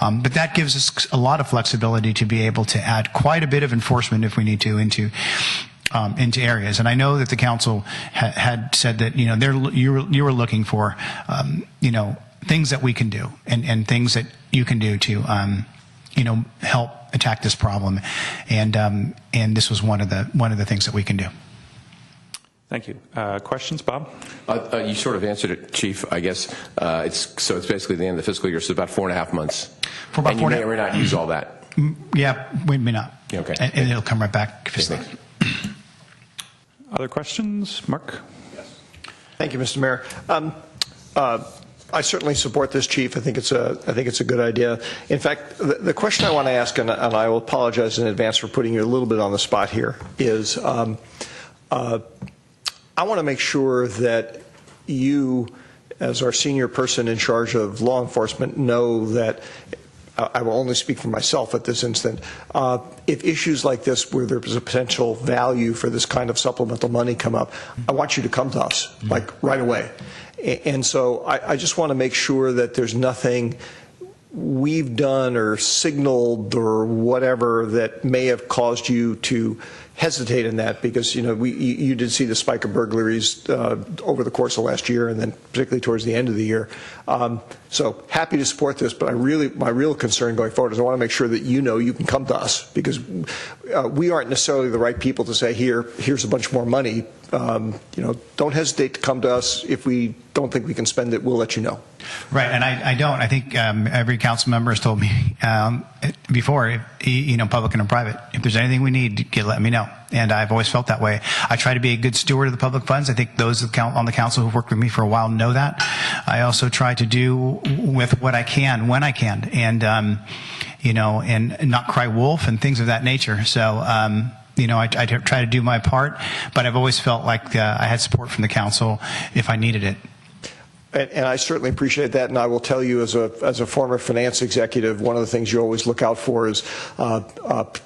but that gives us a lot of flexibility to be able to add quite a bit of enforcement if we need to into areas. And I know that the council had said that, you were looking for, things that we can do and things that you can do to, help attack this problem. And this was one of the things that we can do. Thank you. Questions, Bob? You sort of answered it, Chief. I guess it's basically the end of the fiscal year, so about 4.5 months. For about and you may or may not use all that. Yeah, we may not. Okay. And it'll come right back. Other questions? Mark? Thank you, Mr. Mayor. I certainly support this, Chief. I think it's a good idea. In fact, the question I want to ask, and I will apologize in advance for putting you a little bit on the spot here, is I want to make sure that you, as our senior person in charge of law enforcement, know that I will only speak for myself at this instant. If issues like this, where there's a potential value for this kind of supplemental money come up, I want you to come to us, like right away. And so I just want to make sure that there's nothing we've done or signaled or whatever that may have caused you to hesitate in that, because you did see the spike of burglaries over the course of last year, and then particularly towards the end of the year. So happy to support this, but my real concern going forward is I want to make sure that you can come to us, because we aren't necessarily the right people to say here's a bunch more money. Don't hesitate to come to us. If we don't think we can spend it, we'll let you know. Right, and I don't. I think every council member has told me before, public and private, if there's anything we need, let me know. And I've always felt that way. I try to be a good steward of the public funds. I think those on the council who've worked with me for a while know that. I also try to do with what I can when I can, and and not cry wolf and things of that nature. So. I try to do my part, but I've always felt like I had support from the council if I needed it. And I certainly appreciate that, and I will tell you, as a former finance executive, one of the things you always look out for is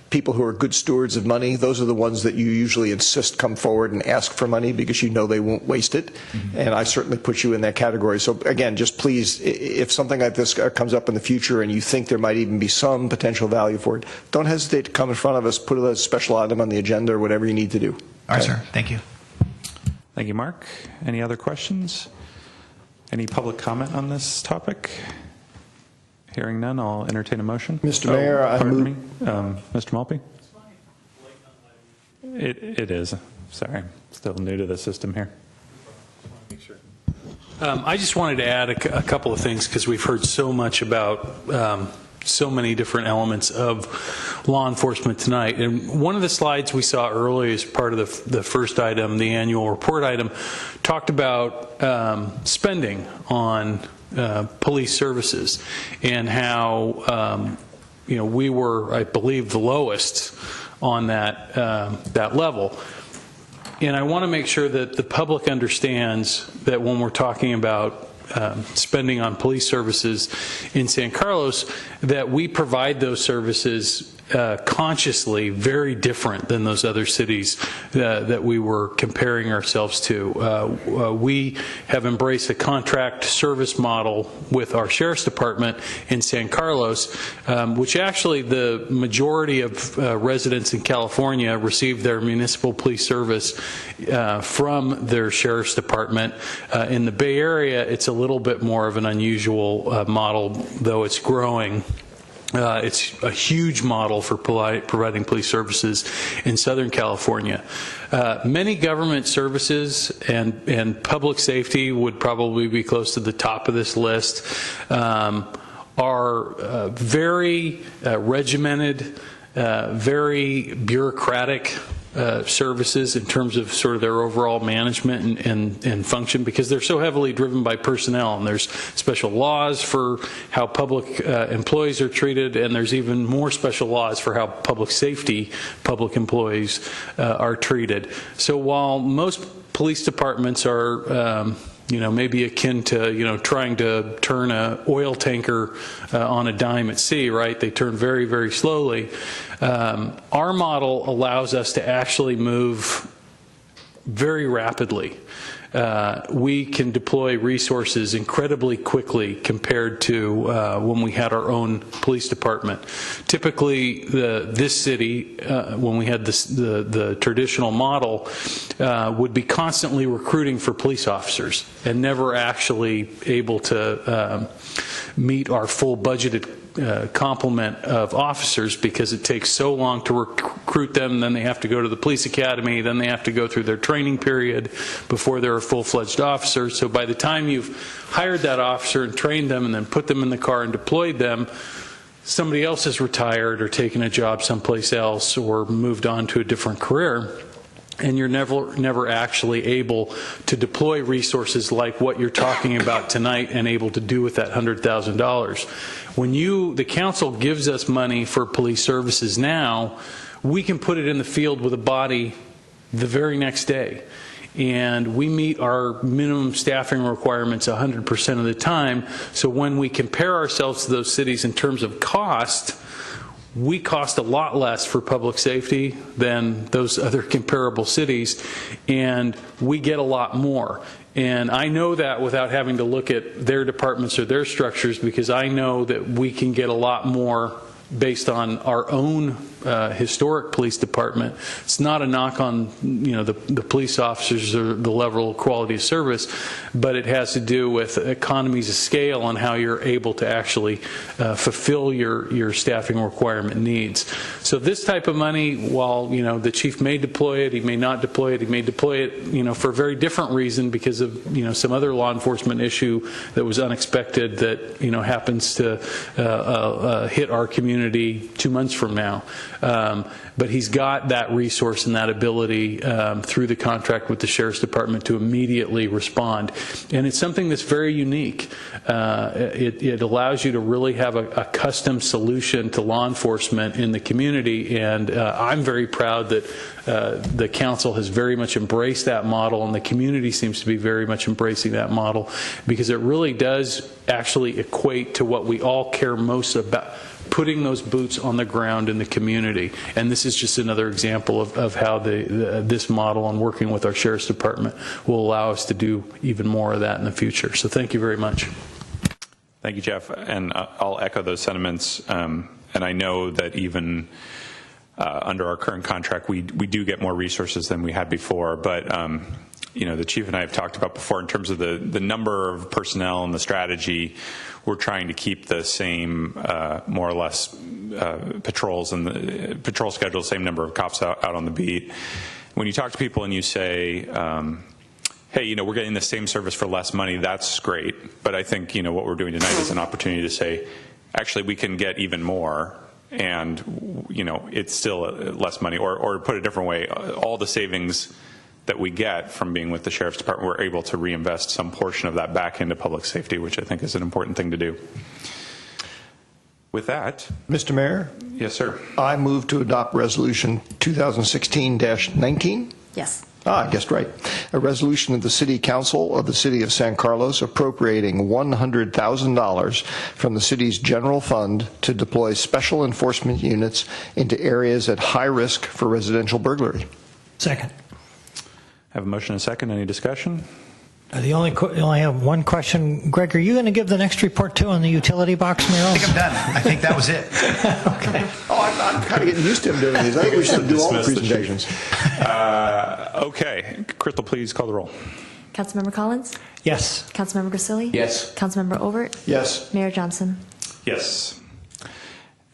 people who are good stewards of money. Those are the ones that you usually insist come forward and ask for money, because they won't waste it. Mm-hmm. And I certainly put you in that category. So again, just please, if something like this comes up in the future and you think there might even be some potential value for it, don't hesitate to come in front of us, put a special item on the agenda or whatever you need to do. All right, sir. Thank you. Thank you, Mark. Any other questions? Any public comment on this topic? Hearing none, I'll entertain a motion. Mr. Mayor, I move. Mr. Malpe? It is. Sorry, still new to the system here. I just wanted to add a couple of things, because we've heard so much about so many different elements of law enforcement tonight. And one of the slides we saw earlier as part of the first item, the annual report item, talked about spending on police services, and how we were, I believe, the lowest on that level. And I want to make sure that the public understands that when we're talking about spending on police services in San Carlos, that we provide those services consciously very different than those other cities that we were comparing ourselves to. We have embraced a contract service model with our Sheriff's Department in San Carlos, which actually the majority of residents in California receive their municipal police service from their Sheriff's Department. In the Bay Area, it's a little bit more of an unusual model, though it's growing. It's a huge model for providing police services in Southern California. Many government services and public safety would probably be close to the top of this list, are very regimented, very bureaucratic services in terms of sort of their overall management and function, because they're so heavily driven by personnel, and there's special laws for how public employees are treated, and there's even more special laws for how public safety public employees are treated. So while most police departments are maybe akin to, trying to turn an oil tanker on a dime at sea, right? They turn very, very slowly. Our model allows us to actually move very rapidly. We can deploy resources incredibly quickly compared to when we had our own police department. Typically, this city, when we had the traditional model, would be constantly recruiting for police officers and never actually able to meet our full budgeted complement of officers, because it takes so long to recruit them. Then they have to go to the police academy, then they have to go through their training period before they're a full-fledged officer. So by the time you've hired that officer and trained them and then put them in the car and deployed them, somebody else has retired or taken a job someplace else or moved on to a different career. and you're never actually able to deploy resources like what you're talking about tonight and able to do with that $100,000. When the council gives us money for police services now, we can put it in the field with a body the very next day. And we meet our minimum staffing requirements 100% of the time. So when we compare ourselves to those cities in terms of cost, we cost a lot less for public safety than those other comparable cities, and we get a lot more. And I know that without having to look at their departments or their structures, because I know that we can get a lot more based on our own historic police department. It's not a knock on the police officers or the level of quality of service, but it has to do with economies of scale on how you're able to actually fulfill your staffing requirement needs. So this type of money, while the chief may deploy it, he may not deploy it. He may deploy it for a very different reason because of some other law enforcement issue that was unexpected that happens to hit our community 2 months from now. But he's got that resource and that ability through the contract with the Sheriff's Department to immediately respond. And it's something that's very unique. It allows you to really have a custom solution to law enforcement in the community. And I'm very proud that the council has very much embraced that model, and the community seems to be very much embracing that model, because it really does actually equate to what we all care most about, putting those boots on the ground in the community. And this is just another example of how this model and working with our Sheriff's Department will allow us to do even more of that in the future. So thank you very much. Thank you, Jeff. And I'll echo those sentiments. And I know that even under our current contract, we do get more resources than we had before. But the chief and I have talked about before in terms of the number of personnel and the strategy. We're trying to keep the same, more or less, patrols and the patrol schedule, same number of cops out on the beat. When you talk to people and you say, hey, we're getting the same service for less money, that's great. But I think, what we're doing tonight is an opportunity to say, actually, we can get even more, and, it's still less money. Or put a different way, all the savings that we get from being with the Sheriff's Department, we're able to reinvest some portion of that back into public safety, which I think is an important thing to do. With that, Mr. Mayor? Yes, sir. I move to adopt Resolution 2016-19. Yes. I guessed right. A resolution of the City Council of the City of San Carlos appropriating $100,000 from the city's general fund to deploy special enforcement units into areas at high risk for residential burglary. Second. Have a motion and a second. Any discussion? I only have one question. Greg, are you going to give the next report too on the utility box murals? I think I'm done. I think that was it. Okay. Oh, I'm kind of getting used to him doing these. I think we should do all the presentations. Okay. Crystal, please call the roll. Councilmember Collins? Yes. Councilmember Grisilli? Yes. Councilmember Overt? Yes. Mayor Johnson? Yes.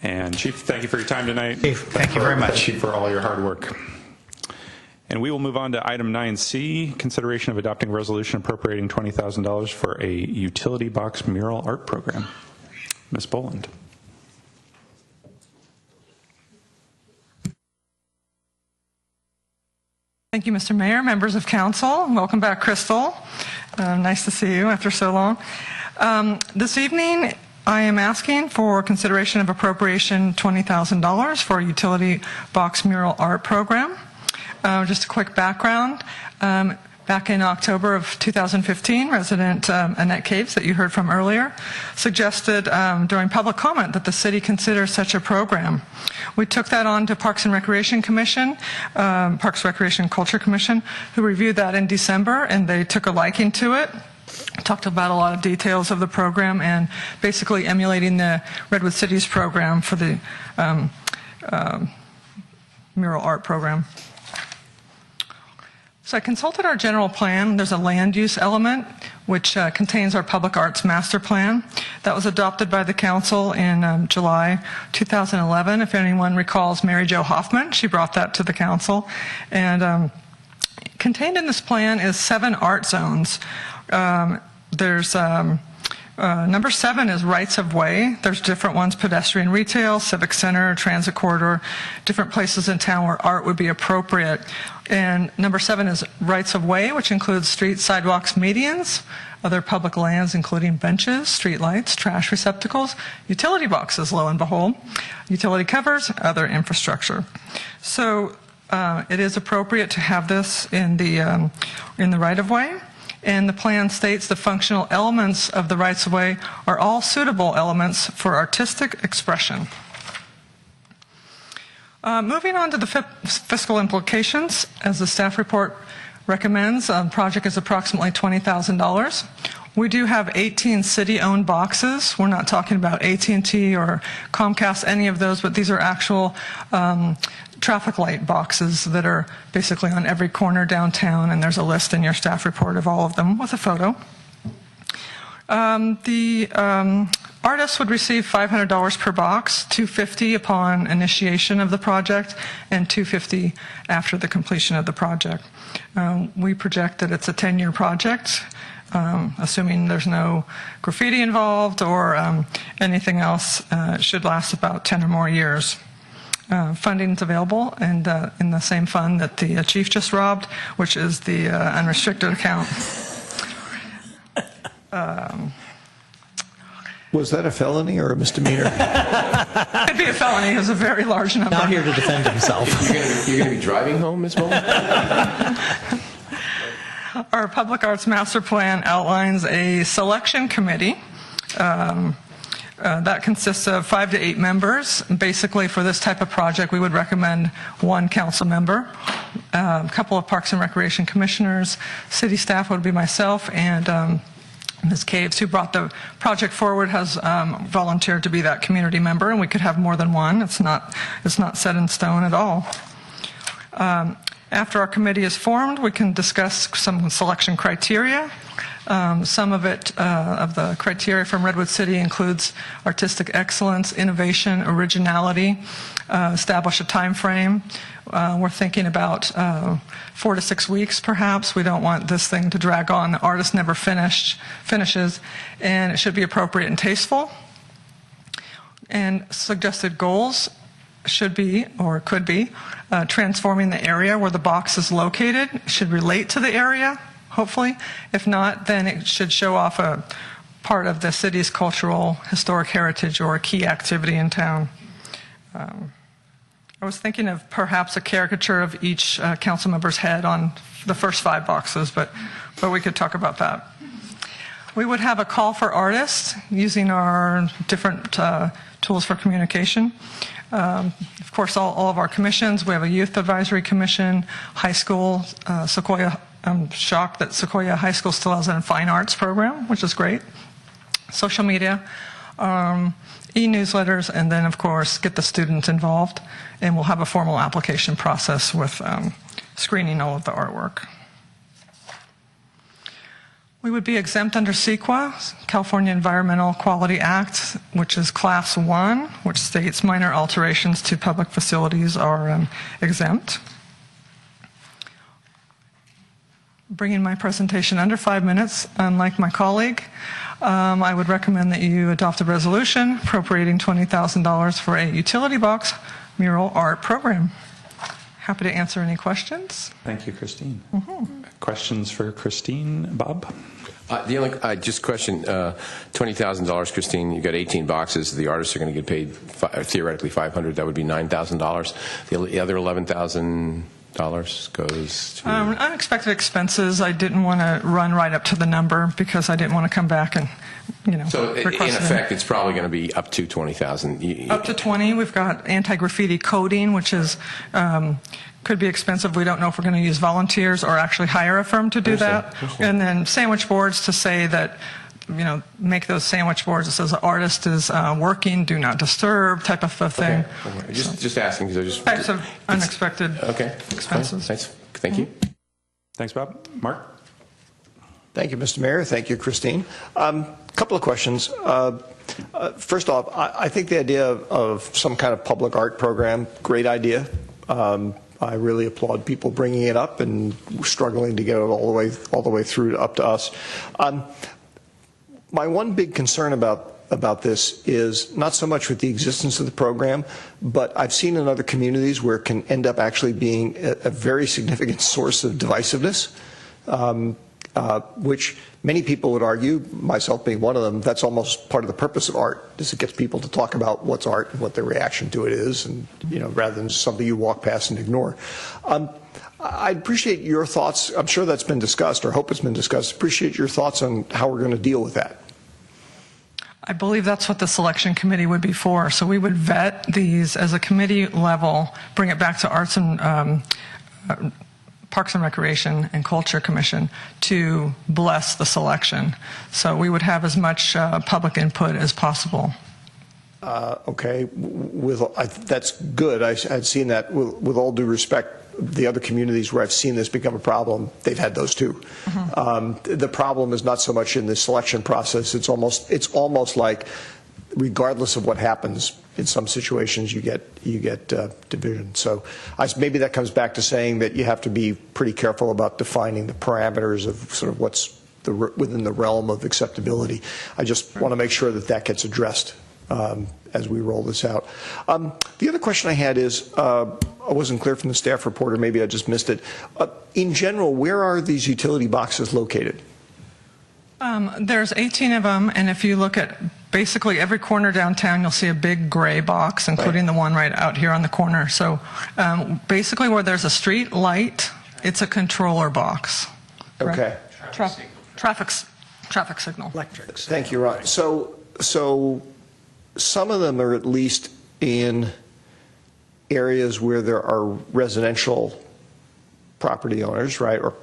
And Chief, thank you for your time tonight. Chief, thank you very much. Thank you for all your hard work. And we will move on to item 9C, consideration of adopting a resolution appropriating $20,000 for a utility box mural art program. Ms. Boland. Thank you, Mr. Mayor, members of council. Welcome back, Crystal. Nice to see you after so long. This evening, I am asking for consideration of appropriation $20,000 for a utility box mural art program. Just a quick background. Back in October of 2015, resident Annette Caves, that you heard from earlier, suggested during public comment that the city consider such a program. We took that on to Parks and Recreation Commission, Parks, Recreation, Culture Commission, who reviewed that in December, and they took a liking to it. Talked about a lot of details of the program and basically emulating the Redwood Cities program for the mural art program. So I consulted our general plan. There's a land use element which contains our public arts master plan that was adopted by the council in July 2011. If anyone recalls Mary Jo Hoffman, she brought that to the council. And contained in this plan is 7 art zones. There's Number 7 is rights of way. There's different ones: pedestrian retail, civic center, transit corridor, different places in town where art would be appropriate. And number 7 is rights of way, which includes streets, sidewalks, medians, other public lands, including benches, streetlights, trash receptacles, utility boxes, lo and behold, utility covers, other infrastructure. So it is appropriate to have this in the right of way. And the plan states the functional elements of the rights of way are all suitable elements for artistic expression. Moving on to the fiscal implications, as the staff report recommends, the project is approximately $20,000. We do have 18 city-owned boxes. We're not talking about AT&T or Comcast, any of those, but these are actual traffic light boxes that are basically on every corner downtown, and there's a list in your staff report of all of them with a photo. The artist would receive $500 per box, $250 upon initiation of the project, and $250 after the completion of the project. We project that it's a 10-year project, assuming there's no graffiti involved or anything else. It should last about 10 or more years. Funding is available and in the same fund that the chief just robbed, which is the unrestricted account. Was that a felony or a misdemeanor? It'd be a felony. It was a very large number. Not here to defend himself. You're going to be driving home, Ms. Mullen? Our Public Arts Master Plan outlines a selection committee that consists of 5 to 8 members. Basically, for this type of project, we would recommend 1 council member, a couple of Parks and Recreation commissioners, city staff would be myself, and Ms. Caves, who brought the project forward, has volunteered to be that community member, and we could have more than one. It's not set in stone at all. After our committee is formed, we can discuss some selection criteria. Some of the criteria from Redwood City includes artistic excellence, innovation, originality, establish a time frame. We're thinking about 4 to 6 weeks, perhaps. We don't want this thing to drag on. The artist never finishes, and it should be appropriate and tasteful. And suggested goals should be, or could be, transforming the area where the box is located. It should relate to the area, hopefully. If not, then it should show off a part of the city's cultural, historic heritage or a key activity in town. I was thinking of perhaps a caricature of each council member's head on the first 5 boxes, but we could talk about that. We would have a call for artists using our different tools for communication. Of course, all of our commissions. We have a youth advisory commission, high school, Sequoia. I'm shocked that Sequoia High School still has a fine arts program, which is great. Social media, e-newsletters, and then, of course, get the students involved. And we'll have a formal application process with screening all of the artwork. We would be exempt under CEQA, California Environmental Quality Act, which is Class 1, which states minor alterations to public facilities are exempt. Bringing my presentation under 5 minutes, unlike my colleague, I would recommend that you adopt a resolution appropriating $20,000 for a utility box mural art program. Happy to answer any questions. Thank you, Christine. Questions for Christine, Bob? The only just question, $20,000, Christine. You've got 18 boxes. The artists are going to get paid theoretically $500. That would be $9,000. The other $11,000 goes to unexpected expenses. I didn't want to run right up to the number because I didn't want to come back and So in effect, it's probably going to be up to $20,000. Up to 20. We've got anti-graffiti coating, which is could be expensive. We don't know if we're going to use volunteers or actually hire a firm to do that. And then sandwich boards to say that, make those sandwich boards. It says the artist is working, do not disturb type of thing. Okay. Just asking because I just types of unexpected expenses. Nice. Thank you. Thanks, Bob. Mark? Thank you, Mr. Mayor. Thank you, Christine. Couple of questions. First off, I think the idea of some kind of public art program, great idea. I really applaud people bringing it up and struggling to get it all the way through up to us. my one big concern about this is not so much with the existence of the program, but I've seen in other communities where it can end up actually being a very significant source of divisiveness, which many people would argue, myself being one of them, that's almost part of the purpose of art, is it gets people to talk about what's art and what their reaction to it is, and rather than something you walk past and ignore. I'd appreciate your thoughts. I'm sure that's been discussed, or hope it's been discussed. Appreciate your thoughts on how we're going to deal with that. I believe that's what the selection committee would be for. So we would vet these as a committee level, bring it back to Arts and Parks and Recreation and Culture Commission to bless the selection. So we would have as much public input as possible. Okay, that's good. I'd seen that. With all due respect, the other communities where I've seen this become a problem, they've had those too. Mm-hmm. The problem is not so much in the selection process. It's almost like, regardless of what happens, in some situations you get division. So maybe that comes back to saying that you have to be pretty careful about defining the parameters of sort of what's within the realm of acceptability. I just want to make sure that gets addressed as we roll this out. The other question I had is, I wasn't clear from the staff report, or maybe I just missed it. In general, where are these utility boxes located? There's 18 of them, and if you look at basically every corner downtown, you'll see a big gray box, including the one right out here on the corner. So basically where there's a street light, it's a controller box. Okay. Traffic signal. Electric. Thank you, Ron. So some of them are at least in areas where there are residential property owners, right, or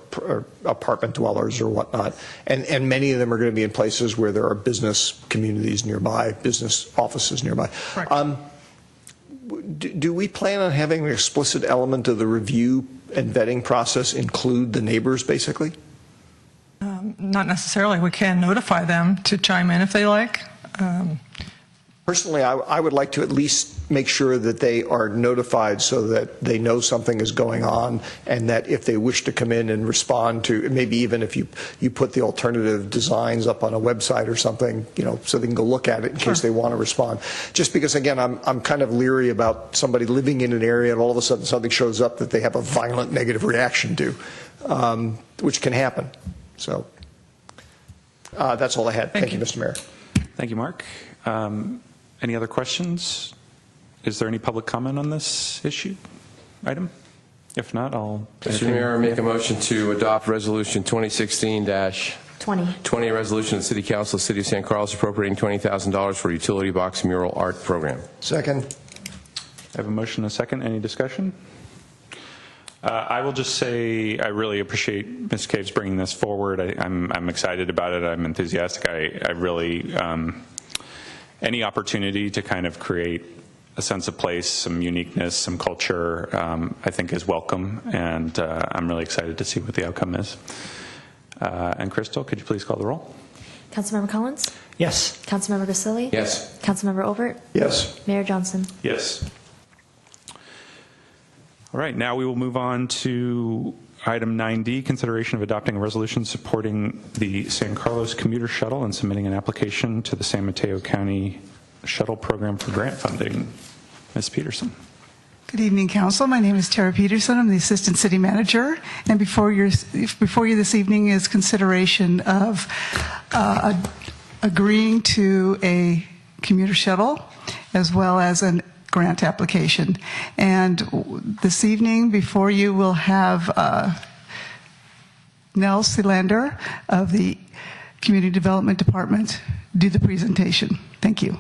apartment dwellers or whatnot, and many of them are going to be in places where there are business communities nearby, business offices nearby. Do we plan on having an explicit element of the review and vetting process include the neighbors, basically? Not necessarily. We can notify them to chime in if they like. Personally, I would like to at least make sure that they are notified so that they know something is going on, and that if they wish to come in and respond to, maybe even if you put the alternative designs up on a website or something, so they can go look at it in case they want to respond. Just because, again, I'm kind of leery about somebody living in an area and all of a sudden something shows up that they have a violent negative reaction to, which can happen. So that's all I had. Thank you, Mr. Mayor. Thank you, Mark. Any other questions? Is there any public comment on this item? If not, I'll... Mr. Mayor, make a motion to adopt Resolution 2016-20, resolution of the City Council of the City of San Carlos appropriating $20,000 for utility box mural art program. Second. I have a motion and a second. Any discussion? I will just say I really appreciate Ms. Caves bringing this forward. I'm excited about it. I'm enthusiastic. I really... any opportunity to kind of create a sense of place, some uniqueness, some culture, I think is welcome, and I'm really excited to see what the outcome is. And Crystal, could you please call the roll? Councilmember Collins? Yes. Councilmember Vasili? Yes. Councilmember Overt? Yes. Mayor Johnson? Yes. All right, now we will move on to item 9D, consideration of adopting a resolution supporting the San Carlos commuter shuttle and submitting an application to the San Mateo County Shuttle Program for grant funding. Ms. Peterson. Good evening, Council. My name is Tara Peterson. I'm the Assistant City Manager, and before you this evening is consideration of agreeing to a commuter shuttle as well as a grant application. And this evening before you will have Nell Sealander of the Community Development Department do the presentation. Thank you.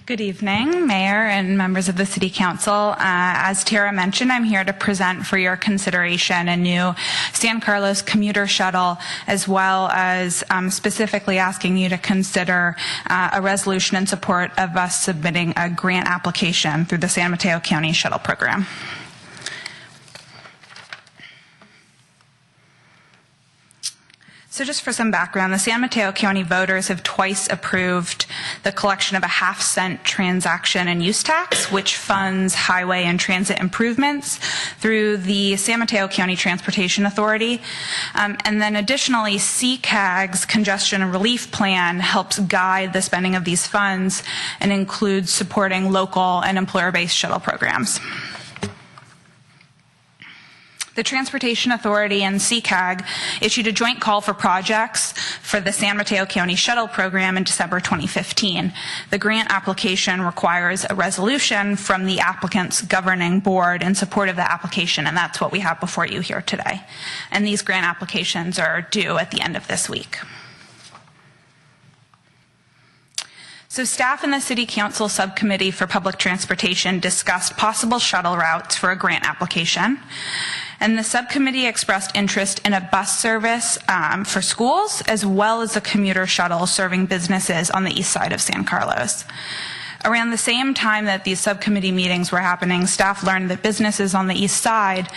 Good evening, Mayor and members of the City Council. As Tara mentioned, I'm here to present for your consideration a new San Carlos commuter shuttle, as well as specifically asking you to consider a resolution in support of us submitting a grant application through the San Mateo County Shuttle Program. So just for some background, the San Mateo County voters have twice approved the collection of a half-cent transaction and use tax, which funds highway and transit improvements through the San Mateo County Transportation Authority. And then additionally, CCAG's Congestion and Relief Plan helps guide the spending of these funds and includes supporting local and employer-based shuttle programs. The Transportation Authority and CCAG issued a joint call for projects for the San Mateo County Shuttle Program in December 2015. The grant application requires a resolution from the applicant's governing board in support of the application, and that's what we have before you here today. And these grant applications are due at the end of this week. So staff and the City Council Subcommittee for Public Transportation discussed possible shuttle routes for a grant application. And the subcommittee expressed interest in a bus service for schools, as well as a commuter shuttle serving businesses on the east side of San Carlos. Around the same time that these subcommittee meetings were happening, staff learned that businesses on the east side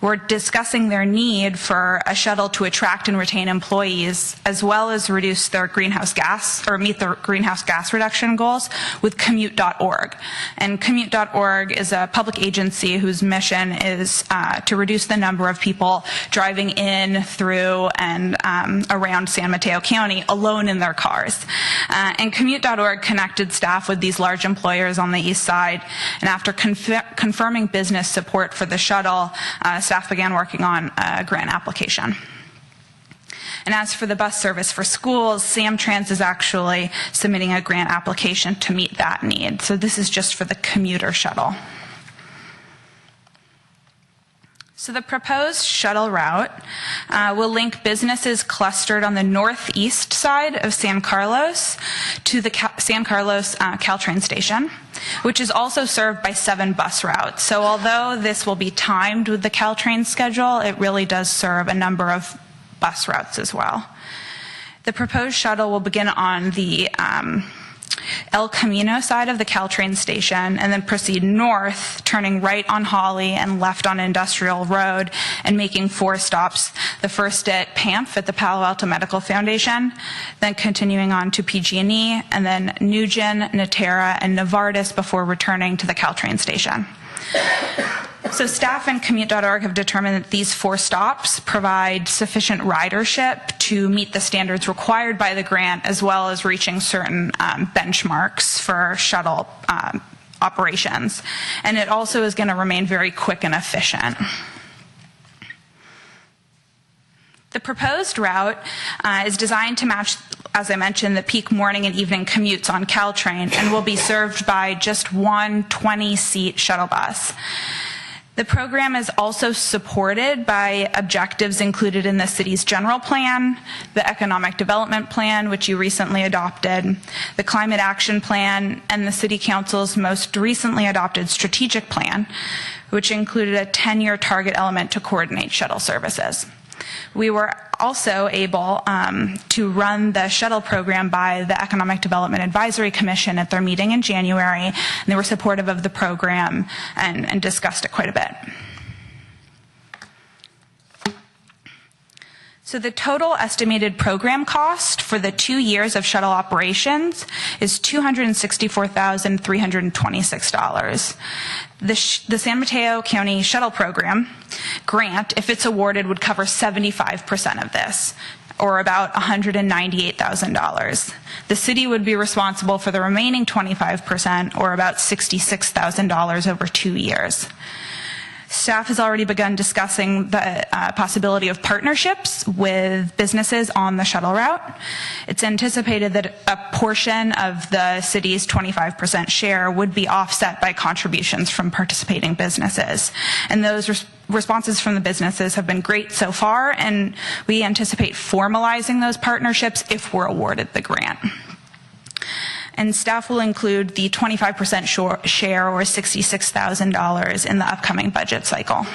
were discussing their need for a shuttle to attract and retain employees, as well as reduce their greenhouse gas, or meet their greenhouse gas reduction goals with Commute.org. And Commute.org is a public agency whose mission is to reduce the number of people driving in, through, and around San Mateo County alone in their cars. And Commute.org connected staff with these large employers on the east side, and after confirming business support for the shuttle, staff began working on a grant application. And as for the bus service for schools, Samtrans is actually submitting a grant application to meet that need. So this is just for the commuter shuttle. So the proposed shuttle route will link businesses clustered on the northeast side of San Carlos to the San Carlos Caltrain station, which is also served by 7 bus routes. So although this will be timed with the Caltrain schedule, it really does serve a number of bus routes as well. The proposed shuttle will begin on the El Camino side of the Caltrain station and then proceed north, turning right on Holly and left on Industrial Road and making 4 stops, the first at PAMF at the Palo Alto Medical Foundation, then continuing on to PG&E, and then Nugent, Natera, and Novartis before returning to the Caltrain station. So staff and Commute.org have determined that these 4 stops provide sufficient ridership to meet the standards required by the grant, as well as reaching certain benchmarks for shuttle operations. And it also is going to remain very quick and efficient. The proposed route is designed to match, as I mentioned, the peak morning and evening commutes on Caltrain, and will be served by just one 20-seat shuttle bus. The program is also supported by objectives included in the city's general plan, the economic development plan, which you recently adopted, the climate action plan, and the city council's most recently adopted strategic plan, which included a 10-year target element to coordinate shuttle services. We were also able to run the shuttle program by the Economic Development Advisory Commission at their meeting in January, and they were supportive of the program and discussed it quite a bit. So the total estimated program cost for the 2 years of shuttle operations is $264,326. The San Mateo County Shuttle Program grant, if it's awarded, would cover 75% of this, or about $198,000. The city would be responsible for the remaining 25%, or about $66,000 over 2 years. Staff has already begun discussing the possibility of partnerships with businesses on the shuttle route. It's anticipated that a portion of the city's 25% share would be offset by contributions from participating businesses. And those responses from the businesses have been great so far, and we anticipate formalizing those partnerships if we're awarded the grant. And staff will include the 25% share, or $66,000, in the upcoming budget cycle.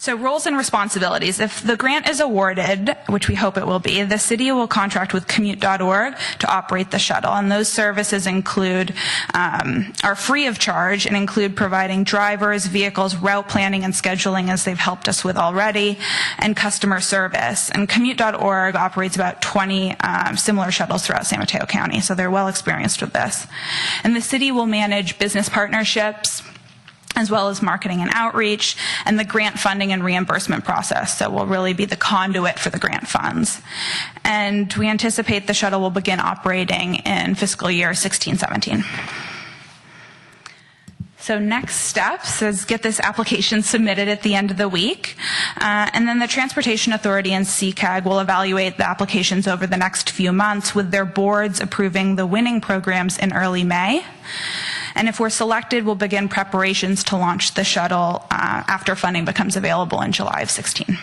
So roles and responsibilities. If the grant is awarded, which we hope it will be, the city will contract with commute.org to operate the shuttle. And those services include, are free of charge and include providing drivers, vehicles, route planning and scheduling, as they've helped us with already, and customer service. And commute.org operates about 20 similar shuttles throughout San Mateo County, so they're well experienced with this. And the city will manage business partnerships, as well as marketing and outreach, and the grant funding and reimbursement process. So we'll really be the conduit for the grant funds. And we anticipate the shuttle will begin operating in fiscal year 16-17. So next steps is get this application submitted at the end of the week. And then the Transportation Authority and CCAG will evaluate the applications over the next few months, with their boards approving the winning programs in early May. And if we're selected, we'll begin preparations to launch the shuttle after funding becomes available in July of 16.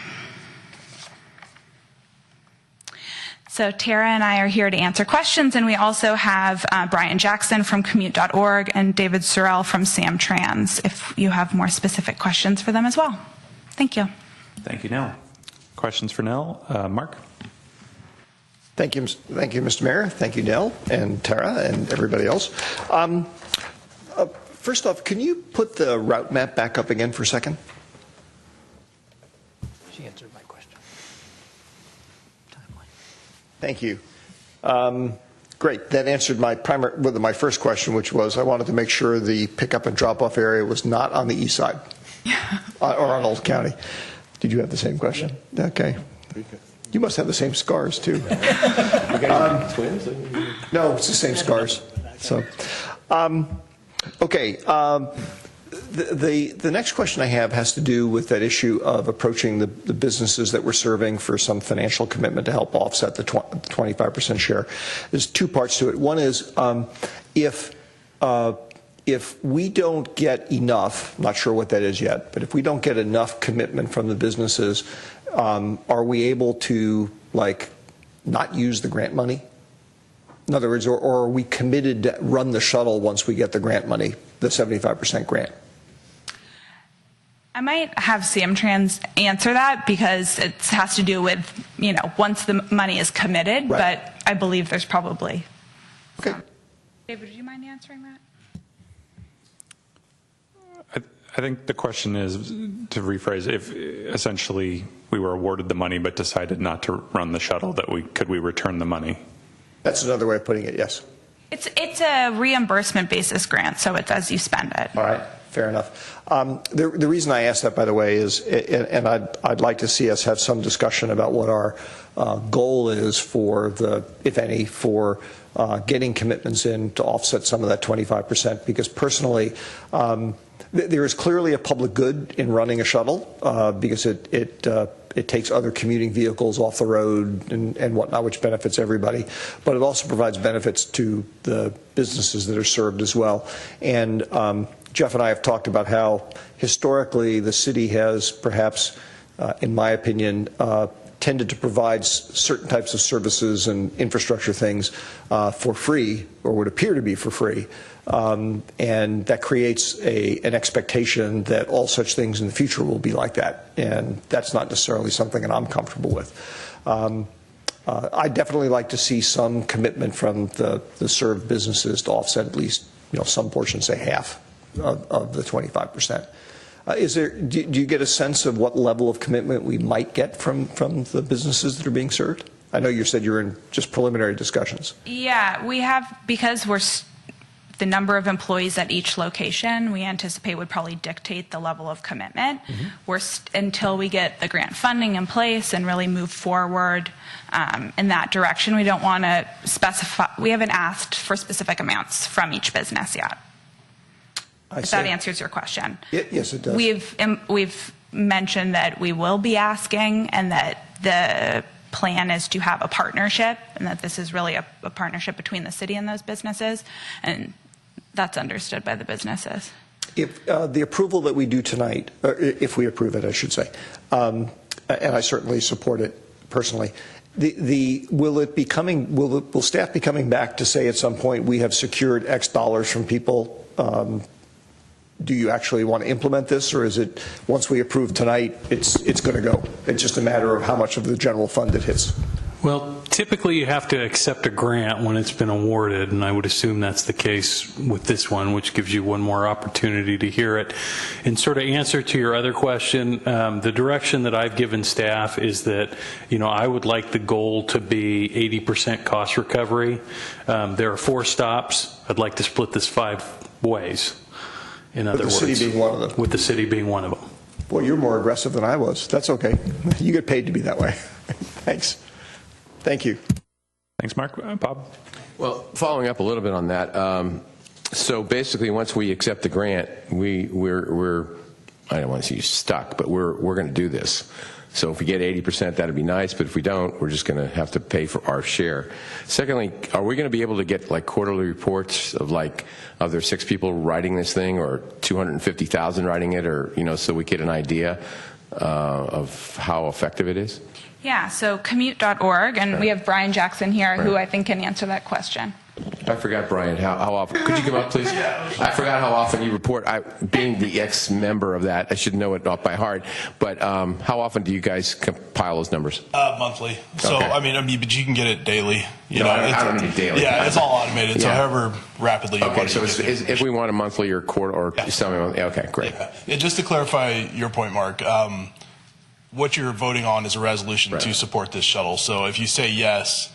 So Tara and I are here to answer questions, and we also have Brian Jackson from commute.org and David Sorrell from Samtrans, if you have more specific questions for them as well. Thank you. Thank you, Nell. Questions for Nell? Mark? Thank you, Mr. Mayor. Thank you, Nell and Tara and everybody else. First off, can you put the route map back up again for a second? She answered my question. Thank you. Great. That answered my first question, which was I wanted to make sure the pickup and drop-off area was not on the east side or on Old County. Did you have the same question? Okay. You must have the same scars too. Twins? No, it's the same scars. So, okay. The next question I have has to do with that issue of approaching the businesses that we're serving for some financial commitment to help offset the 25% share. There's two parts to it. One is if we don't get enough, not sure what that is yet, but if we don't get enough commitment from the businesses, are we able to not use the grant money? In other words, or are we committed to run the shuttle once we get the grant money, the 75% grant? I might have Samtrans answer that, because it has to do with, once the money is committed, right. But I believe there's probably. Okay. David, would you mind answering that? I think the question is, to rephrase, if essentially we were awarded the money but decided not to run the shuttle, could we return the money? That's another way of putting it, yes. It's a reimbursement basis grant, so it's as you spend it. All right, fair enough. The reason I asked that, by the way, is, and I'd like to see us have some discussion about what our goal is for if any, for getting commitments in to offset some of that 25%, because personally, there is clearly a public good in running a shuttle, because it takes other commuting vehicles off the road and whatnot, which benefits everybody. But it also provides benefits to the businesses that are served as well. And Jeff and I have talked about how historically the city has perhaps, in my opinion, tended to provide certain types of services and infrastructure things for free, or would appear to be for free. And that creates an expectation that all such things in the future will be like that. And that's not necessarily something that I'm comfortable with. I'd definitely like to see some commitment from the served businesses to offset at least some portion, say half of the 25%. Do you get a sense of what level of commitment we might get from the businesses that are being served? I know you said you're in just preliminary discussions. Yeah, we have, because the number of employees at each location, we anticipate would probably dictate the level of commitment. Mm-hmm. Until we get the grant funding in place and really move forward in that direction, we don't want to specify. We haven't asked for specific amounts from each business yet. If that answers your question. Yes, it does. We've mentioned that we will be asking, and that the plan is to have a partnership, and that this is really a partnership between the city and those businesses, and that's understood by the businesses. If the approval that we do tonight, or if we approve it, I should say, and I certainly support it personally, will staff be coming back to say at some point we have secured X dollars from people? do you actually want to implement this, or is it, once we approve tonight, it's going to go? It's just a matter of how much of the general fund it hits? Well, typically you have to accept a grant when it's been awarded, and I would assume that's the case with this one, which gives you one more opportunity to hear it. In sort of answer to your other question, the direction that I've given staff is that, I would like the goal to be 80% cost recovery. There are 4 stops. I'd like to split this 5 ways, in other words. With the city being one of them. With the city being one of them. Well, you're more aggressive than I was. That's okay. You get paid to be that way. Thanks. Thank you. Thanks, Mark. Bob? Well, following up a little bit on that, so basically once we accept the grant, we're I don't want to say stuck, but we're going to do this. So if we get 80%, that'd be nice, but if we don't, we're just going to have to pay for our share. Secondly, are we going to be able to get like quarterly reports of there 6 people writing this thing, or 250,000 writing it, or, so we get an idea of how effective it is? Yeah, so commute.org, and we have Brian Jackson here, who I think can answer that question. I forgot, Brian, how often, could you come up, please? I forgot how often you report. Being the ex-member of that, I should know it off by heart, but how often do you guys compile those numbers? Monthly. So, Okay. but you can get it daily. I don't need it daily. Yeah, it's all automated, so however rapidly you want Okay, it. so if we want a monthly or quarter or something, okay, great. Yeah, just to clarify your point, Mark, what you're voting on is a resolution to support this shuttle. So if you say yes,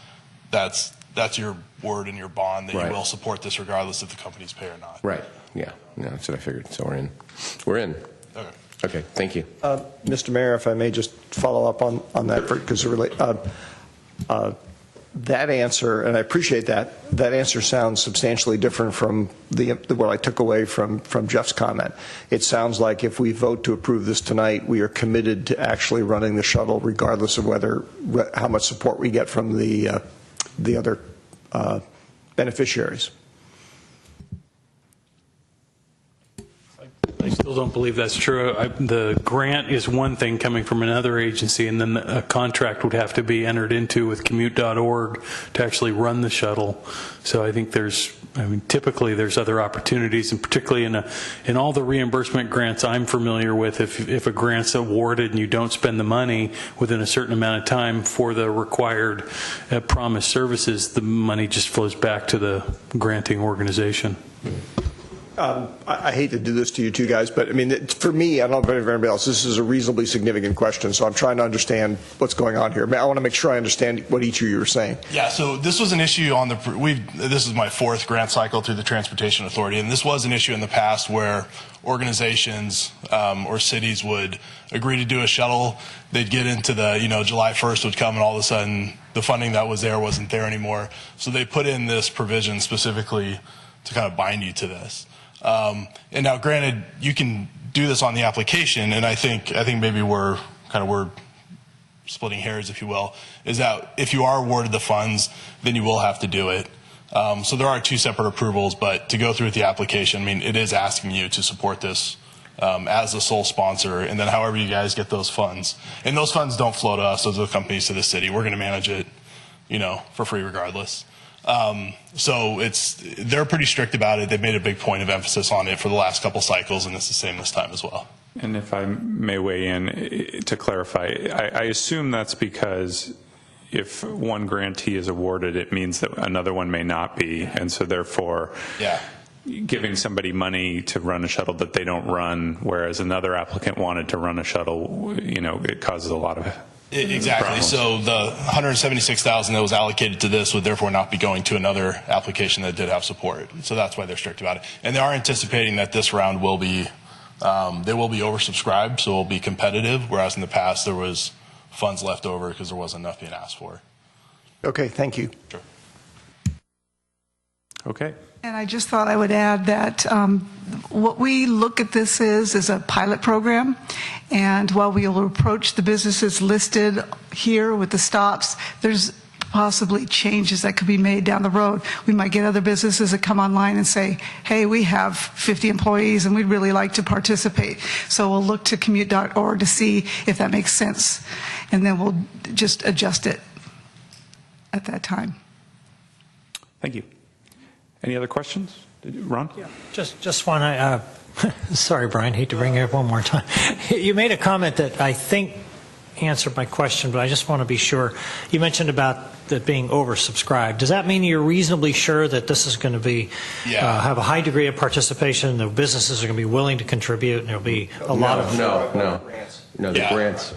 that's your word and your bond that you will support this regardless if the companies pay or not. Right. Yeah. No, that's what I figured. So we're in. Okay. Okay. Thank you. Mr. Mayor, if I may just follow up on that, because that answer, and I appreciate that answer sounds substantially different from what I took away from Jeff's comment. It sounds like if we vote to approve this tonight, we are committed to actually running the shuttle regardless of how much support we get from the other beneficiaries. I still don't believe that's true. The grant is one thing coming from another agency, and then a contract would have to be entered into with commute.org to actually run the shuttle. So I think typically there's other opportunities, and particularly in all the reimbursement grants I'm familiar with, if a grant's awarded and you don't spend the money within a certain amount of time for the required promised services, the money just flows back to the granting organization. I hate to do this to you two guys, but for me, I don't know about anybody else, this is a reasonably significant question, so I'm trying to understand what's going on here. I want to make sure I understand what each of you are saying. Yeah, so this was an issue on this is my 4th grant cycle through the Transportation Authority, and this was an issue in the past where organizations or cities would agree to do a shuttle. They'd get into July 1st would come, and all of a sudden the funding that was there wasn't there anymore. So they put in this provision specifically to kind of bind you to this. And now, granted, you can do this on the application, and I think maybe we're splitting hairs, if you will, is that if you are awarded the funds, then you will have to do it. So there are 2 separate approvals, but to go through with the application, it is asking you to support this as the sole sponsor, and then however you guys get those funds. And those funds don't flow to us, those are the companies to the city. We're going to manage it, for free regardless. So they're pretty strict about it. They've made a big point of emphasis on it for the last couple cycles, and it's the same this time as well. And if I may weigh in to clarify, I assume that's because if one grantee is awarded, it means that another one may not be, and so therefore giving somebody money to run a shuttle that they don't run, whereas another applicant wanted to run a shuttle, it causes a lot of Exactly. problems. So the $176,000 that was allocated to this would therefore not be going to another application that did have support. So that's why they're strict about it. And they are anticipating that this round will be oversubscribed, so it will be competitive, whereas in the past there was funds left over because there wasn't enough being asked for. Okay, thank you. Sure. Okay. And I just thought I would add that what we look at this is a pilot program, and while we will approach the businesses listed here with the stops, there's possibly changes that could be made down the road. We might get other businesses that come online and say, hey, we have 50 employees and we'd really like to participate. So we'll look to commute.org to see if that makes sense, and then we'll just adjust it at that time. Thank you. Any other questions? Ron? Yeah, just one. Sorry, Brian, hate to bring it up one more time. You made a comment that I think answered my question, but I just want to be sure. You mentioned about it being oversubscribed. Does that mean you're reasonably sure that this is going to be have a high degree of participation, the businesses are going to be willing to contribute, and there'll be a lot of... No, the grants.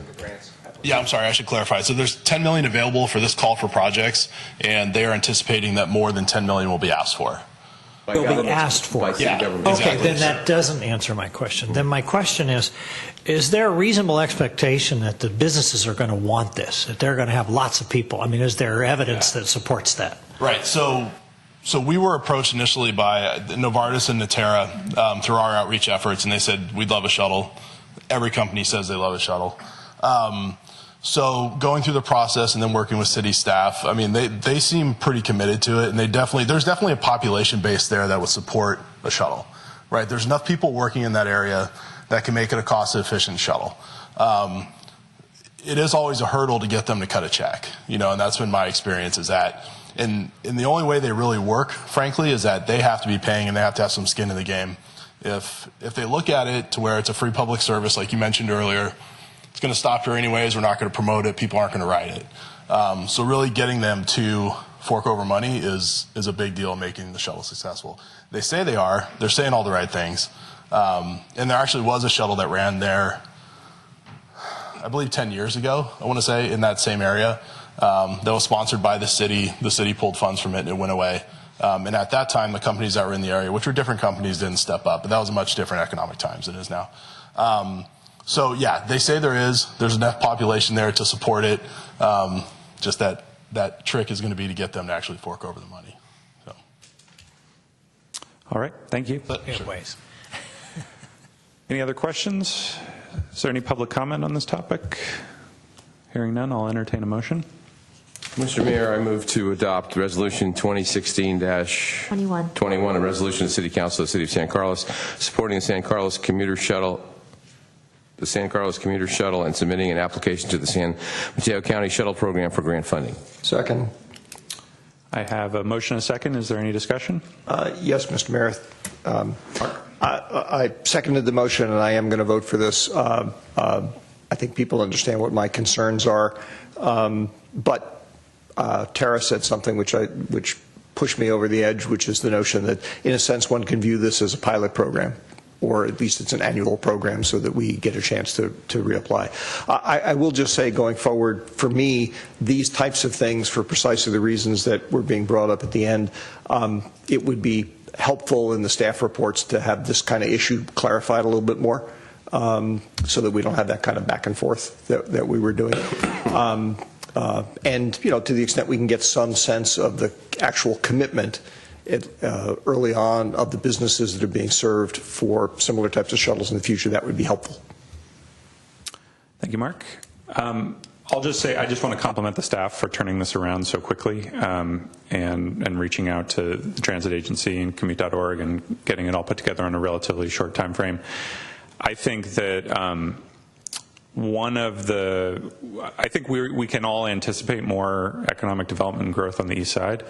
Yeah, I'm sorry, I should clarify. So there's 10 million available for this call for projects, and they are anticipating that more than 10 million will be asked for. Will be asked for. Yeah, okay, exactly. then that doesn't answer my question. Then my question is there a reasonable expectation that the businesses are going to want this, that they're going to have lots of people? I mean, is there evidence that supports that? Right. So we were approached initially by Novartis and Natera through our outreach efforts, and they said, we'd love a shuttle. Every company says they love a shuttle. So going through the process and then working with city staff, I mean, they seem pretty committed to it, and there's definitely a population base there that would support a shuttle, right? There's enough people working in that area that can make it a cost-efficient shuttle. It is always a hurdle to get them to cut a check, and that's been my experience is that, and the only way they really work, frankly, is that they have to be paying and they have to have some skin in the game. If they look at it to where it's a free public service, like you mentioned earlier, it's going to stop here anyways. We're not going to promote it. People aren't going to ride it. So really getting them to fork over money is a big deal in making the shuttle successful. They say they are. They're saying all the right things. And there actually was a shuttle that ran there, I believe 10 years ago, I want to say, in that same area. That was sponsored by the city. The city pulled funds from it and it went away. And at that time, the companies that were in the area, which were different companies, didn't step up. But that was a much different economic times than it is now. So yeah, they say there's enough population there to support it. Just that trick is going to be to get them to actually fork over the money. So. All right, thank you. Anyways. Any other questions? Is there any public comment on this topic? Hearing none, I'll entertain a motion. Mr. Mayor, I move to adopt Resolution 2016-21, a resolution of the City Council of the City of San Carlos supporting the San Carlos Commuter Shuttle, and submitting an application to the San Mateo County Shuttle Program for grant funding. Second. I have a motion and a second. Is there any discussion? Yes, Mr. Mayor. I seconded the motion, and I am going to vote for this. I think people understand what my concerns are, but Tara said something which pushed me over the edge, which is the notion that, in a sense, one can view this as a pilot program, or at least it's an annual program so that we get a chance to reapply. I will just say, going forward, for me, these types of things, for precisely the reasons that were being brought up at the end, it would be helpful in the staff reports to have this kind of issue clarified a little bit more, so that we don't have that kind of back and forth that we were doing. And, to the extent we can get some sense of the actual commitment early on of the businesses that are being served for similar types of shuttles in the future, that would be helpful. Thank you, Mark. I'll just say I just want to compliment the staff for turning this around so quickly and reaching out to the transit agency and commute.org and getting it all put together in a relatively short time frame. I think that I think we can all anticipate more economic development and growth on the east side.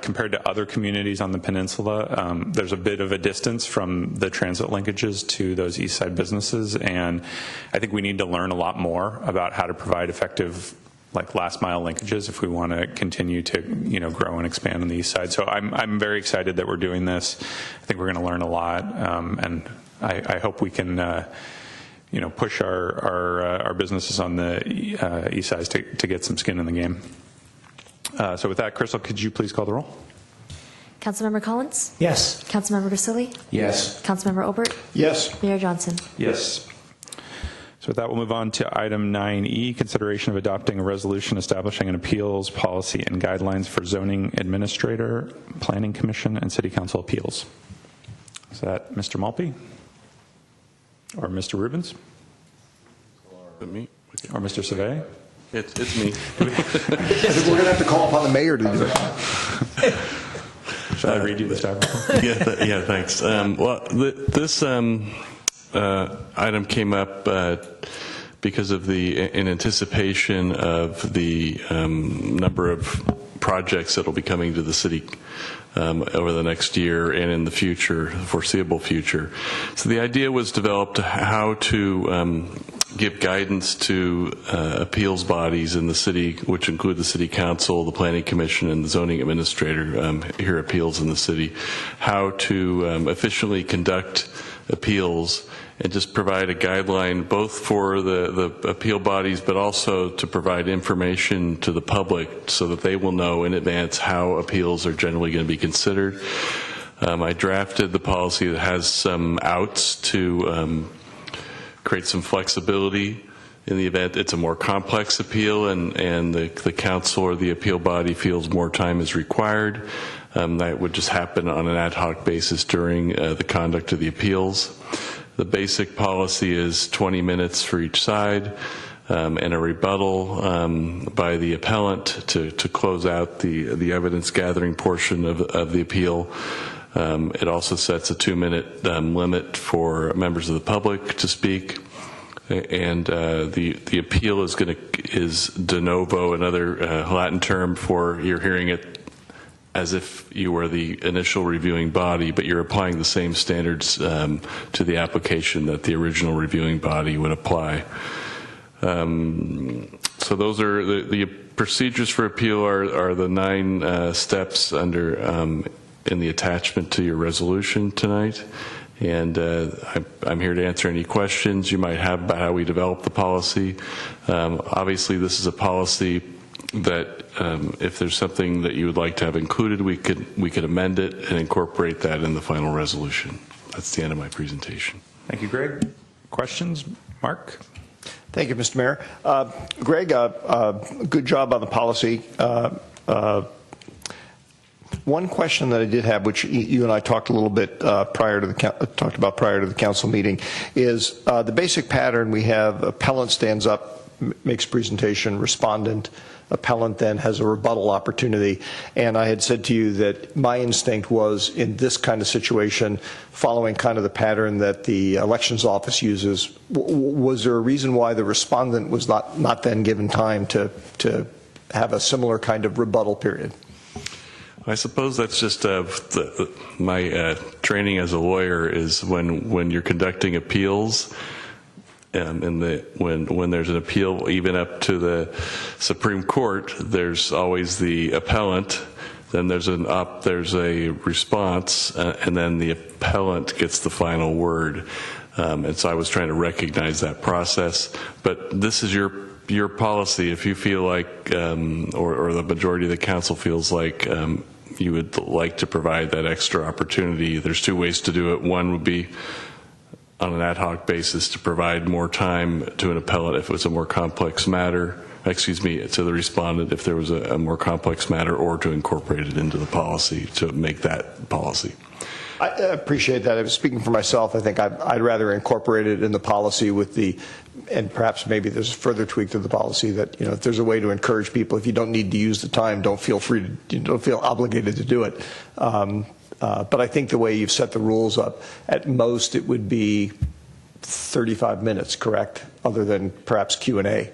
Compared to other communities on the peninsula, there's a bit of a distance from the transit linkages to those east side businesses, and I think we need to learn a lot more about how to provide effective, last mile linkages if we want to continue to grow and expand on the east side. So I'm very excited that we're doing this. I think we're going to learn a lot, and I hope we can push our businesses on the east side to get some skin in the game. So with that, Crystal, could you please call the roll? Councilmember Collins? Yes. Councilmember Vasili? Yes. Councilmember Obert? Yes. Mayor Johnson? Yes. So with that, we'll move on to item 9E, consideration of adopting a resolution establishing an appeals policy and guidelines for zoning administrator, planning commission, and city council appeals. Is that Mr. Malpe? Or Mr. Rubens? Me? Or Mr. Savay? It's me. I think we're going to have to call upon the mayor to do it. Shall I read you the staff report? Yeah, thanks. This item came up because of in anticipation of the number of projects that will be coming to the city over the next year and in the future, foreseeable future. So the idea was developed how to give guidance to appeals bodies in the city, which include the City Council, the Planning Commission, and the Zoning Administrator hear appeals in the city, how to efficiently conduct appeals and just provide a guideline both for the appeal bodies, but also to provide information to the public so that they will know in advance how appeals are generally going to be considered. I drafted the policy that has some outs to create some flexibility in the event it's a more complex appeal and the council or the appeal body feels more time is required. That would just happen on an ad hoc basis during the conduct of the appeals. The basic policy is 20 minutes for each side and a rebuttal by the appellant to close out the evidence gathering portion of the appeal. It also sets a 2-minute limit for members of the public to speak. And the appeal is de novo, another Latin term for you're hearing it as if you were the initial reviewing body, but you're applying the same standards to the application that the original reviewing body would apply. So those are the procedures for appeal are the 9 steps under in the attachment to your resolution tonight. And I'm here to answer any questions you might have about how we develop the policy. Obviously, this is a policy that if there's something that you would like to have included, we could amend it and incorporate that in the final resolution. That's the end of my presentation. Thank you, Greg. Questions? Mark? Thank you, Mr. Mayor. Greg, good job on the policy. One question that I did have, which you and I talked a little bit prior to the council meeting, is the basic pattern we have: appellant stands up, makes presentation, respondent, appellant then has a rebuttal opportunity. And I had said to you that my instinct was, in this kind of situation, following kind of the pattern that the elections office uses, was there a reason why the respondent was not then given time to have a similar kind of rebuttal period? I suppose that's just my training as a lawyer is when you're conducting appeals, when there's an appeal even up to the Supreme Court, there's always the appellant, then there's a response, and then the appellant gets the final word. And so I was trying to recognize that process. But this is your policy. If you feel like, or the majority of the council feels like you would like to provide that extra opportunity, there's 2 ways to do it. One would be on an ad hoc basis to provide more time to an appellant if it was a more complex matter, to the respondent if there was a more complex matter, or to incorporate it into the policy to make that policy. I appreciate that. I was speaking for myself. I think I'd rather incorporate it in the policy and perhaps maybe there's a further tweak to the policy that, if there's a way to encourage people, if you don't need to use the time, don't feel obligated to do it. But I think the way you've set the rules up, at most it would be 35 minutes, correct? Other than perhaps Q&A.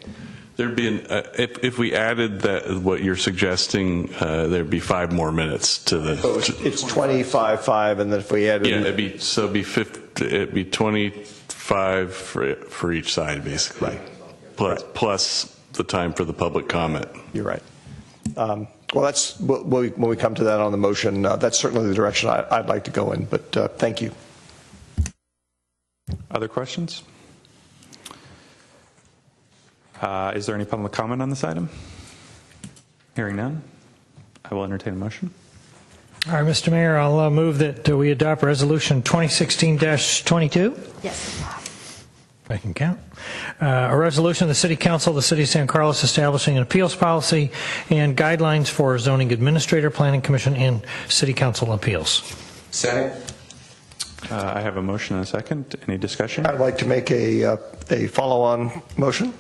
There'd be if we added what you're suggesting, there'd be 5 more minutes to the. So it's 25, and then if we added. Yeah, it'd be 25 for each side, basically. Right. Plus the time for the public comment. You're right. Well, that's when we come to that on the motion. That's certainly the direction I'd like to go in. But thank you. Other questions? Is there any public comment on this item? Hearing none, I will entertain a motion. All right, Mr. Mayor, I'll move that we adopt Resolution 2016-22. Yes. If I can count. A resolution of the City Council of the City of San Carlos establishing an appeals policy and guidelines for zoning administrator, planning commission, and City Council appeals. Second. I have a motion and a second. Any discussion? I'd like to make a follow-on motion.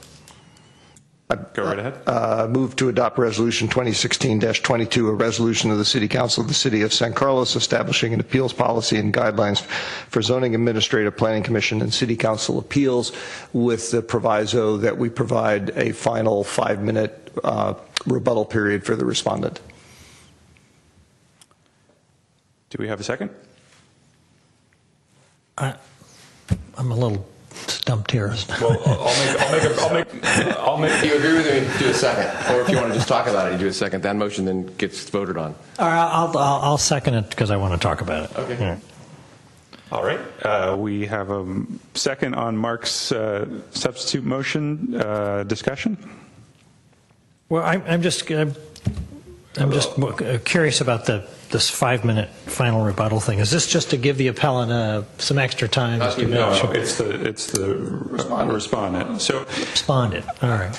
Go right ahead. Move to adopt Resolution 2016-22, a resolution of the City Council of the City of San Carlos establishing an appeals policy and guidelines for zoning administrative, planning commission, and City Council appeals, with the proviso that we provide a final 5-minute rebuttal period for the respondent. Do we have a second? I'm a little stumped here. Well, I'll make. If you agree with me, do a second. Or if you want to just talk about it, you do a second. That motion then gets voted on. All right, I'll second it because I want to talk about it. Okay. All right. We have a second on Mark's substitute motion. Discussion? Well, I'm just curious about this 5-minute final rebuttal thing. Is this just to give the appellant some extra time? No, it's the respondent. So respondent. All right.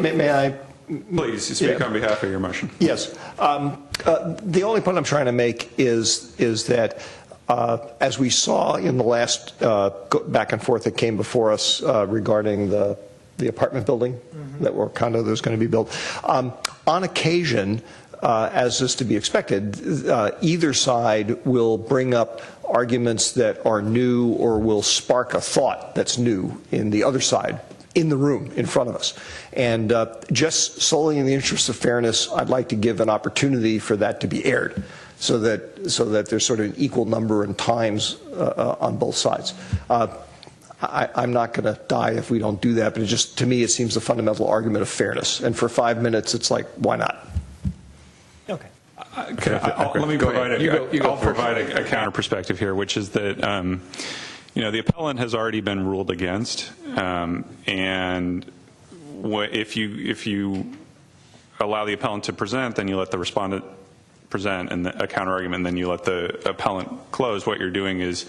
May I? Please speak on behalf of your motion. Yes. The only point I'm trying to make is that as we saw in the last back and forth that came before us regarding the apartment building that were condo that was going to be built, on occasion, as is to be expected, either side will bring up arguments that are new or will spark a thought that's new in the other side, in the room, in front of us. And just solely in the interest of fairness, I'd like to give an opportunity for that to be aired so that there's sort of an equal number and times on both sides. I'm not going to die if we don't do that, but to me, it seems a fundamental argument of fairness. And for 5 minutes, it's like, why not? Okay. Let me provide a counter perspective here, which is that the appellant has already been ruled against, and if you allow the appellant to present, then you let the respondent present and a counter argument, and then you let the appellant close. What you're doing is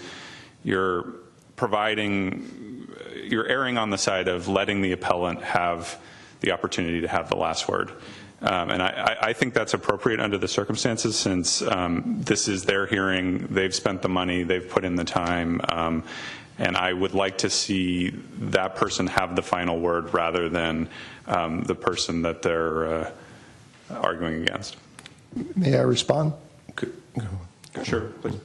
you're erring on the side of letting the appellant have the opportunity to have the last word. And I think that's appropriate under the circumstances, since this is their hearing, they've spent the money, they've put in the time, and I would like to see that person have the final word rather than the person that they're arguing against. May I respond? Sure, please.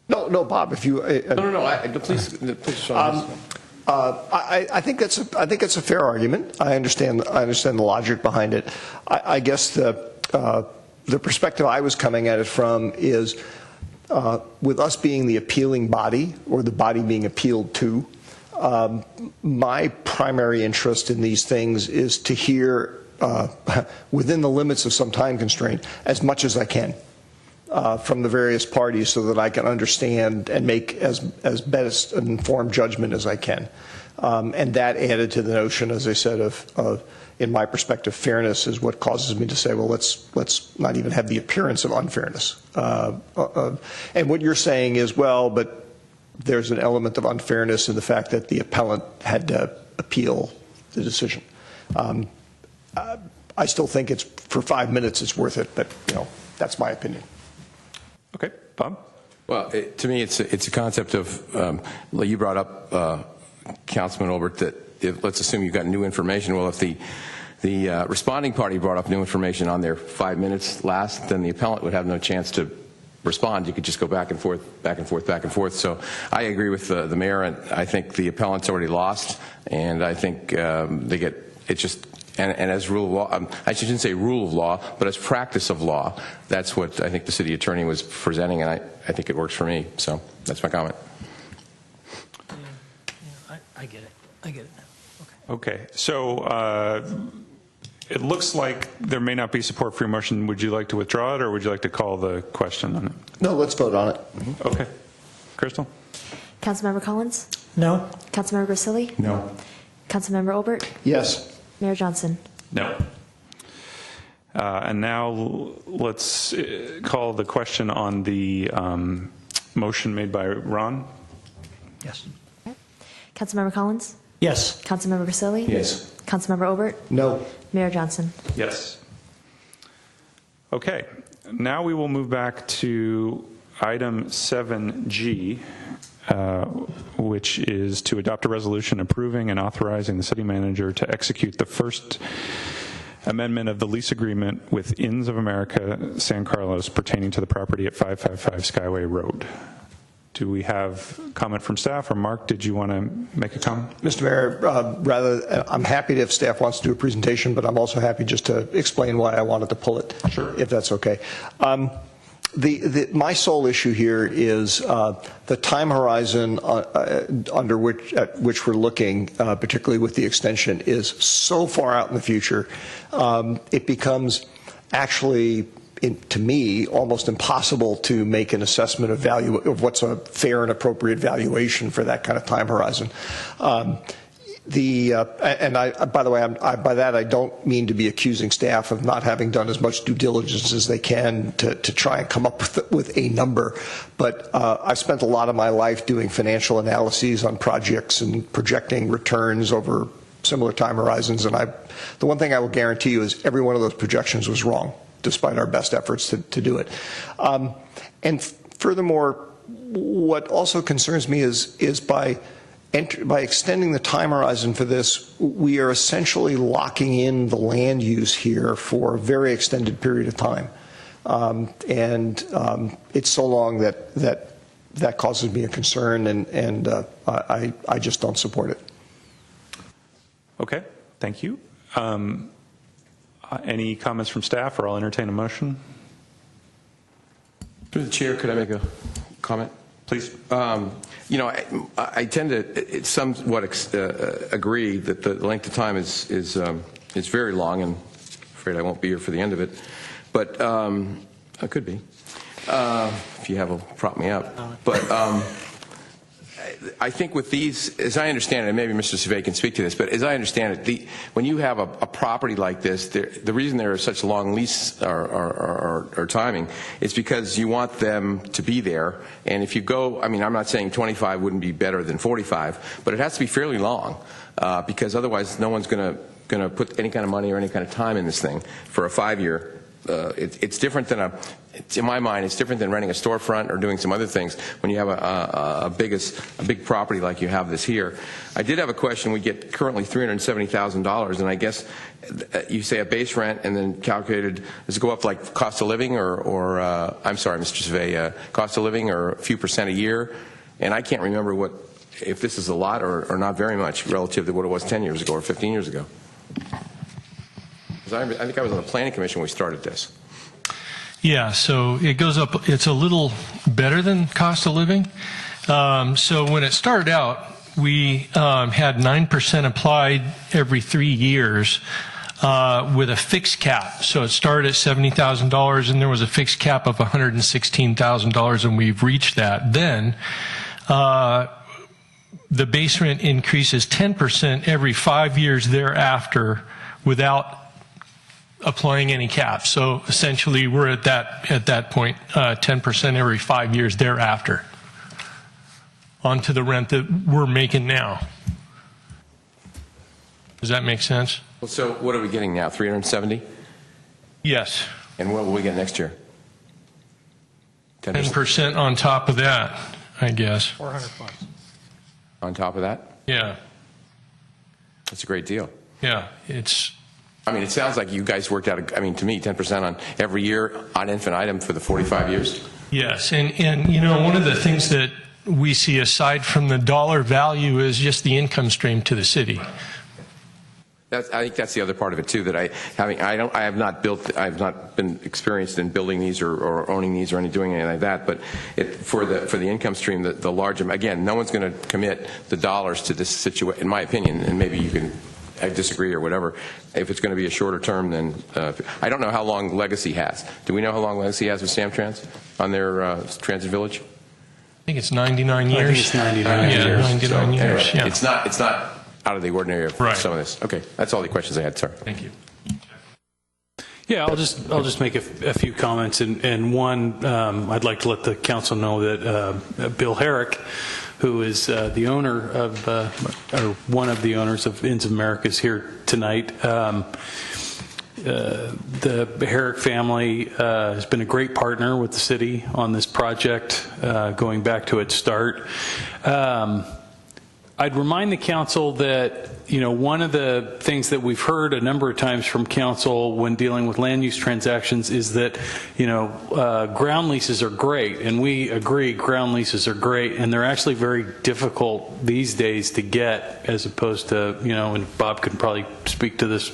No, Bob, if you... Please, Sean. I think that's a fair argument. I understand the logic behind it. I guess the perspective I was coming at it from is with us being the appealing body, or the body being appealed to, my primary interest in these things is to hear, within the limits of some time constraint, as much as I can from the various parties, so that I can understand and make as best an informed judgment as I can. And that added to the notion, as I said, of in my perspective, fairness is what causes me to say, well, let's not even have the appearance of unfairness. And what you're saying is, well, but there's an element of unfairness in the fact that the appellant had to appeal the decision. I still think it's, for 5 minutes, it's worth it, but that's my opinion. Okay, Bob? Well, to me, it's a concept of, you brought up, Councilman Olbert, that let's assume you've got new information. Well, if the responding party brought up new information on their 5 minutes last, then the appellant would have no chance to respond. You could just go back and forth, back and forth, back and forth. So I agree with the mayor, and I think the appellant's already lost, and I think they get, it's just, and as rule of law, I shouldn't say rule of law, but as practice of law, that's what I think the city attorney was presenting, and I think it works for me. So that's my comment. I get it. I get it now. Okay. So it looks like there may not be support for your motion. Would you like to withdraw it, or would you like to call the question on it? No, let's vote on it. Okay. Crystal? Councilmember Collins? No. Councilmember Grisilli? No. Councilmember Olbert? Yes. Mayor Johnson? No. And now let's call the question on the motion made by Ron. Yes. Councilmember Collins? Yes. Councilmember Grisilli? Yes. Councilmember Olbert? No. Mayor Johnson? Yes. Okay. Now we will move back to item 7G, which is to adopt a resolution approving and authorizing the city manager to execute the first amendment of the lease agreement with Inns of America San Carlos pertaining to the property at 555 Skyway Road. Do we have comment from staff, or Mark, did you want to make a comment? Mr. Mayor, I'm happy if staff wants to do a presentation, but I'm also happy just to explain why I wanted to pull it, if that's okay. My sole issue here is the time horizon under which we're looking, particularly with the extension, is so far out in the future. It becomes actually, to me, almost impossible to make an assessment of what's a fair and appropriate valuation for that kind of time horizon. By the way, by that I don't mean to be accusing staff of not having done as much due diligence as they can to try and come up with a number. But I've spent a lot of my life doing financial analyses on projects and projecting returns over similar time horizons. And the one thing I will guarantee you is every one of those projections was wrong, despite our best efforts to do it. And furthermore, what also concerns me is by extending the time horizon for this, we are essentially locking in the land use here for a very extended period of time. It's so long that causes me a concern, and I just don't support it. Okay, thank you. Any comments from staff, or I'll entertain a motion? Through the chair, could I make a comment? Please. I tend to somewhat agree that the length of time is very long, and I'm afraid I won't be here for the end of it. But I could be, if you prop me up. But I think with these, as I understand it, and maybe Mr. Survey can speak to this, but as I understand it, when you have a property like this, the reason there is such long lease or timing is because you want them to be there. And if you go, I mean, I'm not saying 25 wouldn't be better than 45, but it has to be fairly long because otherwise no one's going to put any kind of money or any kind of time in this thing for a 5-year. It's different than in my mind, it's different than renting a storefront or doing some other things when you have a big property like you have this here. I did have a question. We get currently $370,000, and I guess you say a base rent and then calculated, does it go up like cost of living or I'm sorry, Mr. Survey, cost of living or a few percent a year? And I can't remember if this is a lot or not very much relative to what it was 10 years ago or 15 years ago. I think I was on the planning commission when we started this. Yeah, so it goes up, it's a little better than cost of living. So when it started out, we had 9% applied every 3 years with a fixed cap. So it started at $70,000 and there was a fixed cap of $116,000, and we've reached that. Then the base rent increases 10% every 5 years thereafter without applying any cap. So essentially we're at that point 10% every 5 years thereafter onto the rent that we're making now. Does that make sense? So what are we getting now, 370? Yes. And what will we get next year? 10% on top of that, I guess. 400 bucks. On top of that? Yeah. That's a great deal. Yeah, I mean, it sounds like you guys worked out, to me, 10% on every year on infinitum for the 45 years? Yes, and you know, one of the things that we see aside from the dollar value is just the income stream to the city. I think that's the other part of it too. That I have not been experienced in building these or owning these or doing anything like that. But for the income stream, the large, again, no one's going to commit the dollars to this situation, in my opinion, and maybe you can. I disagree or whatever. If it's going to be a shorter term, then I don't know how long Legacy has. Do we know how long Legacy has with Samtrans on their Transit Village? I think it's 99 years. I think it's 99 years. Yeah, 99 years. Anyway, Yeah. It's not out of the ordinary of some of this. Okay, that's all the questions I had. Sorry. Thank you. Yeah, I'll just make a few comments, and one, I'd like to let the council know that Bill Herrick, who is the owner of, or one of the owners of Inns of America, is here tonight. The Herrick family has been a great partner with the city on this project, going back to its start. I'd remind the council that, you know, one of the things that we've heard a number of times from council when dealing with land use transactions is that, you know, ground leases are great, and we agree ground leases are great, and they're actually very difficult these days to get, as opposed to, you know, and Bob can probably speak to this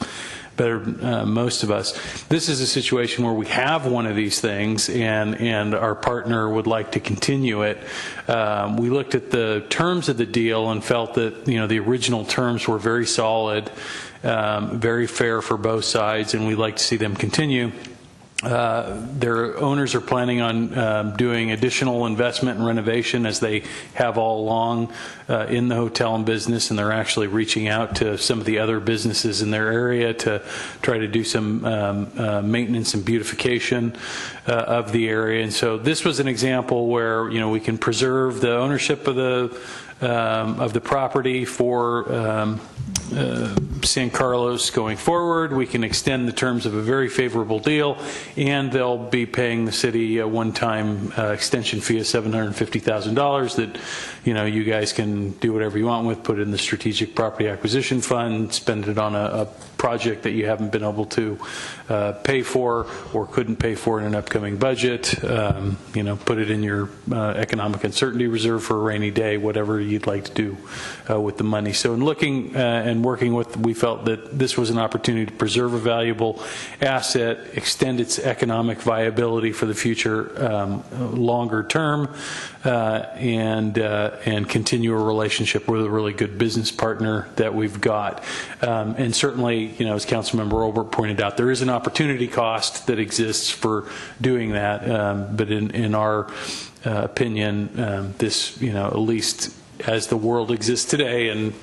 most of us. This is a situation where we have one of these things, and our partner would like to continue it. We looked at the terms of the deal and felt that the original terms were very solid, very fair for both sides, and we'd like to see them continue. Their owners are planning on doing additional investment and renovation, as they have all along in the hotel and business, and they're actually reaching out to some of the other businesses in their area to try to do some maintenance and beautification of the area. And so this was an example where we can preserve the ownership of the property for San Carlos going forward. We can extend the terms of a very favorable deal, and they'll be paying the city a one-time extension fee of $750,000 that you guys can do whatever you want with, put it in the strategic property acquisition fund, spend it on a project that you haven't been able to pay for or couldn't pay for in an upcoming budget. Put it in your economic uncertainty reserve for a rainy day, whatever you'd like to do with the money. So in looking and working with, we felt that this was an opportunity to preserve a valuable asset, extend its economic viability for the future longer term, and continue a relationship with a really good business partner that we've got. And certainly, as Councilmember Olbert pointed out, there is an opportunity cost that exists for doing that. But in our opinion, this, at least as the world exists today, and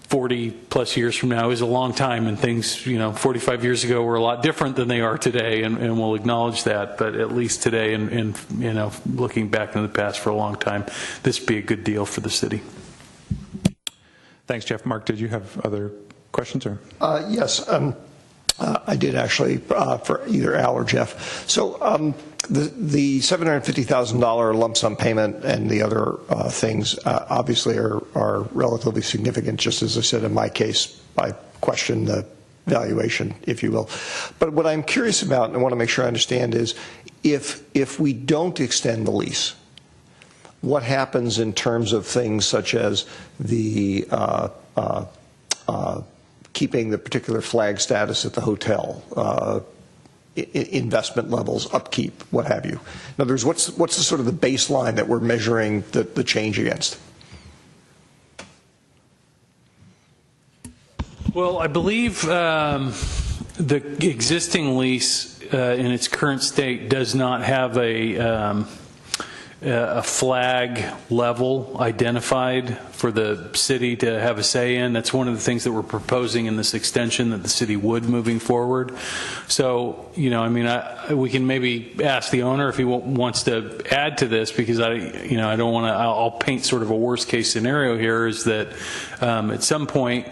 40 plus years from now is a long time, and things 45 years ago were a lot different than they are today, and we'll acknowledge that. But at least today, and looking back in the past for a long time, this would be a good deal for the city. Thanks, Jeff. Mark, did you have other questions? Or Yes, I did actually, for either Al or Jeff. So the $750,000 lump sum payment and the other things obviously are relatively significant, just as I said in my case. I question the valuation, if you will. But what I'm curious about, and I want to make sure I understand, is if we don't extend the lease, what happens in terms of things such as the keeping the particular flag status at the hotel, investment levels, upkeep, what have you? In other words, what's the sort of the baseline that we're measuring the change against? Well, I believe the existing lease in its current state does not have a flag level identified for the city to have a say in. That's one of the things that we're proposing in this extension, that the city would moving forward. So, we can maybe ask the owner if he wants to add to this, because I don't want to, I'll paint sort of a worst case scenario here, is that at some point,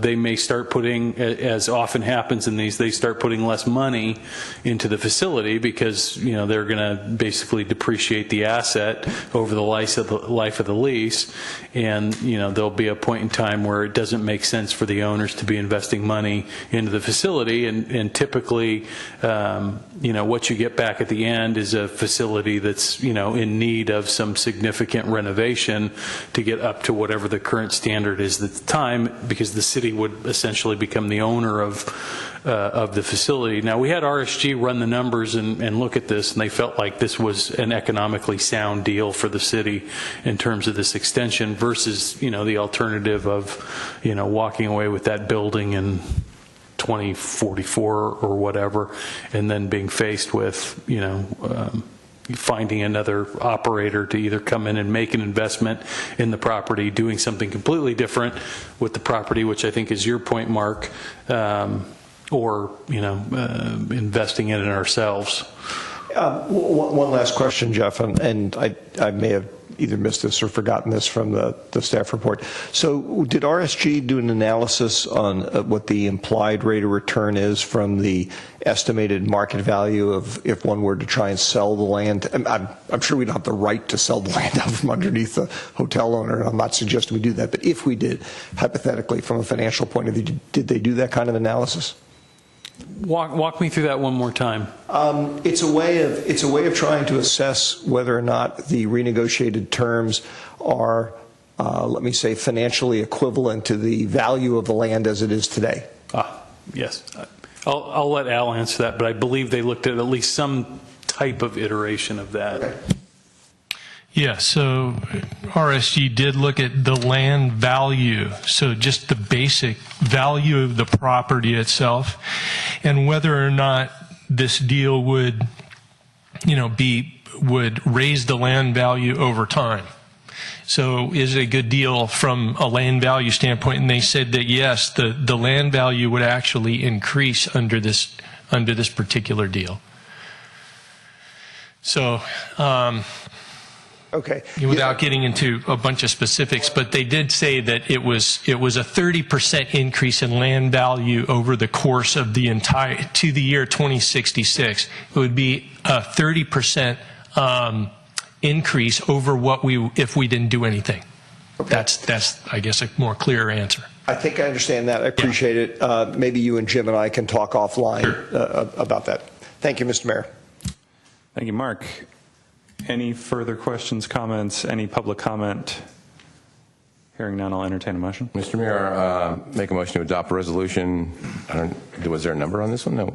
they may start putting, as often happens in these, they start putting less money into the facility because, they're going to basically depreciate the asset over the life of the lease. And, there'll be a point in time where it doesn't make sense for the owners to be investing money into the facility. And typically, what you get back at the end is a facility that's, in need of some significant renovation to get up to whatever the current standard is at the time, because the city would essentially become the owner of the facility. Now, we had RSG run the numbers and look at this, and they felt like this was an economically sound deal for the city in terms of this extension versus, the alternative of, walking away with that building in 2044 or whatever, and then being faced with, finding another operator to either come in and make an investment in the property, doing something completely different with the property, which I think is your point, Mark, or investing in it ourselves. One last question, Jeff, and I may have either missed this or forgotten this from the staff report. So did RSG do an analysis on what the implied rate of return is from the estimated market value of if one were to try and sell the land? I'm sure we don't have the right to sell the land out from underneath the hotel owner. I'm not suggesting we do that, but if we did, hypothetically, from a financial point of view, did they do that kind of analysis? Walk me through that one more time. It's a way of trying to assess whether or not the renegotiated terms are let me say, financially equivalent to the value of the land as it is today? Yes. I'll let Al answer that, but I believe they looked at least some type of iteration of that. Okay. Yeah, so RSG did look at the land value, so just the basic value of the property itself, and whether or not this deal would, would raise the land value over time. So is it a good deal from a land value standpoint? And they said that yes, the land value would actually increase under this particular deal. So, okay. Without getting into a bunch of specifics, but they did say that it was a 30% increase in land value over the course of the to the year 2066. It would be a 30% increase over if we didn't do anything. Okay. That's I guess a more clear answer. I think I understand that. I appreciate it. Maybe you and Jim and I can talk offline about that. Thank you, Mr. Mayor. Thank you, Mark. Any further questions, comments, any public comment? Hearing none, I'll entertain a motion. Mr. Mayor, make a motion to adopt a resolution. Was there a number on this one? No,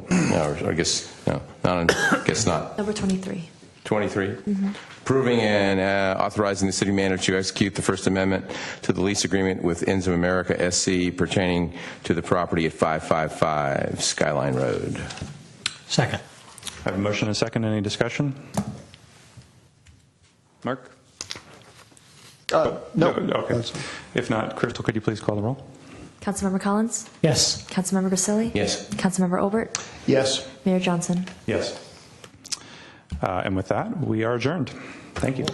I guess no. I guess not. Number 23. 23. Approving and authorizing the city manager to execute the First Amendment to the lease agreement with Inns of America SC pertaining to the property at 555 Skyline Road. Second. I have a motion and a second. Any discussion? Mark? No. Okay. If not, Crystal, could you please call the roll? Councilmember Collins? Yes. Councilmember Grisilli? Yes. Councilmember Obert? Yes. Mayor Johnson? Yes. And with that, we are adjourned. Thank you.